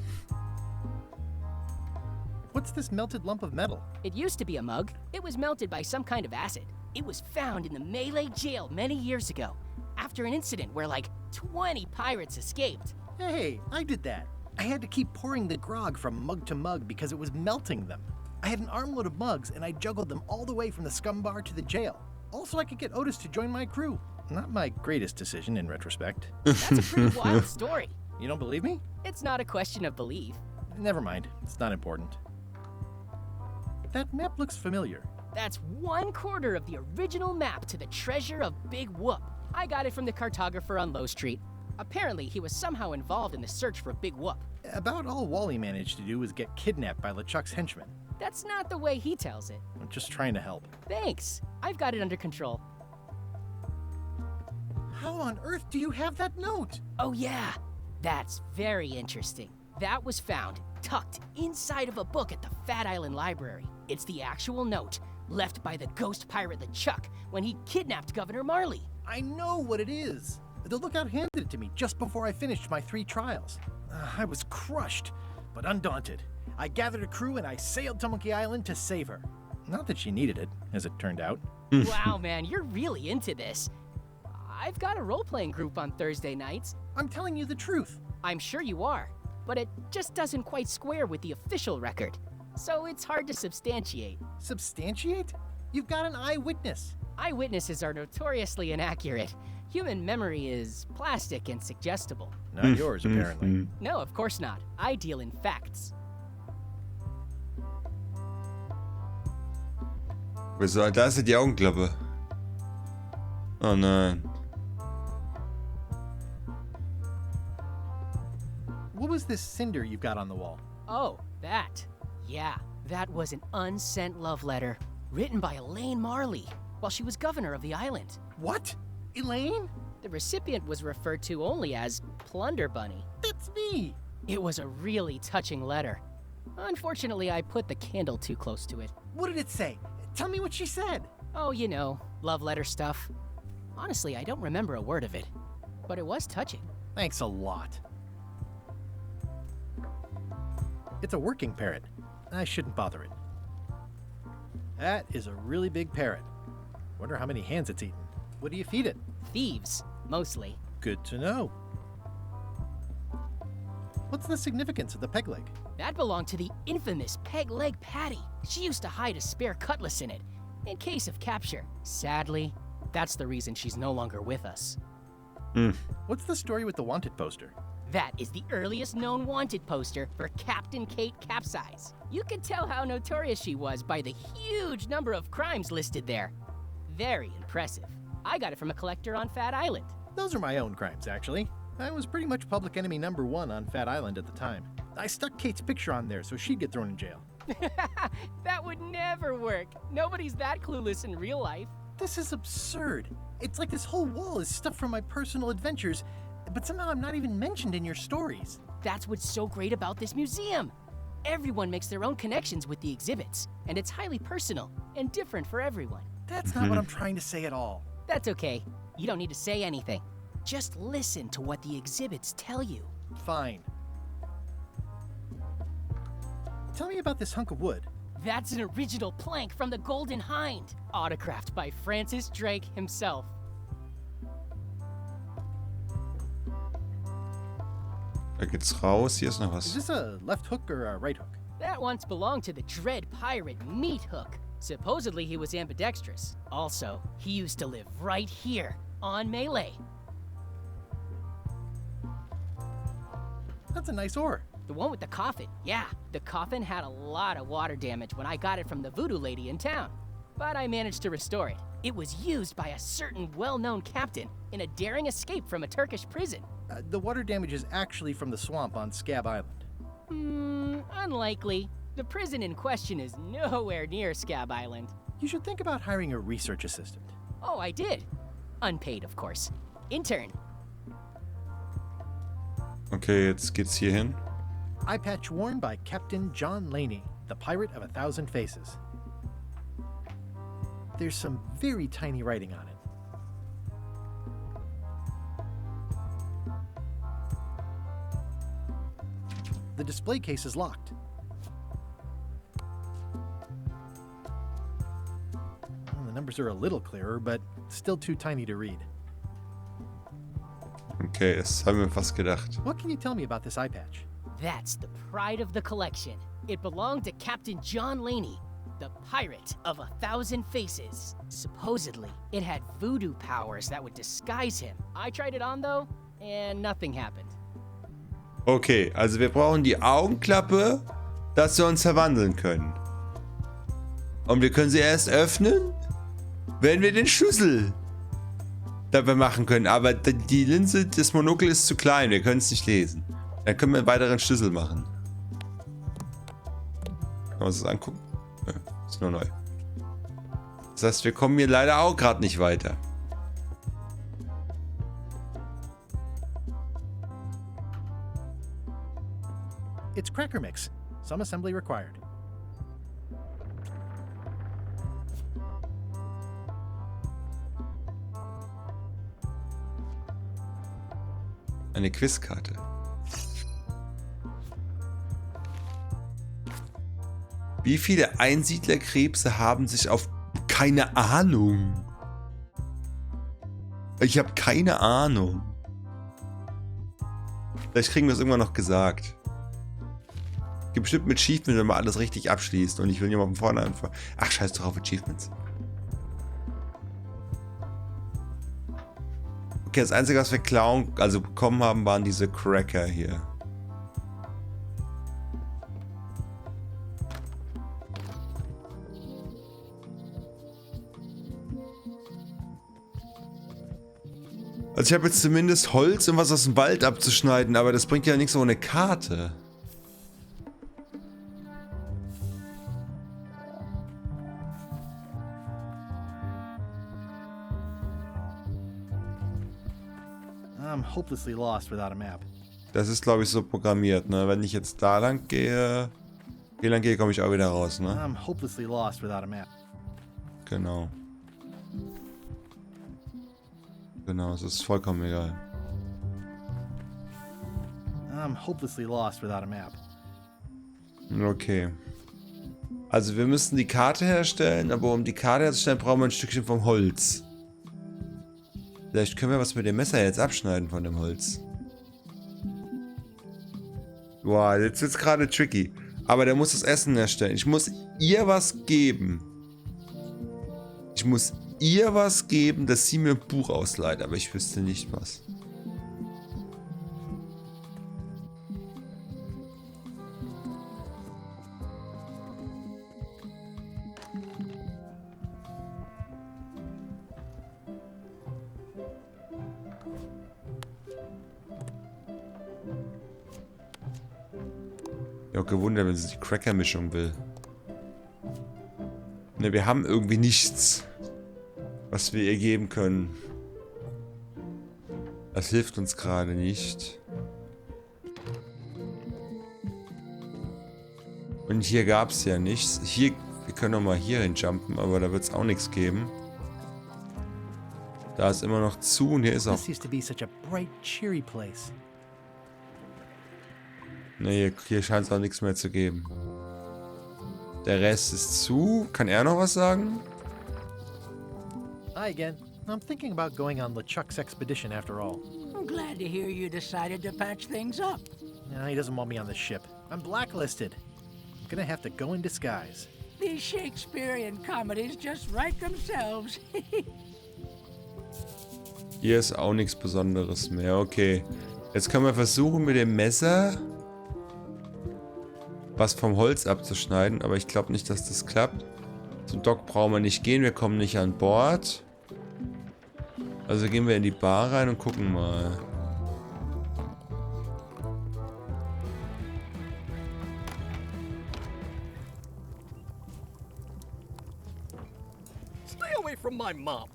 What's this melted lump of metal? It used to be a mug. It was melted by some kind of acid. It was found in the Melee jail many years ago, after an incident where like 20 pirates escaped. Hey, I did that. I had to keep pouring the grog from mug to mug because it was melting them. I had an armload of mugs and I juggled them all the way from the scum bar to the jail. Also, I could get Otis to join my crew. Not my greatest decision in retrospect. That's a pretty wild story. You don't believe me? It's not a question of belief. Never mind. It's not important. That map looks familiar. That's 1/4 of the original map to the treasure of Big Whoop. I got it from the cartographer on Low Street. Apparently, he was somehow involved in the search for Big Whoop. About all Wally managed to do was get kidnapped by LeChuck's henchmen. That's not the way he tells it. I'm just trying to help. Thanks. I've got it under control. How on earth do you have that note? Oh yeah, that's very interesting. That was found tucked inside of a book at the Fat Island Library. It's the actual note left by the ghost pirate LeChuck when he kidnapped Governor Marley. I know what it is. The lookout handed it to me just before I finished my 3 trials. I was crushed, but undaunted. I gathered a crew and I sailed to Monkey Island to save her. Not that she needed it, as it turned out. Wow, man, you're really into this. I've got a role-playing group on Thursday nights. I'm telling you the truth. I'm sure you are, but it just doesn't quite square with the official record. So it's hard to substantiate. Substantiate? You've got an eyewitness. Eyewitnesses are notoriously inaccurate. Human memory is plastic and suggestible. Not yours, apparently. No, of course not. I deal in facts. Wieso? Da ist ja die Augenklappe. Oh nein. What was this cinder you've got on the wall? Oh, that. Yeah, that was an unsent love letter written by Elaine Marley while she was governor of the island. What? Elaine? The recipient was referred to only as Plunder Bunny. That's me! It was a really touching letter. Unfortunately, I put the candle too close to it. What did it say? Tell me what she said. Oh, you know, love letter stuff. Honestly, I don't remember a word of it, but it was touching. Thanks a lot. It's a working parrot. I shouldn't bother it. That is a really big parrot. Wonder how many hands it's eaten. What do you feed it? Thieves, mostly. Good to know. What's the significance of the peg leg? That belonged to the infamous Peg Leg Patty. She used to hide a spare cutlass in it, in case of capture. Sadly, that's the reason she's no longer with us. What's the story with the wanted poster? That is the earliest known wanted poster for Captain Kate Capsize. You can tell how notorious she was by the huge number of crimes listed there. Very impressive. I got it from a collector on Fat Island. Those are my own crimes, actually. I was pretty much public enemy #1 on Fat Island at the time. I stuck Kate's picture on there so she'd get thrown in jail. That would never work. Nobody's that clueless in real life. This is absurd. It's like this whole wall is stuff from my personal adventures, but somehow I'm not even mentioned in your stories. That's what's so great about this museum. Everyone makes their own connections with the exhibits, and it's highly personal and different for everyone. That's not what I'm trying to say at all. That's okay. You don't need to say anything. Just listen to what the exhibits tell you. Fine. Tell me about this hunk of wood. That's an original plank from the Golden Hind, autographed by Francis Drake himself. Da geht's raus. Hier ist noch Is was. this a left hook or a right hook? That once belonged to the dread pirate Meat Hook. Supposedly he was ambidextrous. Also, he used to live right here on Melee. That's a nice oar. The one with the coffin, yeah. The coffin had a lot of water damage when I got it from the voodoo lady in town. But I managed to restore it. It was used by a certain well-known captain in a daring escape from a Turkish prison. The water damage is actually from the swamp on Scab Island. Unlikely. The prison in question is nowhere near Scab Island. You should think about hiring a research assistant. Oh, I did. Unpaid, of course. Intern. Okay, jetzt geht's hier hin. Eye patch worn by Captain John Laney, the pirate of 1,000 faces. There's some very tiny writing on it. The display case is locked. Well, the numbers are a little clearer, but still too tiny to read. Okay, das haben wir fast gedacht. What can you tell me about this eye patch? That's the pride of the collection. It belonged to Captain John Laney, the pirate of 1,000 faces. Supposedly, it had voodoo powers that would disguise him. I tried it on though, and nothing happened. Okay, also wir brauchen die Augenklappe, dass wir uns verwandeln können. Und wir können sie erst öffnen, wenn wir den Schlüssel dabei machen können. Aber die Linse, das Monokel ist zu klein. Wir können es nicht lesen. Dann können wir einen weiteren Schlüssel machen. Kann man uns das angucken? Ja, ist nur neu. Das heißt, wir kommen hier leider auch gerade nicht weiter. It's cracker mix. Some assembly required. Eine Quizkarte. Wie viele Einsiedlerkrebse haben sich auf... Keine Ahnung. Ich habe keine Ahnung. Vielleicht kriegen wir es irgendwann noch gesagt. Gibt bestimmt mit Achievement, wenn man alles richtig abschließt. Und ich will nicht mal von vorne anfangen. Ach, scheiß doch auf Achievements. Okay, das Einzige, was wir klauen, also bekommen haben, waren diese Cracker hier. Also ich habe jetzt zumindest Holz und was aus dem Wald abzuschneiden, aber das bringt ja nichts ohne Karte. I'm hopelessly lost without a map. Das ist, glaube ich, so programmiert, ne? Wenn ich jetzt da lang gehe, hier lang gehe, komme ich auch wieder raus, ne? I'm hopelessly lost without a map. Genau. Genau, es ist vollkommen egal. I'm hopelessly lost without a map. Okay. Also wir müssen die Karte herstellen, aber um die Karte herzustellen, brauchen wir ein Stückchen vom Holz. Vielleicht können wir was mit dem Messer jetzt abschneiden von dem Holz. Boah, jetzt wird's gerade tricky. Aber der muss das Essen herstellen. Ich muss ihr was geben. Ich muss ihr was geben, dass sie mir ein Buch ausleiht, aber ich wüsste nicht was. Ja, gewundert, wenn sie die Cracker-Mischung will. Ne, wir haben irgendwie nichts, was wir ihr geben können. Das hilft uns gerade nicht. Und hier gab es ja nichts. Hier, wir können noch mal hier hin jumpen, aber da wird es auch nichts geben. Da ist immer noch zu und hier ist auch... This used to be such a bright, cheery place. Ne, hier scheint es auch nichts mehr zu geben. Der Rest ist zu. Kann er noch was sagen? Hi again. I'm thinking about going on LeChuck's expedition after all. I'm glad to hear you decided to patch things up. No, he doesn't want me on the ship. I'm blacklisted. I'm gonna have to go in disguise. These Shakespearean comedies just write themselves. Hier ist auch nichts Besonderes mehr. Okay. Jetzt können wir versuchen mit dem Messer was vom Holz abzuschneiden, aber ich glaube nicht, dass das klappt. Zum Dock brauchen wir nicht gehen, wir kommen nicht an Bord. Also gehen wir in die Bar rein und gucken mal. Stay away from my mop.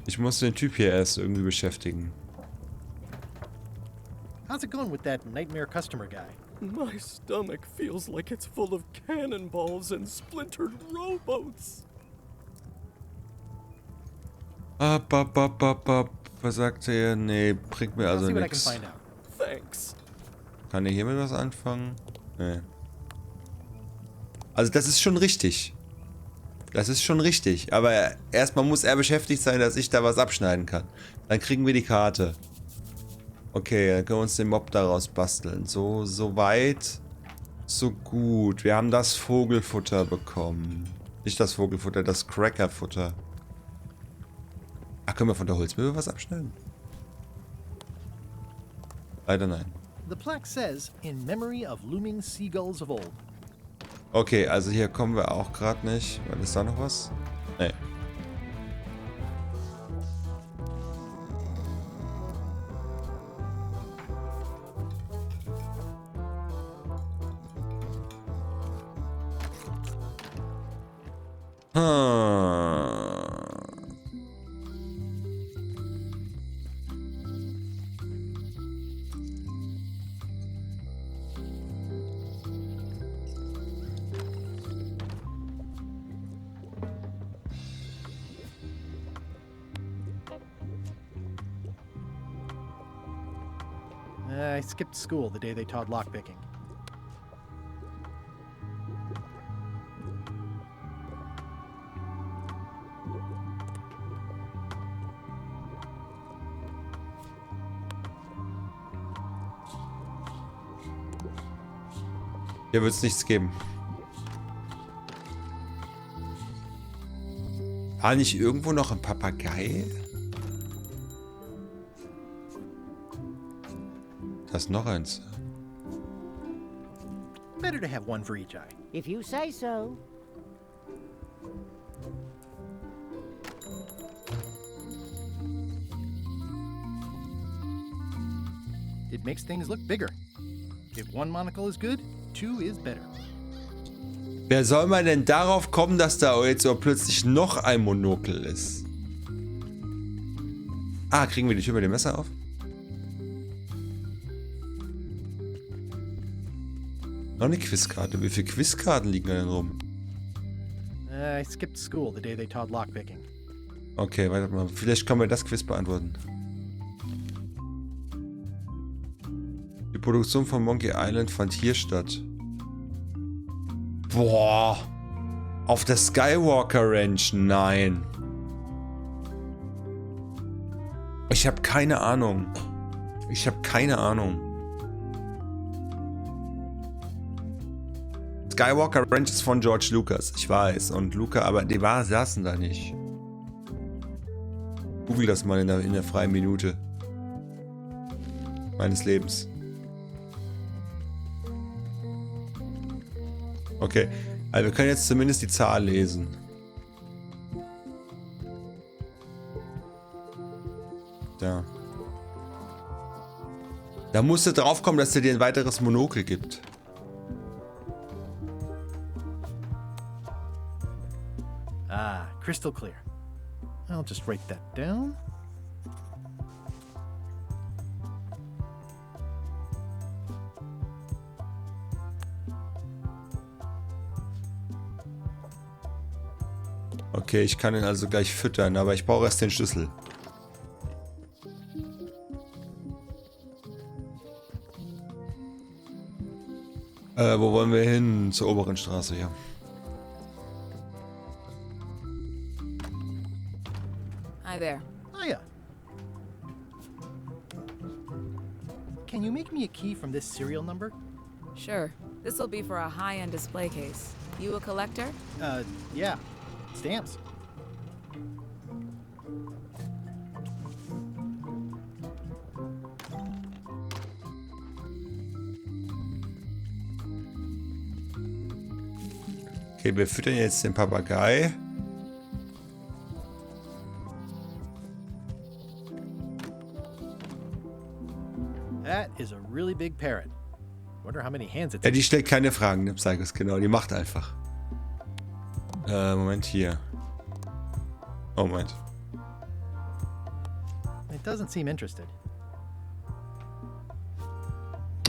Ich muss den Typ hier erst irgendwie beschäftigen. How's it going with that nightmare customer guy? My stomach feels like it's full of cannonballs and splintered rowboats. Was sagt er? Nee, bringt mir also nichts. Thanks. Kann er hiermit was anfangen? Nee. Also das ist schon richtig. Das ist schon richtig. Aber erstmal muss er beschäftigt sein, dass ich da was abschneiden kann. Dann kriegen wir die Karte. Okay, dann können wir uns den Mob daraus basteln. So weit, so gut. Wir haben das Vogelfutter bekommen. Nicht das Vogelfutter, das Crackerfutter. Ach, können wir von der Holzmöwe was abschneiden? Leider nein. The plaque says, in memory of looming seagulls of old. Okay, also hier kommen wir auch gerade nicht. Ist da noch was? Nee. I skipped school the day they taught lockpicking. Hier wird es nichts geben. War nicht irgendwo noch ein Papagei? Da ist noch eins. Better to have one for each eye. If you say so. It makes things look bigger. If one monocle is good, two is better. Wer soll man denn darauf kommen, dass da jetzt so plötzlich noch ein Monokel ist? Ah, kriegen wir die Tür mit dem Messer auf? Noch eine Quizkarte. Wie viele Quizkarten liegen da denn rum? I skipped school the day they taught lockpicking. Okay, warte mal. Vielleicht können wir das Quiz beantworten. Die Produktion von Monkey Island fand hier statt. Boah. Auf der Skywalker Ranch? Nein. Ich habe keine Ahnung. Ich habe keine Ahnung. Skywalker Ranch ist von George Lucas, ich weiß. Und Luca, aber die saßen da nicht. Google das mal in der freien Minute meines Lebens. Okay, also wir können jetzt zumindest die Zahl lesen. Da. Da musst du drauf kommen, dass er dir ein weiteres Monokel gibt. Ah, crystal clear. I'll just write that down. Okay, ich kann ihn also gleich füttern, aber ich brauche erst den Schlüssel. Wo wollen wir hin? Zur oberen Straße, ja. Hi there. Hiya. Can you make me a key from this serial number? Sure. This'll be for a high-end display case. You a collector? Yeah. Stamps. Okay, wir füttern jetzt den Papagei. That is a really big parrot. Wonder how many hands it's. Ja, die stellt keine Fragen, ne, Psychos, genau. Die macht einfach. Moment, hier. Oh, Moment. It doesn't seem interested.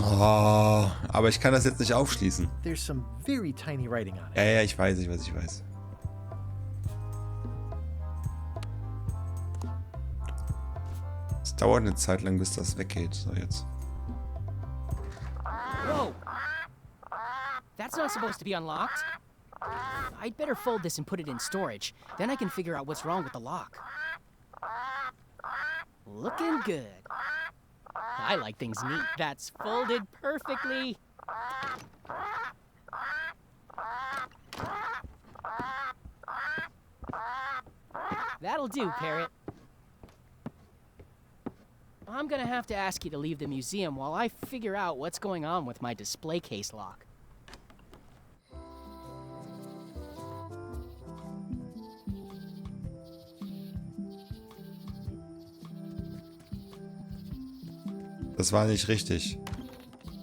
Oh, aber ich kann das jetzt nicht aufschließen. There's some very tiny writing on it. Ja, ich weiß. Es dauert eine Zeit lang, bis das weggeht. So, jetzt. Whoa! That's not supposed to be unlocked. I'd better fold this and put it in storage. Then I can figure out what's wrong with the lock. Looking good. I like things neat. That's folded perfectly. That'll do, Parrot. I'm gonna have to ask you to leave the museum while I figure out what's going on with my display case lock. Das war nicht richtig.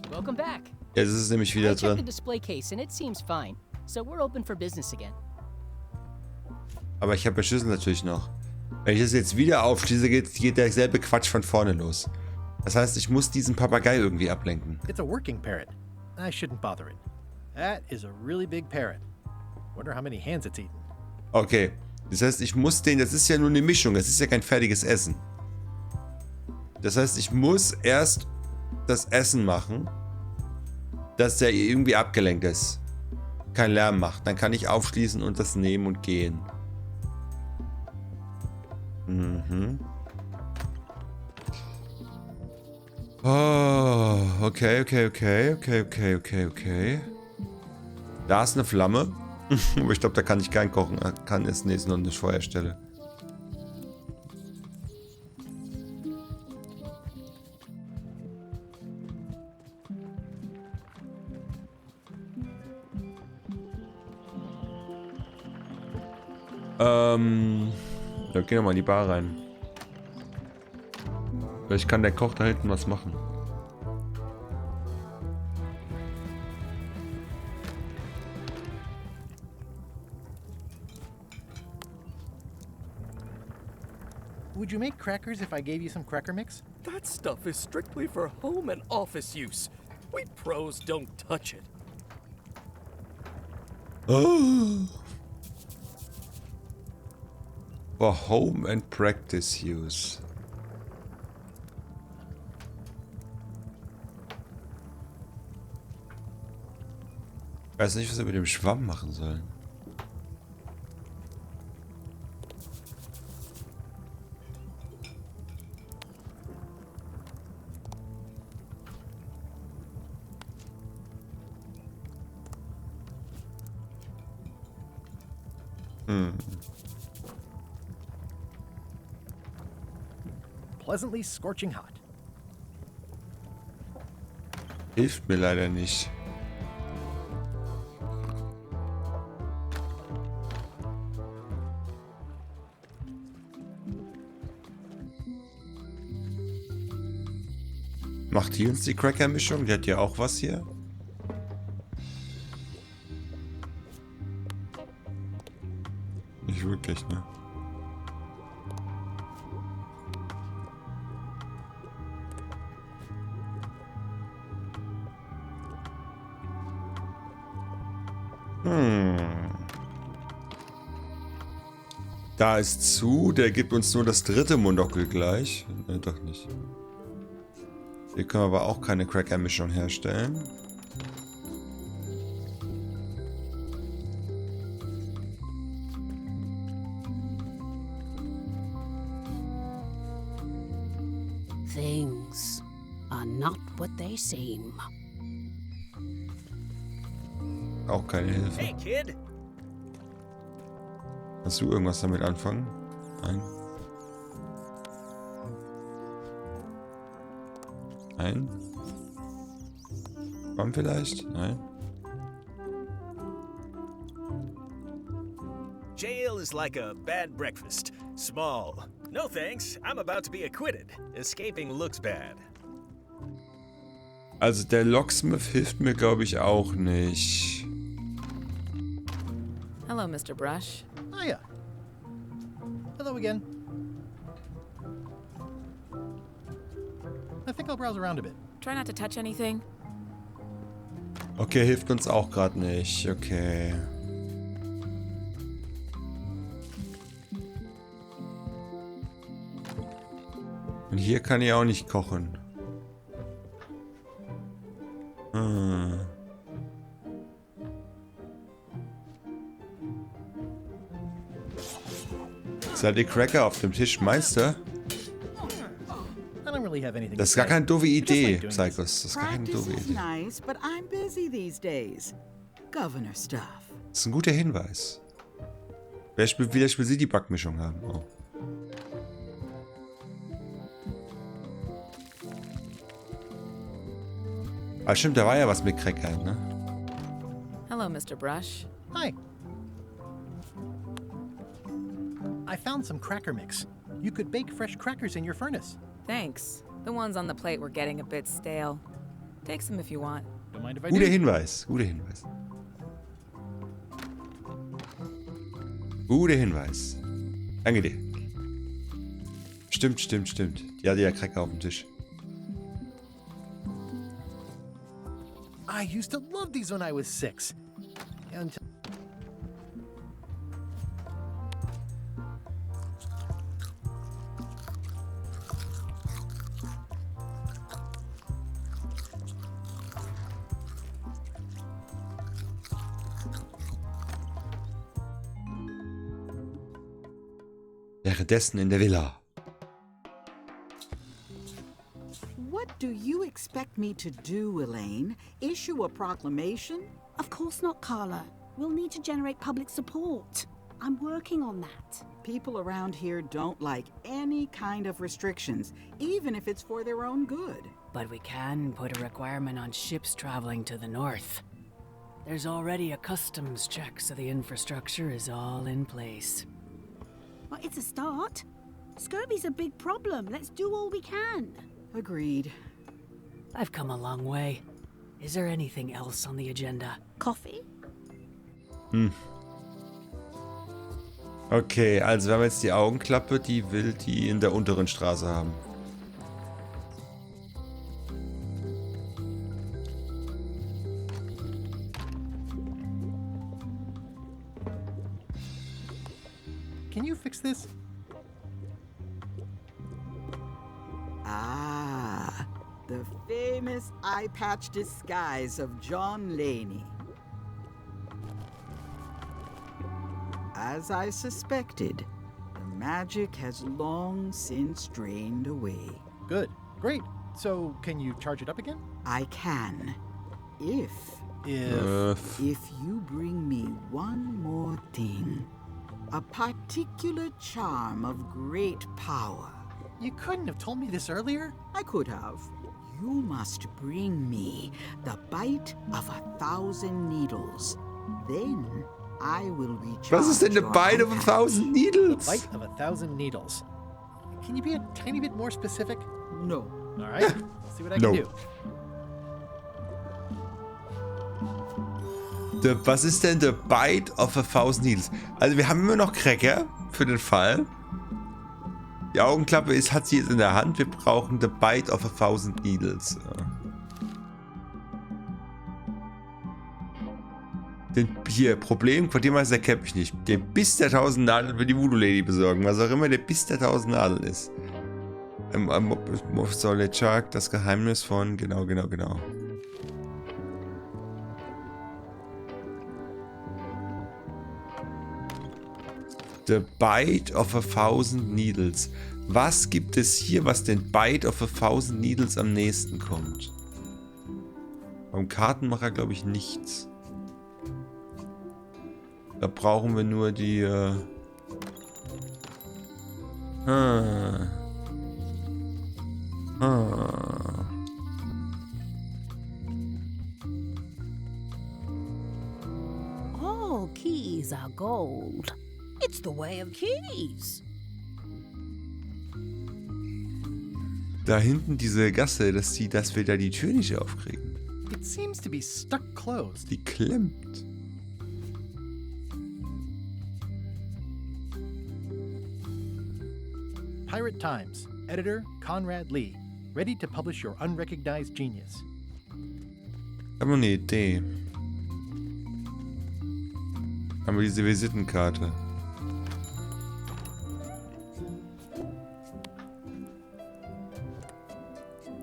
Welcome back. Jetzt ist es nämlich wieder I checked the drin. display case and it seems fine, so we're open for business again. Aber ich habe ja Schlüssel natürlich noch. Wenn ich das jetzt wieder aufschließe, geht derselbe Quatsch von vorne los. Das heißt, ich muss diesen Papagei irgendwie ablenken. It's a working parrot. I shouldn't bother it. That is a really big parrot. Wonder how many hands it's eaten. Okay. Das heißt, ich muss den... Das ist ja nur eine Mischung. Das ist ja kein fertiges Essen. Das heißt, ich muss erst das Essen machen, dass der irgendwie abgelenkt ist. Kein Lärm macht. Dann kann ich aufschließen und das nehmen und gehen. Mhm. Oh, okay. Da ist eine Flamme. Aber ich glaube, da kann ich kein Kochen. Kann es nicht, nur eine Feuerstelle. Da gehen wir mal in die Bar rein. Vielleicht kann der Koch da hinten was machen. Would you make crackers if I gave you some cracker mix? That stuff is strictly for home and office use. We pros don't touch it. Oh. For home and practice use. Ich weiß nicht, was wir mit dem Schwamm machen sollen. Pleasantly scorching hot. Hilft mir leider nicht. Macht die uns die Cracker-Mischung? Die hat ja auch was hier. Nicht wirklich, ne? Da ist zu, der gibt uns nur das dritte Monockel gleich. Ne, doch nicht. Hier können wir aber auch keine Cracker-Mischung herstellen. Things are not what they seem. Auch keine Hilfe. Hey, kid. Kannst du irgendwas damit anfangen? Nein. Nein. Komm vielleicht? Nein. Jail is like a bad breakfast. Small. No thanks, I'm about to be acquitted. Escaping looks bad. Also der Locksmith hilft mir, glaube ich, auch nicht. Hello, Mr. Brush. Hiya. Hello again. I think I'll browse around a bit. Try not to touch anything. Okay, hilft uns auch gerade nicht. Okay. Und hier kann ich auch nicht kochen. Seid ihr Cracker auf dem Tisch, Meister? Das ist gar keine doofe Idee, Psychos. Das ist gar keine doofe Idee. Nice, but I'm busy these days. Governor stuff. Das ist ein guter Hinweis. Vielleicht will sie die Backmischung haben. Oh. Ah, stimmt, da war ja was mit Cracker, ne? Hello, Mr. Brush. Hi. I found some cracker mix. You could bake fresh crackers in your furnace. Thanks. The ones on the plate were getting a bit stale. Take some if you want. Don't mind if I Guter do. Hinweis, guter Hinweis. Guter Hinweis. Danke dir. Stimmt. Die hatte ja Cracker auf dem Tisch. I used to love these when I was 6. Until Währenddessen in der Villa. What do you expect me to do, Elaine? Issue a proclamation? Of course not, Carla. We'll need to generate public support. I'm working on that. People around here don't like any kind of restrictions, even if it's for their own good. But we can put a requirement on ships traveling to the north. There's already a customs check, so the infrastructure is all in place. Well, it's a start. Scurvy's a big problem. Let's do all we can. Agreed. I've come a long way. Is there anything else on the agenda? Coffee? Okay, also wir haben jetzt die Augenklappe, die will die in der unteren Straße haben. can you fix this? Ah, the famous eye patch disguise of John Laney. As I suspected, the magic has long since drained away. Good. Great. So, can you charge it up again? I can. If you bring me one more thing. A particular charm of great power. You couldn't have told me this earlier? I could have. You must bring me the bite of 1,000 needles. Then I will recharge. Was ist denn the bite of 1,000 needles? The bite of 1,000 needles. Can you be a tiny bit more specific? No. All right. Let's see what I can do. Was ist denn the bite of 1,000 needles? Also wir haben immer noch Cracker für den Fall. Die Augenklappe hat sie jetzt in der Hand. Wir brauchen the bite of 1,000 needles. Problem, Quartiermeister Cap ich nicht. Den Biss der 1.000 Nadeln für die Voodoo Lady besorgen. Was auch immer der Biss der 1.000 Nadeln ist. Soll Chuck, das Geheimnis von... Genau. The Bite of 1,000 Needles. Was gibt es hier, was den Bite of 1,000 Needles am nächsten kommt? Beim Kartenmacher glaube ich nichts. Da brauchen wir nur die... All keys are gold. It's the way of keys. Da hinten diese Gasse, dass wir da die Tür nicht aufkriegen. It seems to be stuck closed. Die klemmt. Pirate Times. Editor Conrad Lee. Ready to publish your unrecognized genius. Ich habe eine Idee. Haben wir diese Visitenkarte.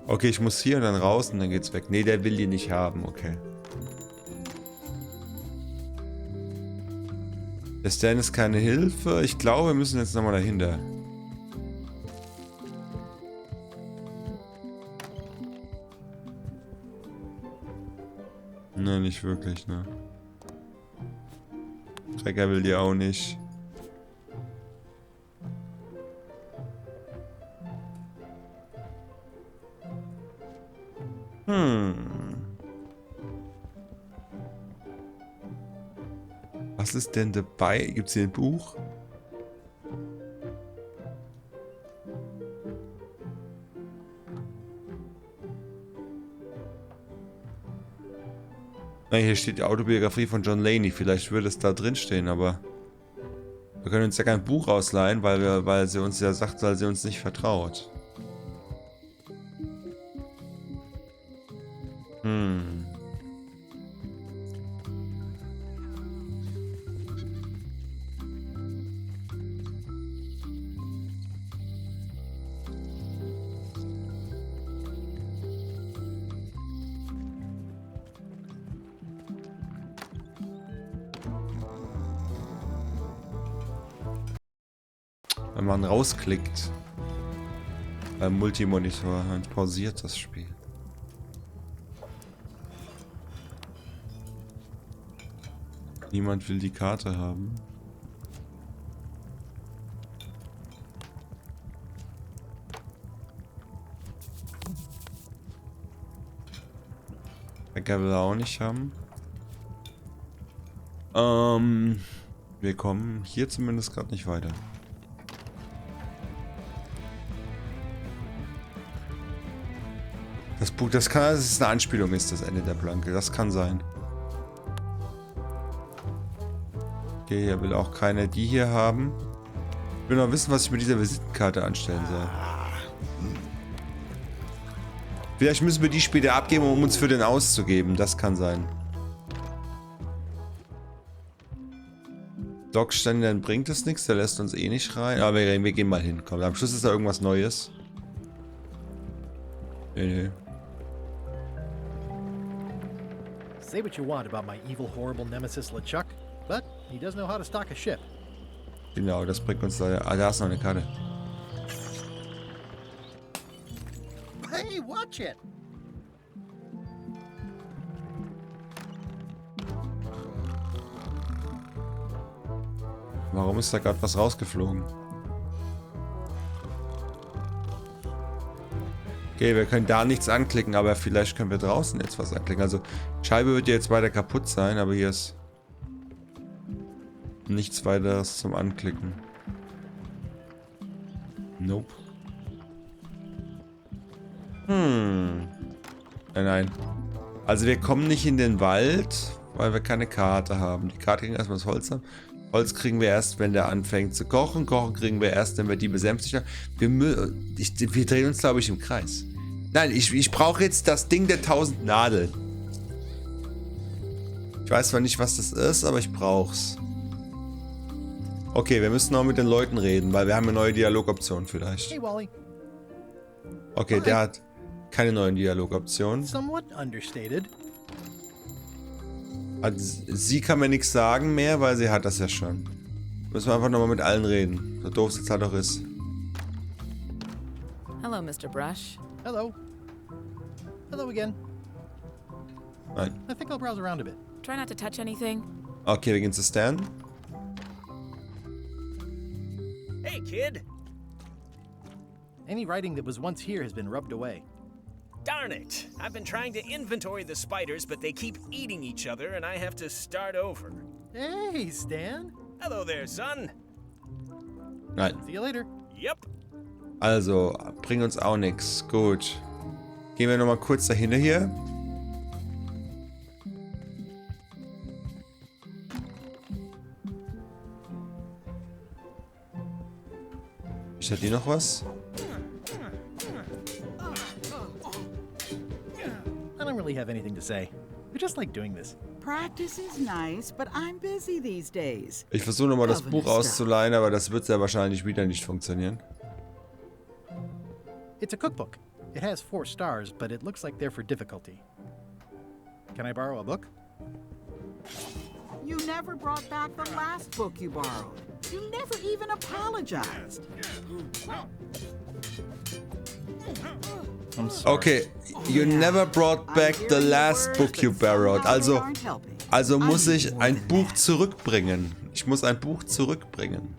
Okay, ich muss hier und dann raus und dann geht's weg. Nee, der will die nicht haben, okay. Der Stan ist keine Hilfe. Ich glaube, wir müssen jetzt nochmal dahinter. Ne, nicht wirklich, ne. Trecker will die auch nicht. Was ist denn dabei? Gibt's hier ein Buch? Na, hier steht die Autobiografie von John Laney. Vielleicht würde es da drin stehen, aber Wir können uns ja kein Buch ausleihen, weil sie uns ja sagt, weil sie uns nicht vertraut. Wenn man rausklickt beim Multimonitor, dann pausiert das Spiel. Niemand will die Karte haben. Bäcker will er auch nicht haben. Wir kommen hier zumindest gerade nicht weiter. Das Buch, das kann, dass es eine Anspielung ist, das Ende der Planke. Das kann sein. Okay, hier will auch keiner die hier haben. Ich will noch wissen, was ich mit dieser Visitenkarte anstellen soll. Vielleicht müssen wir die später abgeben, um uns für den auszugeben. Das kann sein. Dockstand, dann bringt es nichts. Der lässt uns eh nicht rein. Aber wir gehen mal hin. Komm, am Schluss ist da irgendwas Neues. Nee. Say what you want about my evil, horrible nemesis LeChuck, but he does know how to stock a ship. Genau, das bringt uns da. Ah, da ist noch eine Karte. Hey, watch it! Warum ist da gerade was rausgeflogen? Okay, wir können da nichts anklicken, aber vielleicht können wir draußen jetzt was anklicken. Also, Scheibe wird ja jetzt weiter kaputt sein, aber hier ist nichts weiteres zum Anklicken. Nope. Nein, nein. Also wir kommen nicht in den Wald, weil wir keine Karte haben. Die Karte kriegen erstmal das Holz haben. Holz kriegen wir erst, wenn der anfängt zu kochen. Kochen kriegen wir erst, wenn wir die besänftigt haben. Wir drehen uns, glaube ich, im Kreis. Nein, ich brauche jetzt das Ding der 1000 Nadeln. Ich weiß zwar nicht, was das ist, aber ich brauch's. Okay, wir müssen noch mit den Leuten reden, weil wir haben eine neue Dialogoption vielleicht. Hey, Wally. Okay, der hat keine neuen Dialogoptionen. Somewhat understated. Also, sie kann mir nichts sagen mehr, weil sie hat das ja schon. Müssen wir einfach nochmal mit allen reden. So doof es jetzt halt auch ist. Hello, Mr. Brush. Hello. Hello again. Nein. I think I'll browse around a bit. Try not to touch anything. Okay, wir gehen zu Stan. Hey, kid. Any writing that was once here has been rubbed away. Darn it! I've been trying to inventory the spiders, but they keep eating each other, and I have to start over. Hey, Stan. Hello there, son. Nein. See you later. Yep. Also, bringt uns auch nichts. Gut. Gehen wir nochmal kurz dahinter hier. Hat die noch was? I don't really have anything to say. I just like doing this. Practice is nice, but I'm busy these days. Ich versuche nochmal das Buch auszuleihen, aber das wird sehr wahrscheinlich wieder nicht funktionieren. It's a cookbook. It has 4 stars, but it looks like they're for difficulty. Can I borrow a book? You never brought back the last book you borrowed. You never even apologized. I'm sorry. Okay, you never brought back the last book you borrowed. Also muss ich ein Buch zurückbringen. Ich muss ein Buch zurückbringen.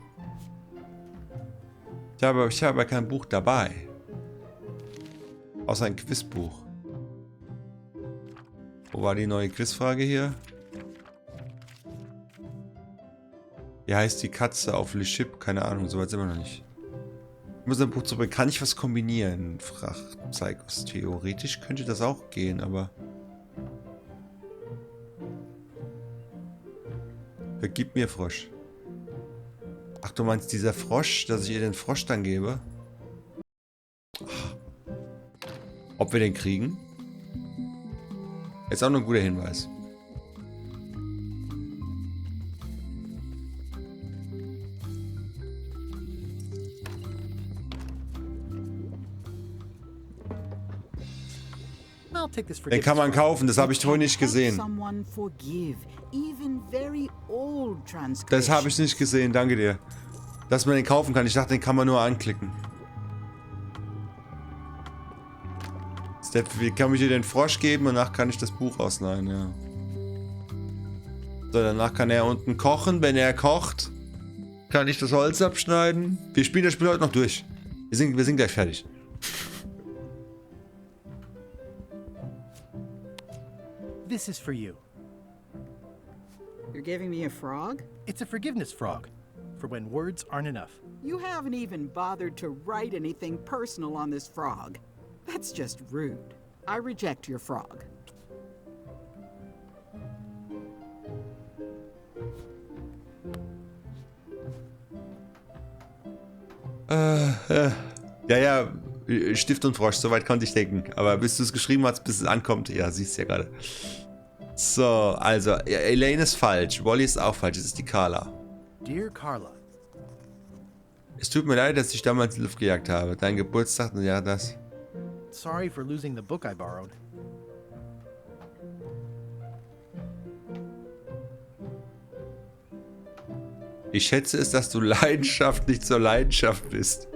Ich habe kein Buch dabei. Außer ein Quizbuch. Wo war die neue Quizfrage hier? Wie heißt die Katze auf Le Chip? Keine Ahnung, soweit sind wir noch nicht. Ich muss ein Buch zurückbringen. Kann ich was kombinieren? Fragt Psychos. Theoretisch könnte das auch gehen, aber... Vergib mir, Frosch. Ach, du meinst dieser Frosch, dass ich ihr den Frosch dann gebe? Ob wir den kriegen? Ist auch noch ein guter Hinweis. Den kann man kaufen, das habe ich vorhin nicht gesehen. Das habe ich nicht gesehen, danke dir. Dass man den kaufen kann, ich dachte, den kann man nur anklicken. Wie kann ich dir den Frosch geben und danach kann ich das Buch ausleihen, ja. So, danach kann er unten kochen. Wenn er kocht, kann ich das Holz abschneiden. Wir spielen das Spiel heute noch durch. Wir sind gleich fertig. This is for you. You're giving me a frog? It's a forgiveness frog, for when words aren't enough. You haven't even bothered to write anything personal on this frog. That's just rude. I reject your frog. Ja, Stift und Frosch, soweit konnte ich denken. Aber bis du es geschrieben hast, bis es ankommt, ja, siehst du ja gerade. So, also, Elaine ist falsch, Wally ist auch falsch, es ist die Carla. Dear Carla. Es tut mir leid, dass ich damals in die Luft gejagt habe. Dein Geburtstag, ja, das. Sorry for losing the book I borrowed. Ich schätze es, dass du leidenschaftlich zur Leidenschaft bist.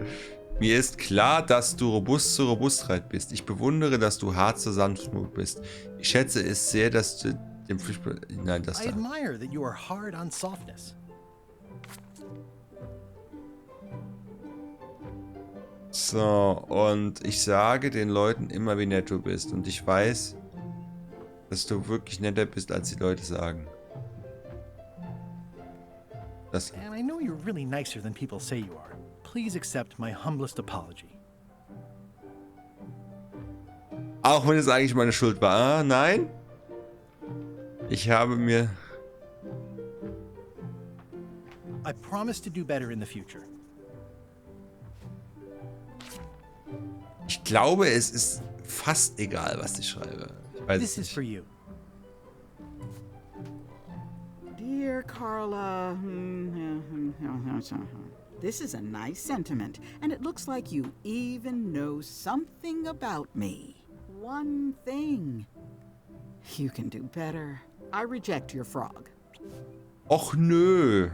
Mir ist klar, dass du robust zur Robustheit bist. Ich bewundere, dass du hart zur Sanftmut bist. Ich schätze es sehr, dass du dem Nein, das da. I admire that you are hard on softness. So, und ich sage den Leuten immer, wie nett du bist. Und ich weiß, dass du wirklich netter bist, als die Leute sagen. Das. And I know you're really nicer than people say you are. Please accept my humblest apology. Auch wenn es eigentlich meine Schuld war. Ah, nein? Ich habe mir... I promise to do better in the future. Ich glaube, es ist fast egal, was ich schreibe. Ich weiß This es is for you. Dear Carla, this is a nice sentiment, and it looks like you even know something about me. One thing. You can do better. I reject your frog. Och nö.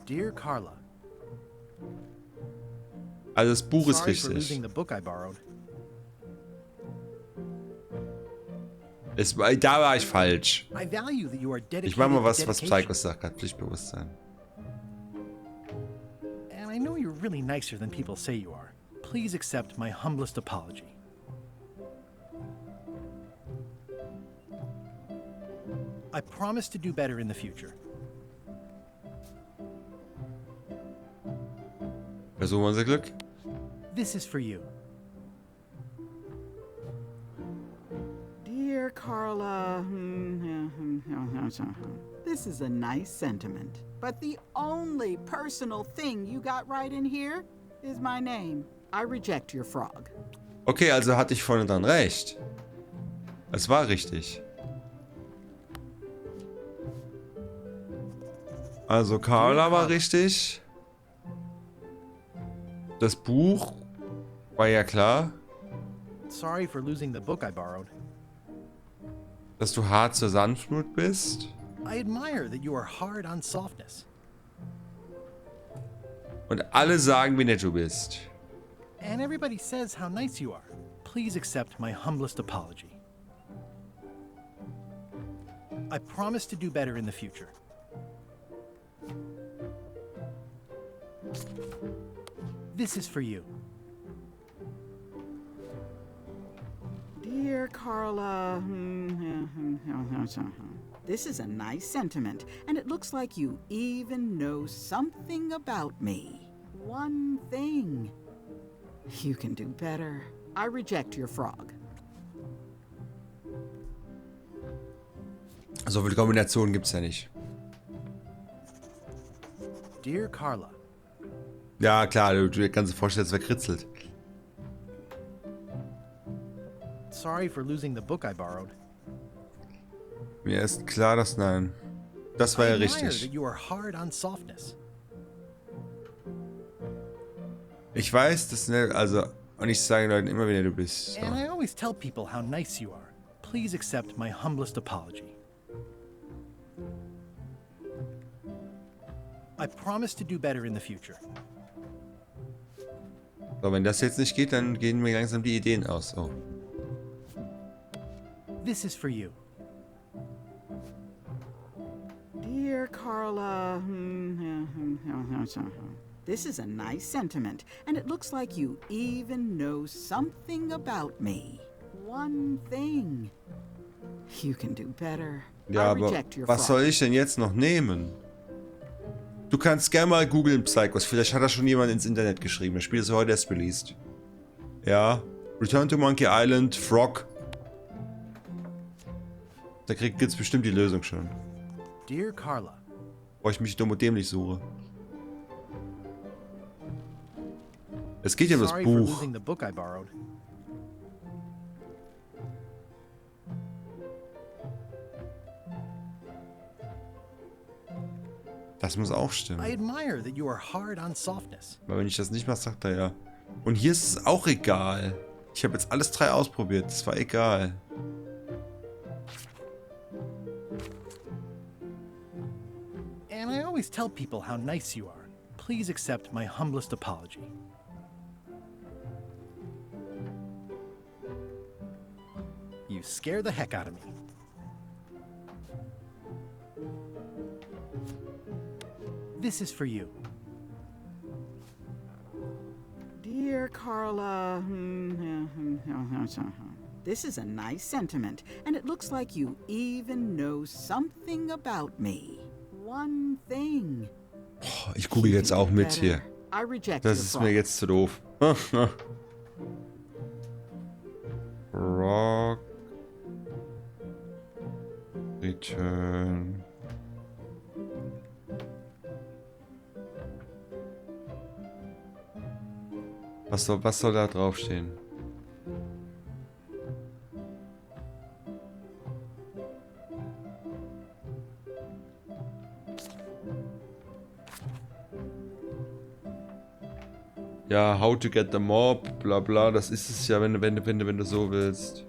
Dear Carla. Also das Buch ist Sorry for richtig. losing the book I borrowed. Da war ich falsch. I value that you are dedicated Ich mach mal to was dedication. Psycho sagt hat. Pflichtbewusstsein. And I know you're really nicer than people say you are. Please accept my humblest apology. I promise to do better in the future. Versuchen wir unser Glück. This is for you. Dear Carla, this is a nice sentiment, but the only personal thing you got right in here is my name. I reject your frog. Okay, also hatte ich vorne dann recht. Es war richtig. Also Carla war richtig. Das Buch war ja klar. Sorry for losing the book I borrowed. Dass du hart zur Sanftmut bist. I admire that you are hard on softness. Und alle sagen, wie nett du bist. And everybody says how nice you are. Please accept my humblest apology. I promise to do better in the future. This is for you. Dear Carla, this is a nice sentiment, and it looks like you even know something about me. One thing. You can do better. I reject your frog. So viele Kombinationen gibt's ja nicht. Dear Carla. Ja, klar, du kannst dir vorstellen, es wäre kritzelt. Sorry for losing the book I borrowed. Mir ist klar, dass nein. Das war ja I admire richtig. that you are hard on softness. Ich weiß, dass also und ich sage Leuten immer, wer du bist. So. And I always tell people how nice you are. Please accept my humblest apology. I promise to do better in the future. So, wenn das jetzt nicht geht, dann gehen mir langsam die Ideen aus. Oh. This is for you. Dear Carla, this is a nice sentiment, and it looks like you even know something about me. One thing. You can do better. Ja, aber was soll ich denn jetzt noch nehmen? Du kannst gerne mal googeln, Psychos. Vielleicht hat da schon jemand ins Internet geschrieben. Das Spiel ist heute erst released. Ja. Return to Monkey Island, Frog. Da gibt's bestimmt die Lösung schon. Dear Carla. Bevor ich mich dumm und dämlich suche. Es geht ja um das Sorry for Buch. losing the book I borrowed. Das muss auch stimmen. I admire that you are hard on softness. Aber wenn ich das nicht mache, sagt er ja. Und hier ist es auch egal. Ich habe jetzt alles 3 ausprobiert. Das war egal. And I always tell people how nice you are. Please accept my humblest apology. You scare the heck out of me. This is for you. Dear Carla, this is a nice sentiment, and it looks like you even know something about me. One thing. Ich google jetzt auch mit hier. I reject Das your ist mir jetzt zu doof. Rock. Return. Was soll da draufstehen? Ja, how to get the mob, bla bla, das ist es ja, wenn du so willst.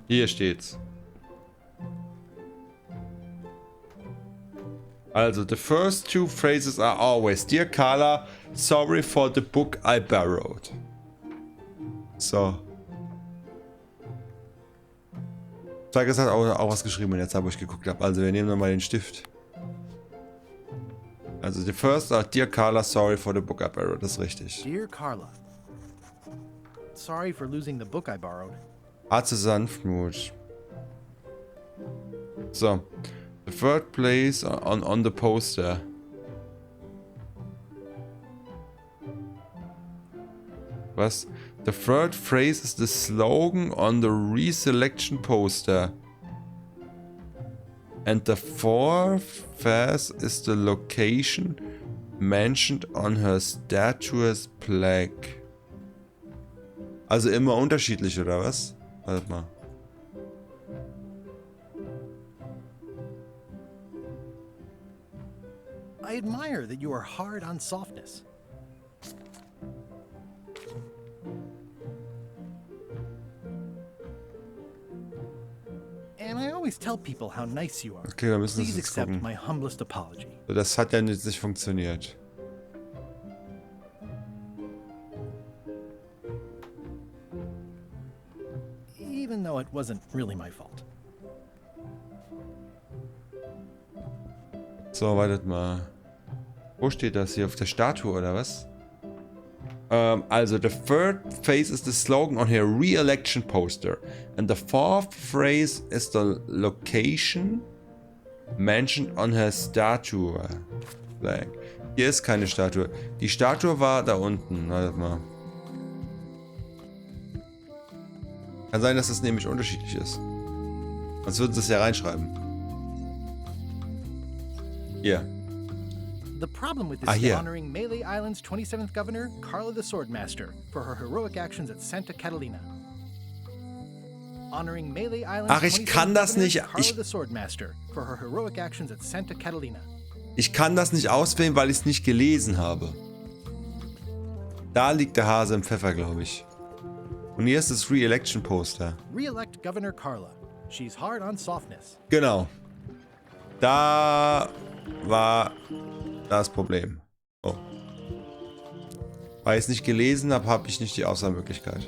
Hier steht's. Also, the first 2 phrases are always: Dear Carla, sorry for the book I borrowed. So. Zeigers hat auch was geschrieben, wenn jetzt wo ich geguckt habe. Also, wir nehmen nochmal den Stift. Also, the first are: Dear Carla, sorry for the book I borrowed. Das ist richtig. Dear Carla. Sorry for losing the book I borrowed. Harte Sanftmut. So. The third place on the poster. Was? The third phrase is the slogan on the reselection poster. And the fourth phrase is the location mentioned on her statue's plaque. Also immer unterschiedlich, oder was? Warte mal. I admire that you are hard on softness. And I always tell people how nice you are. Okay, wir müssen Please das jetzt accept gucken. my humblest apology. So, das hat ja nicht funktioniert. Even though it wasn't really my fault. So, wartet mal. Wo steht das hier? Auf der Statue oder was? Also, the third phase is the slogan on her re-election poster. And the fourth phrase is the location mentioned on her statue flag. Hier ist keine Statue. Die Statue war da unten. Warte mal. Kann sein, dass das nämlich unterschiedlich ist. Sonst würden sie es ja reinschreiben. Hier. The problem with this is honoring Melee Island's 27th governor, Carla the Swordmaster, for her heroic actions at Santa Catalina. Honoring Melee Island's Ach, ich kann das nicht. Carla the Swordmaster, for her heroic actions at Santa Catalina. Ich kann das nicht auswählen, weil ich es nicht gelesen habe. Da liegt der Hase im Pfeffer, glaube ich. Und hier ist das Re-Election-Poster. Re-elect Governor Carla. She's hard on softness. Genau. Da war das Problem. Oh. Weil ich es nicht gelesen habe, habe ich nicht die Auswahlmöglichkeit.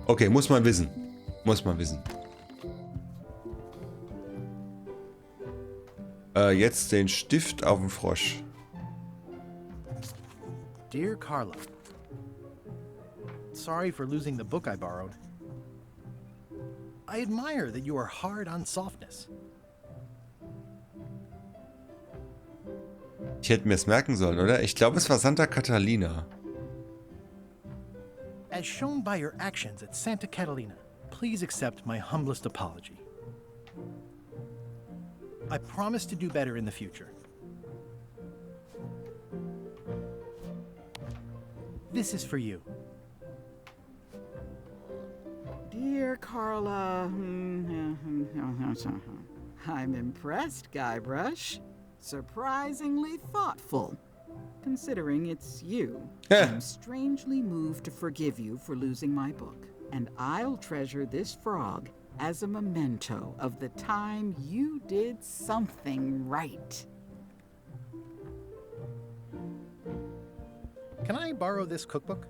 Okay, muss man wissen. Muss man wissen. Jetzt den Stift auf den Frosch. Dear Carla, sorry for losing the book I borrowed. I admire that you are hard on softness. Ich hätte mir es merken sollen, oder? Ich glaube, es war Santa Catalina. As shown by your actions at Santa Catalina, please accept my humblest apology. I promise to do better in the future. This is for you. Dear Carla, I'm impressed, Guybrush. Surprisingly thoughtful. Considering it's you, I'm strangely moved to forgive you for losing my book. And I'll treasure this frog as a memento of the time you did something right. Can I borrow this cookbook?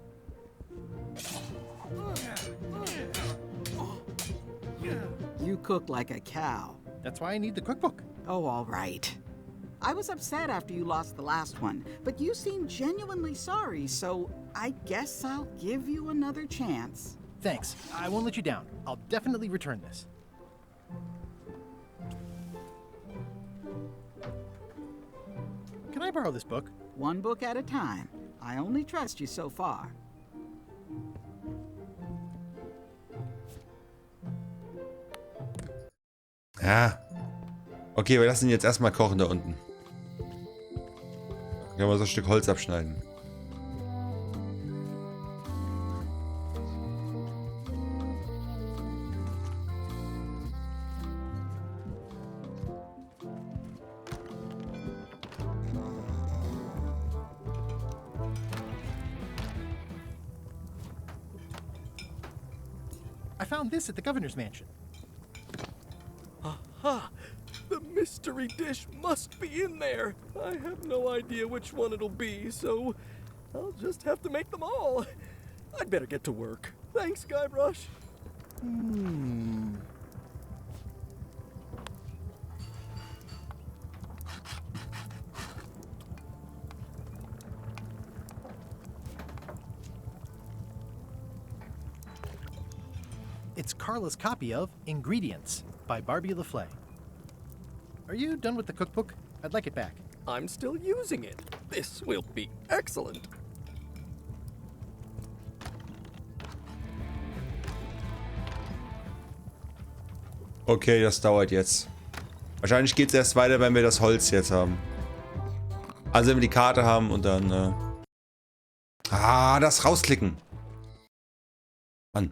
You cook like a cow. That's why I need the cookbook. Oh, all right. I was upset after you lost the last one, but you seemed genuinely sorry, so I guess I'll give you another chance. Thanks. I won't let you down. I'll definitely return this. Can I borrow this book? One book at a time. I only trust you so far. Ja. Okay, wir lassen ihn jetzt erstmal kochen da unten. Können wir so ein Stück Holz abschneiden. I found this at the governor's mansion. Aha! The mystery dish must be in there. I have no idea which one it'll be, so I'll just have to make them all. I'd better get to work. Thanks, Guybrush. It's Carla's copy of Ingredients by Barbie LaFlay. Are you done with the cookbook? I'd like it back. I'm still using it. This will be excellent. Okay, das dauert jetzt. Wahrscheinlich geht es erst weiter, wenn wir das Holz jetzt haben. Also wenn wir die Karte haben und dann... das rausklicken. Mann.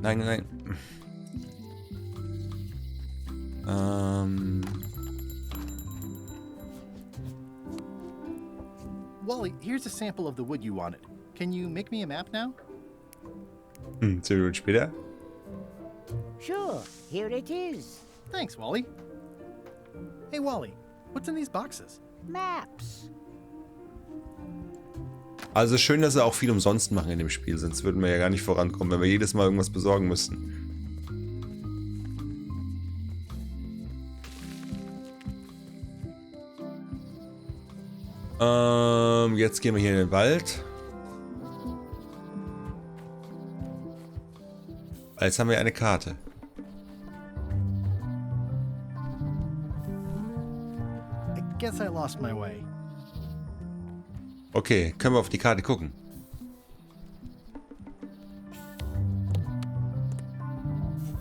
Nein, nein. Wally, here's a sample of the wood you wanted. Can you make me a map now? 10 Minuten später. Sure, here it is. Thanks, Wally. Hey, Wally, what's in these boxes? Maps. Also schön, dass sie auch viel umsonst machen in dem Spiel, sonst würden wir ja gar nicht vorankommen, wenn wir jedes Mal irgendwas besorgen müssten. Jetzt gehen wir hier in den Wald. Jetzt haben wir eine Karte. I guess I lost my way. Okay, können wir auf die Karte gucken?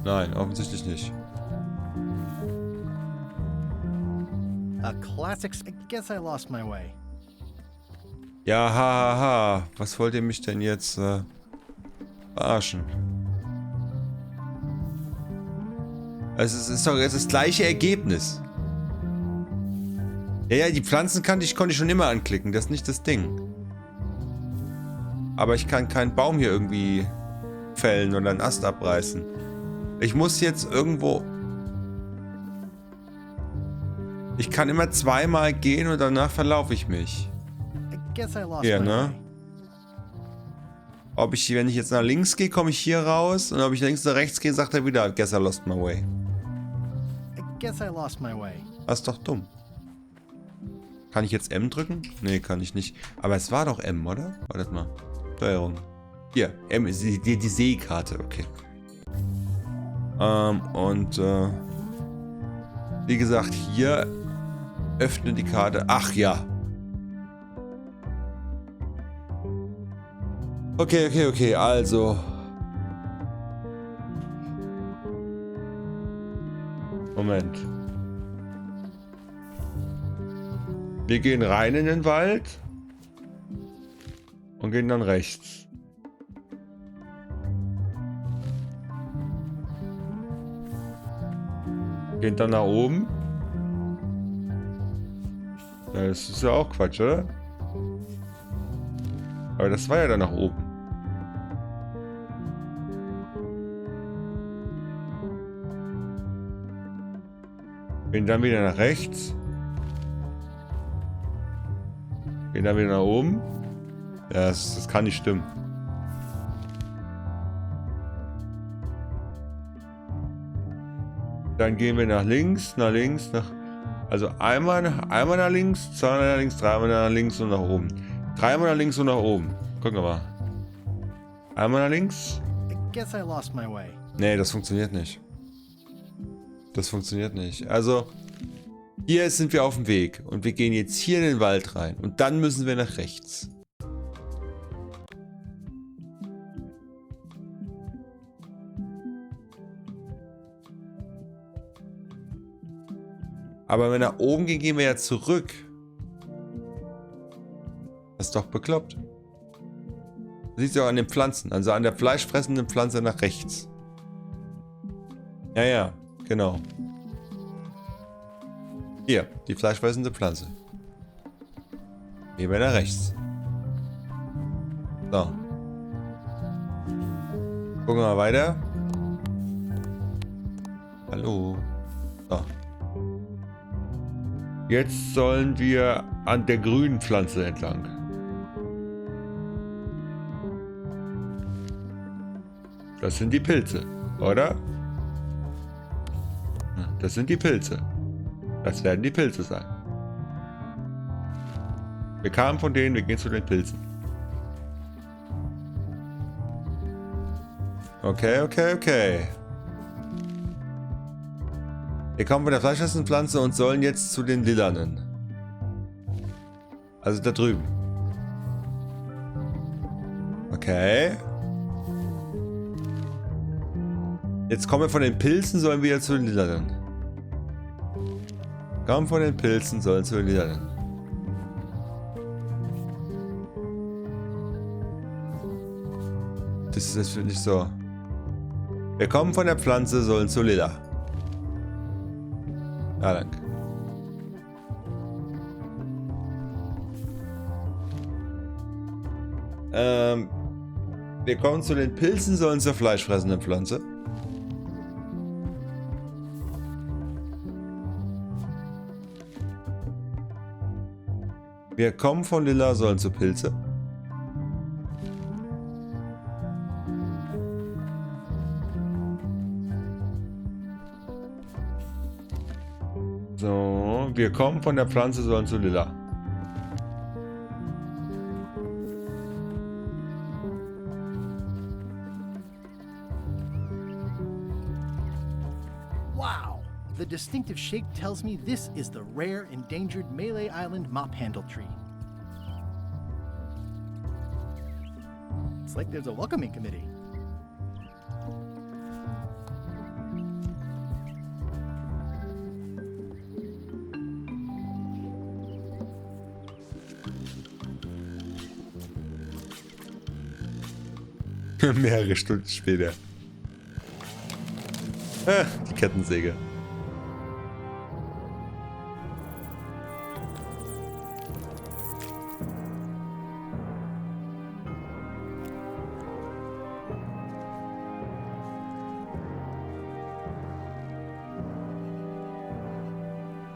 Nein, offensichtlich nicht. A classic. I guess I lost my way. Ja, hahaha. Was wollt ihr mich denn jetzt verarschen? Also es ist doch jetzt das gleiche Ergebnis. Ja, die Pflanzen konnte ich schon immer anklicken. Das ist nicht das Ding. Aber ich kann keinen Baum hier irgendwie fällen oder einen Ast abreißen. Ich muss jetzt irgendwo... Ich kann immer zweimal gehen und danach verlaufe ich mich. Hier, ne? Wenn ich jetzt nach links gehe, komme ich hier raus. Und ob ich links oder rechts gehe, sagt er wieder, I guess I lost my way. Das ist doch dumm. Kann ich jetzt M drücken? Nee, kann ich nicht. Aber es war doch M, oder? Warte mal. Steuerung. Hier, M ist die Seekarte, okay. Wie gesagt, hier öffne die Karte. Ach ja. Okay, also. Moment. Wir gehen rein in den Wald und gehen dann rechts. Gehen dann nach oben. Ja, das ist ja auch Quatsch, oder? Aber das war ja dann nach oben. Gehen dann wieder nach rechts. Gehen dann wieder nach oben. Ja, das kann nicht stimmen. Dann gehen wir nach links, also einmal nach links, zweimal nach links, dreimal nach links und nach oben. Dreimal nach links und nach oben. Gucken wir mal. Einmal nach links. Nee, das funktioniert nicht. Das funktioniert nicht. Also, hier sind wir auf dem Weg und wir gehen jetzt hier in den Wald rein und dann müssen wir nach rechts. Aber wenn wir nach oben gehen, gehen wir ja zurück. Das ist doch bekloppt. Das siehst du auch an den Pflanzen, also an der fleischfressenden Pflanze nach rechts. Ja, genau. Hier, die fleischfressende Pflanze. Gehen wir nach rechts. So. Gucken wir mal weiter. Hallo. So. Jetzt sollen wir an der grünen Pflanze entlang. Das sind die Pilze, oder? Das sind die Pilze. Das werden die Pilze sein. Wir kamen von denen, wir gehen zu den Pilzen. Okay. Wir kommen von der fleischfressenden Pflanze und sollen jetzt zu den Lilanen. Also da drüben. Okay. Jetzt kommen wir von den Pilzen, sollen wir zu den Lilanen. Kommen von den Pilzen, sollen zu den Lilanen. Das ist jetzt nicht so. Wir kommen von der Pflanze, sollen zu Lila. Ja, danke. Wir kommen zu den Pilzen, sollen zur fleischfressenden Pflanze. Wir kommen von Lila, sollen zu Pilze. So, wir kommen von der Pflanze, sollen zu Lila. The distinctive shape tells me this is the rare, endangered Malay Island mop handle tree. It's like there's a welcoming committee. Mehrere Stunden später. Die Kettensäge.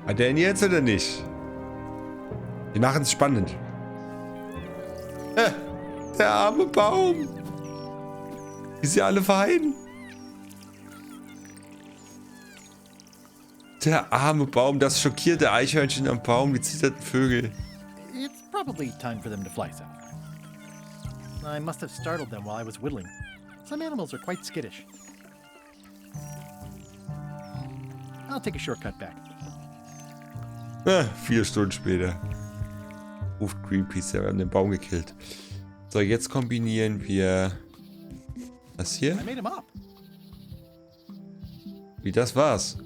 Hat der ihn jetzt oder nicht? Wir machen es spannend. Der arme Baum. Wie sie alle weinen. Der arme Baum, das schockierte Eichhörnchen am Baum, die zitternden Vögel. It's probably time for them to fly south. I must have startled them while I was whittling. Some animals are quite skittish. I'll take a shortcut back. 4 Stunden später. Ruft Greenpeace, ja, wir haben den Baum gekillt. So, jetzt kombinieren wir das hier. I made him up. Wie, das war's?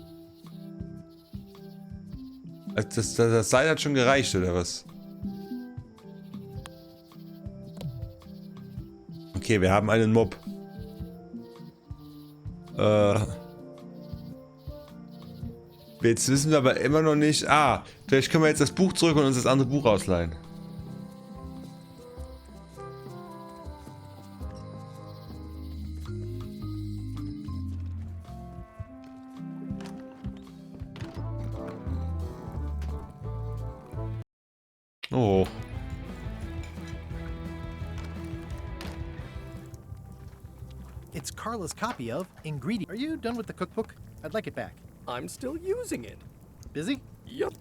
Das Seil hat schon gereicht, oder was? Okay, wir haben einen Mob. Jetzt wissen wir aber immer noch nicht... Ah, vielleicht können wir jetzt das Buch zurück und uns das andere Buch ausleihen. Oh. It's Carla's copy of Ingredient. Are you done with the cookbook? I'd like it back. I'm still using it. Busy? Yup.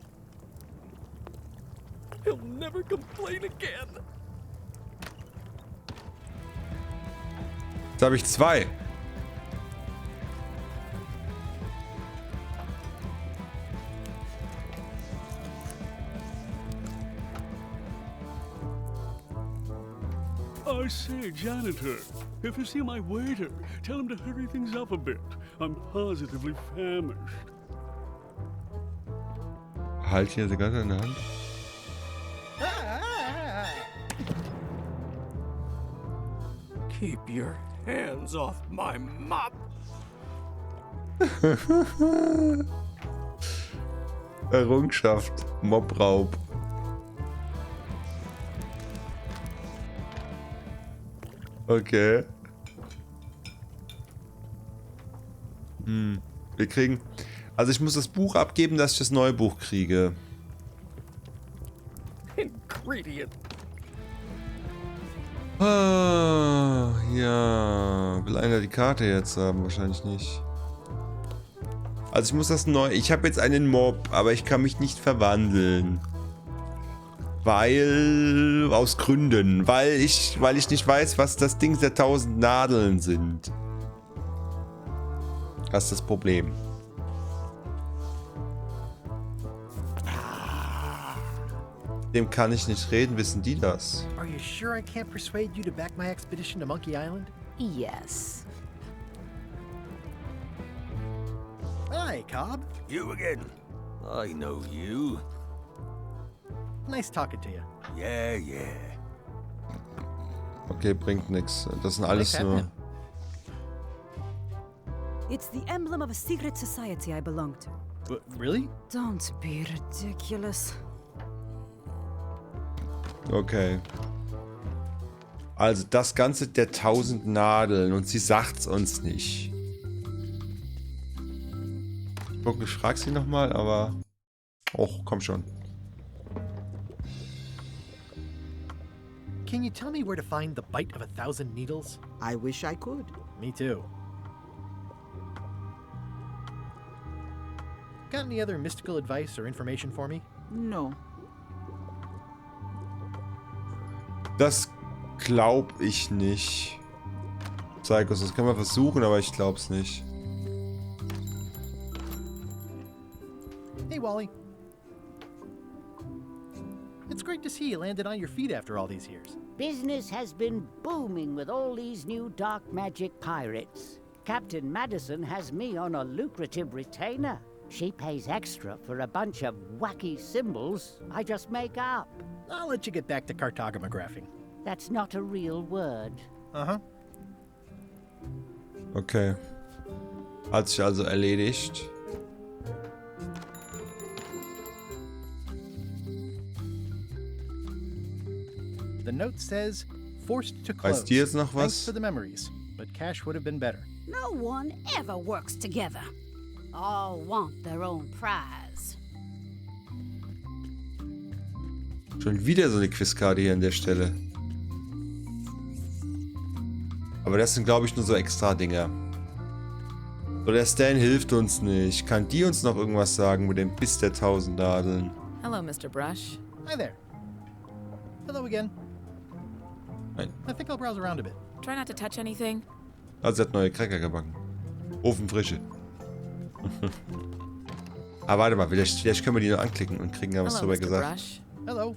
He'll never complain again. Jetzt habe ich 2. I say, janitor, if you see my waiter, tell him to hurry things up a bit. I'm positively famished. Halt hier die ganze in der Hand. Keep your hands off my mop. Errungenschaft. Mobraub. Okay. Wir kriegen... Also ich muss das Buch abgeben, dass ich das neue Buch kriege. Ingredient. Ah, ja. Will einer die Karte jetzt haben? Wahrscheinlich nicht. Also ich muss das neu... Ich habe jetzt einen Mob, aber ich kann mich nicht verwandeln. Weil... Aus Gründen. Weil ich nicht weiß, was das Ding der 1000 Nadeln sind. Das ist das Problem. Dem kann ich nicht reden, wissen die das? Are you sure I can't persuade you to back my expedition to Monkey Island? Yes. Hi, Cobb. You again. I know you. Nice talking to you. Yeah, yeah. Okay, bringt nix. Das sind alles nur... It's the emblem of a secret society I belong to. Really? Don't be ridiculous. Okay. Also das Ganze der 1000 Nadeln und sie sagt's uns nicht. Ich frag sie nochmal, aber... Och, komm schon. Can you tell me where to find the bite of 1,000 needles? I wish I could. Me too. Got any other mystical advice or information for me? No. Das glaub ich nicht. Psychos, das können wir versuchen, aber ich glaub's nicht. Wally. It's great to see you landed on your feet after all these years. Business has been booming with all these new dark magic pirates. Captain Madison has me on a lucrative retainer. She pays extra for a bunch of wacky symbols I just make up. I'll let you get back to cartographing. That's not a real word. Uh-huh. Okay. Hat sich also erledigt. The note says, forced to close. Weißt du jetzt noch Thanks was? for the memories, but cash would have been better. No one ever works together. All want their own prize. Schon wieder so eine Quizkarte hier an der Stelle. Aber das sind, glaube ich, nur so extra Dinger. So, der Stan hilft uns nicht. Kann die uns noch irgendwas sagen mit dem Biss der 1000 Nadeln? Hello, Mr. Brush. Hi there. Hello again. Nein. I think I'll browse around a bit. Try not to touch anything. Also, sie hat neue Cracker gebacken. Ofenfrische. Aber warte mal, vielleicht können wir die noch anklicken und kriegen da was drüber gesagt. Hello.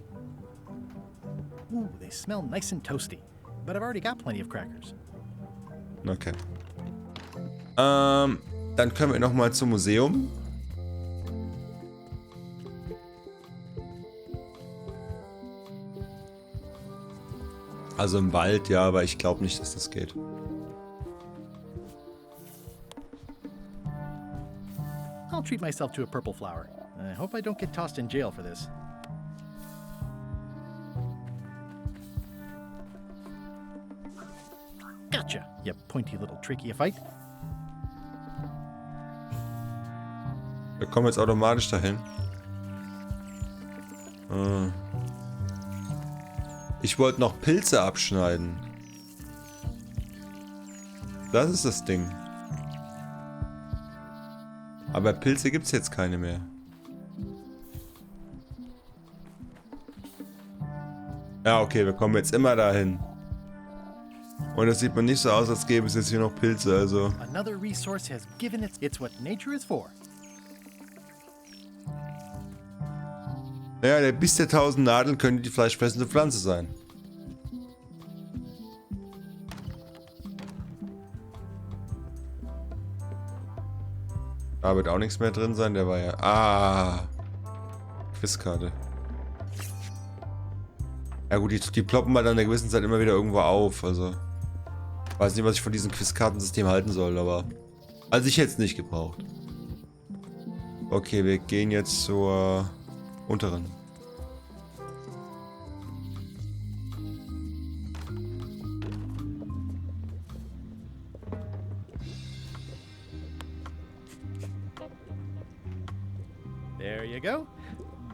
Ooh, they smell nice and toasty. But I've already got plenty of crackers. Okay. Dann können wir nochmal zum Museum. Also im Wald, ja, aber ich glaube nicht, dass das geht. I'll treat myself to a purple flower. I hope I don't get tossed in jail for this. Gotcha, you pointy little tricky fight. Wir kommen jetzt automatisch dahin. Ich wollte noch Pilze abschneiden. Das ist das Ding. Aber Pilze gibt es jetzt keine mehr. Ja, okay, wir kommen jetzt immer dahin. Und es sieht man nicht so aus, als gäbe es jetzt hier noch Pilze, also. Another resource has given it's what nature is for. Naja, der Biss der 1000 Nadeln könnte die fleischfressende Pflanze sein. Da wird auch nichts mehr drin sein, der war ja... Ah! Quizkarte. Ja gut, die ploppen bei einer gewissen Zeit immer wieder irgendwo auf, also... Weiß nicht, was ich von diesem Quizkartensystem halten soll, aber... Also ich hätte es nicht gebraucht. Okay, wir gehen jetzt zur... unteren. There you go.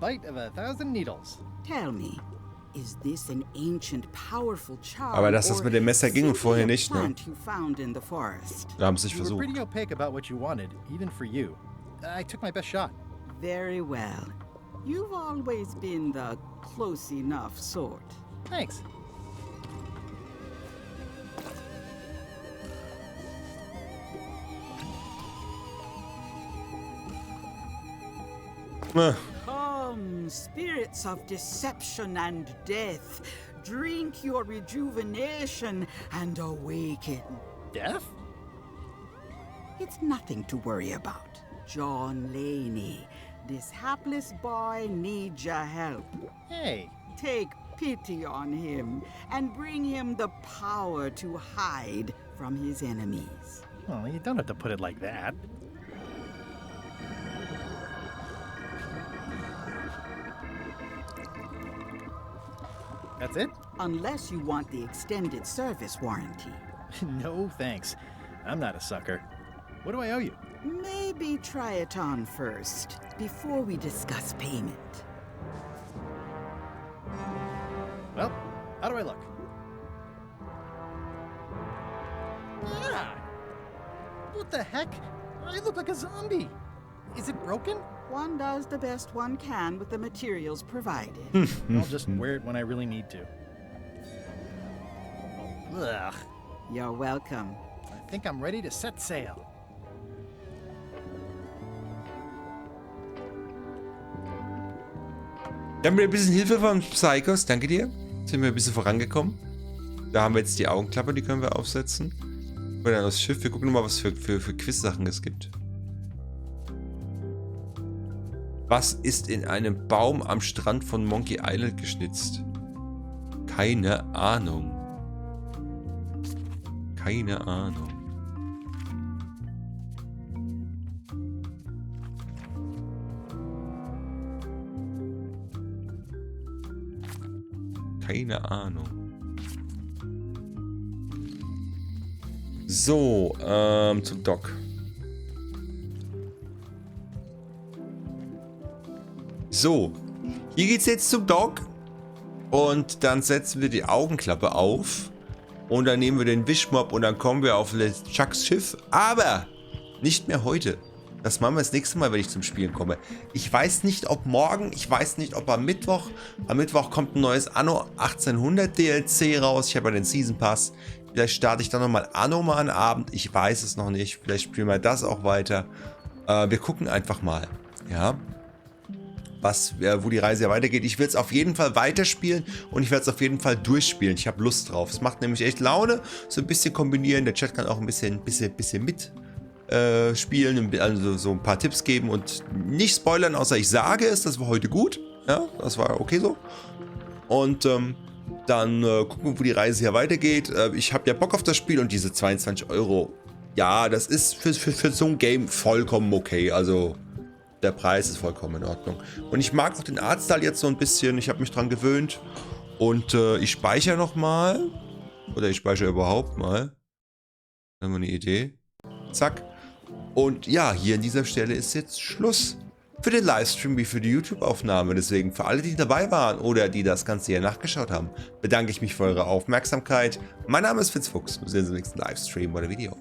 Bite of 1,000 needles. Tell me, is this an ancient, powerful charm? Aber dass das mit dem Messer ging und vorher nicht, ne? You found in the forest? Da haben sie sich You were versucht. pretty opaque about what you wanted, even for you. I took my best shot. Very well. You've always been the close enough sort. Thanks. Come, spirits of deception and death, drink your rejuvenation and awaken. Death? It's nothing to worry about. John Laney, this hapless boy needs your help. Hey. Take pity on him and bring him the power to hide from his enemies. Well, you don't have to put it like that. That's it? Unless you want the extended service warranty. No, thanks. I'm not a sucker. What do I owe you? Maybe try it on first, before we discuss payment. Well, how do I look? Ah! What the heck? I look like a zombie. Is it broken? One does the best one can with the materials provided. I'll just wear it when I really need to. Ugh. You're welcome. I think I'm ready to set sail. Wir haben wieder ein bisschen Hilfe von Psychos, danke dir. Sind wir ein bisschen vorangekommen. Da haben wir jetzt die Augenklappe, die können wir aufsetzen. Und dann das Schiff, wir gucken nochmal, was für Quiz-Sachen es gibt. Was ist in einem Baum am Strand von Monkey Island geschnitzt? Keine Ahnung. Keine Ahnung. Keine Ahnung. So, zum Dock. So, hier geht's jetzt zum Dock. Und dann setzen wir die Augenklappe auf. Und dann nehmen wir den Wischmopp und dann kommen wir auf Chucks Schiff. Aber nicht mehr heute. Das machen wir das nächste Mal, wenn ich zum Spielen komme. Ich weiß nicht, ob morgen, ich weiß nicht, ob am Mittwoch. Am Mittwoch kommt ein neues Anno 1800 DLC raus. Ich habe ja den Season Pass. Vielleicht starte ich dann nochmal Anno mal einen Abend. Ich weiß es noch nicht. Vielleicht spielen wir das auch weiter. Wir gucken einfach mal. Ja. Wo die Reise ja weitergeht. Ich will es auf jeden Fall weiterspielen und ich werde es auf jeden Fall durchspielen. Ich habe Lust drauf. Es macht nämlich echt Laune. So ein bisschen kombinieren. Der Chat kann auch ein bisschen mit spielen, also so ein paar Tipps geben und nicht spoilern, außer ich sage es, das war heute gut. Ja, das war okay so. Und dann gucken wir, wo die Reise hier weitergeht. Ich habe ja Bock auf das Spiel und diese 22 €, ja, das ist für so ein Game vollkommen okay. Also der Preis ist vollkommen in Ordnung. Und ich mag auch den Artstyle jetzt so ein bisschen. Ich habe mich dran gewöhnt. Und ich speichere nochmal. Oder ich speichere überhaupt mal. Haben wir eine Idee? Zack. Und ja, hier an dieser Stelle ist jetzt Schluss für den Livestream wie für die YouTube-Aufnahme. Deswegen für alle, die dabei waren oder die das Ganze hier nachgeschaut haben, bedanke ich mich für eure Aufmerksamkeit. Mein Name ist FitzFuchs. Wir sehen uns im nächsten Livestream oder Video.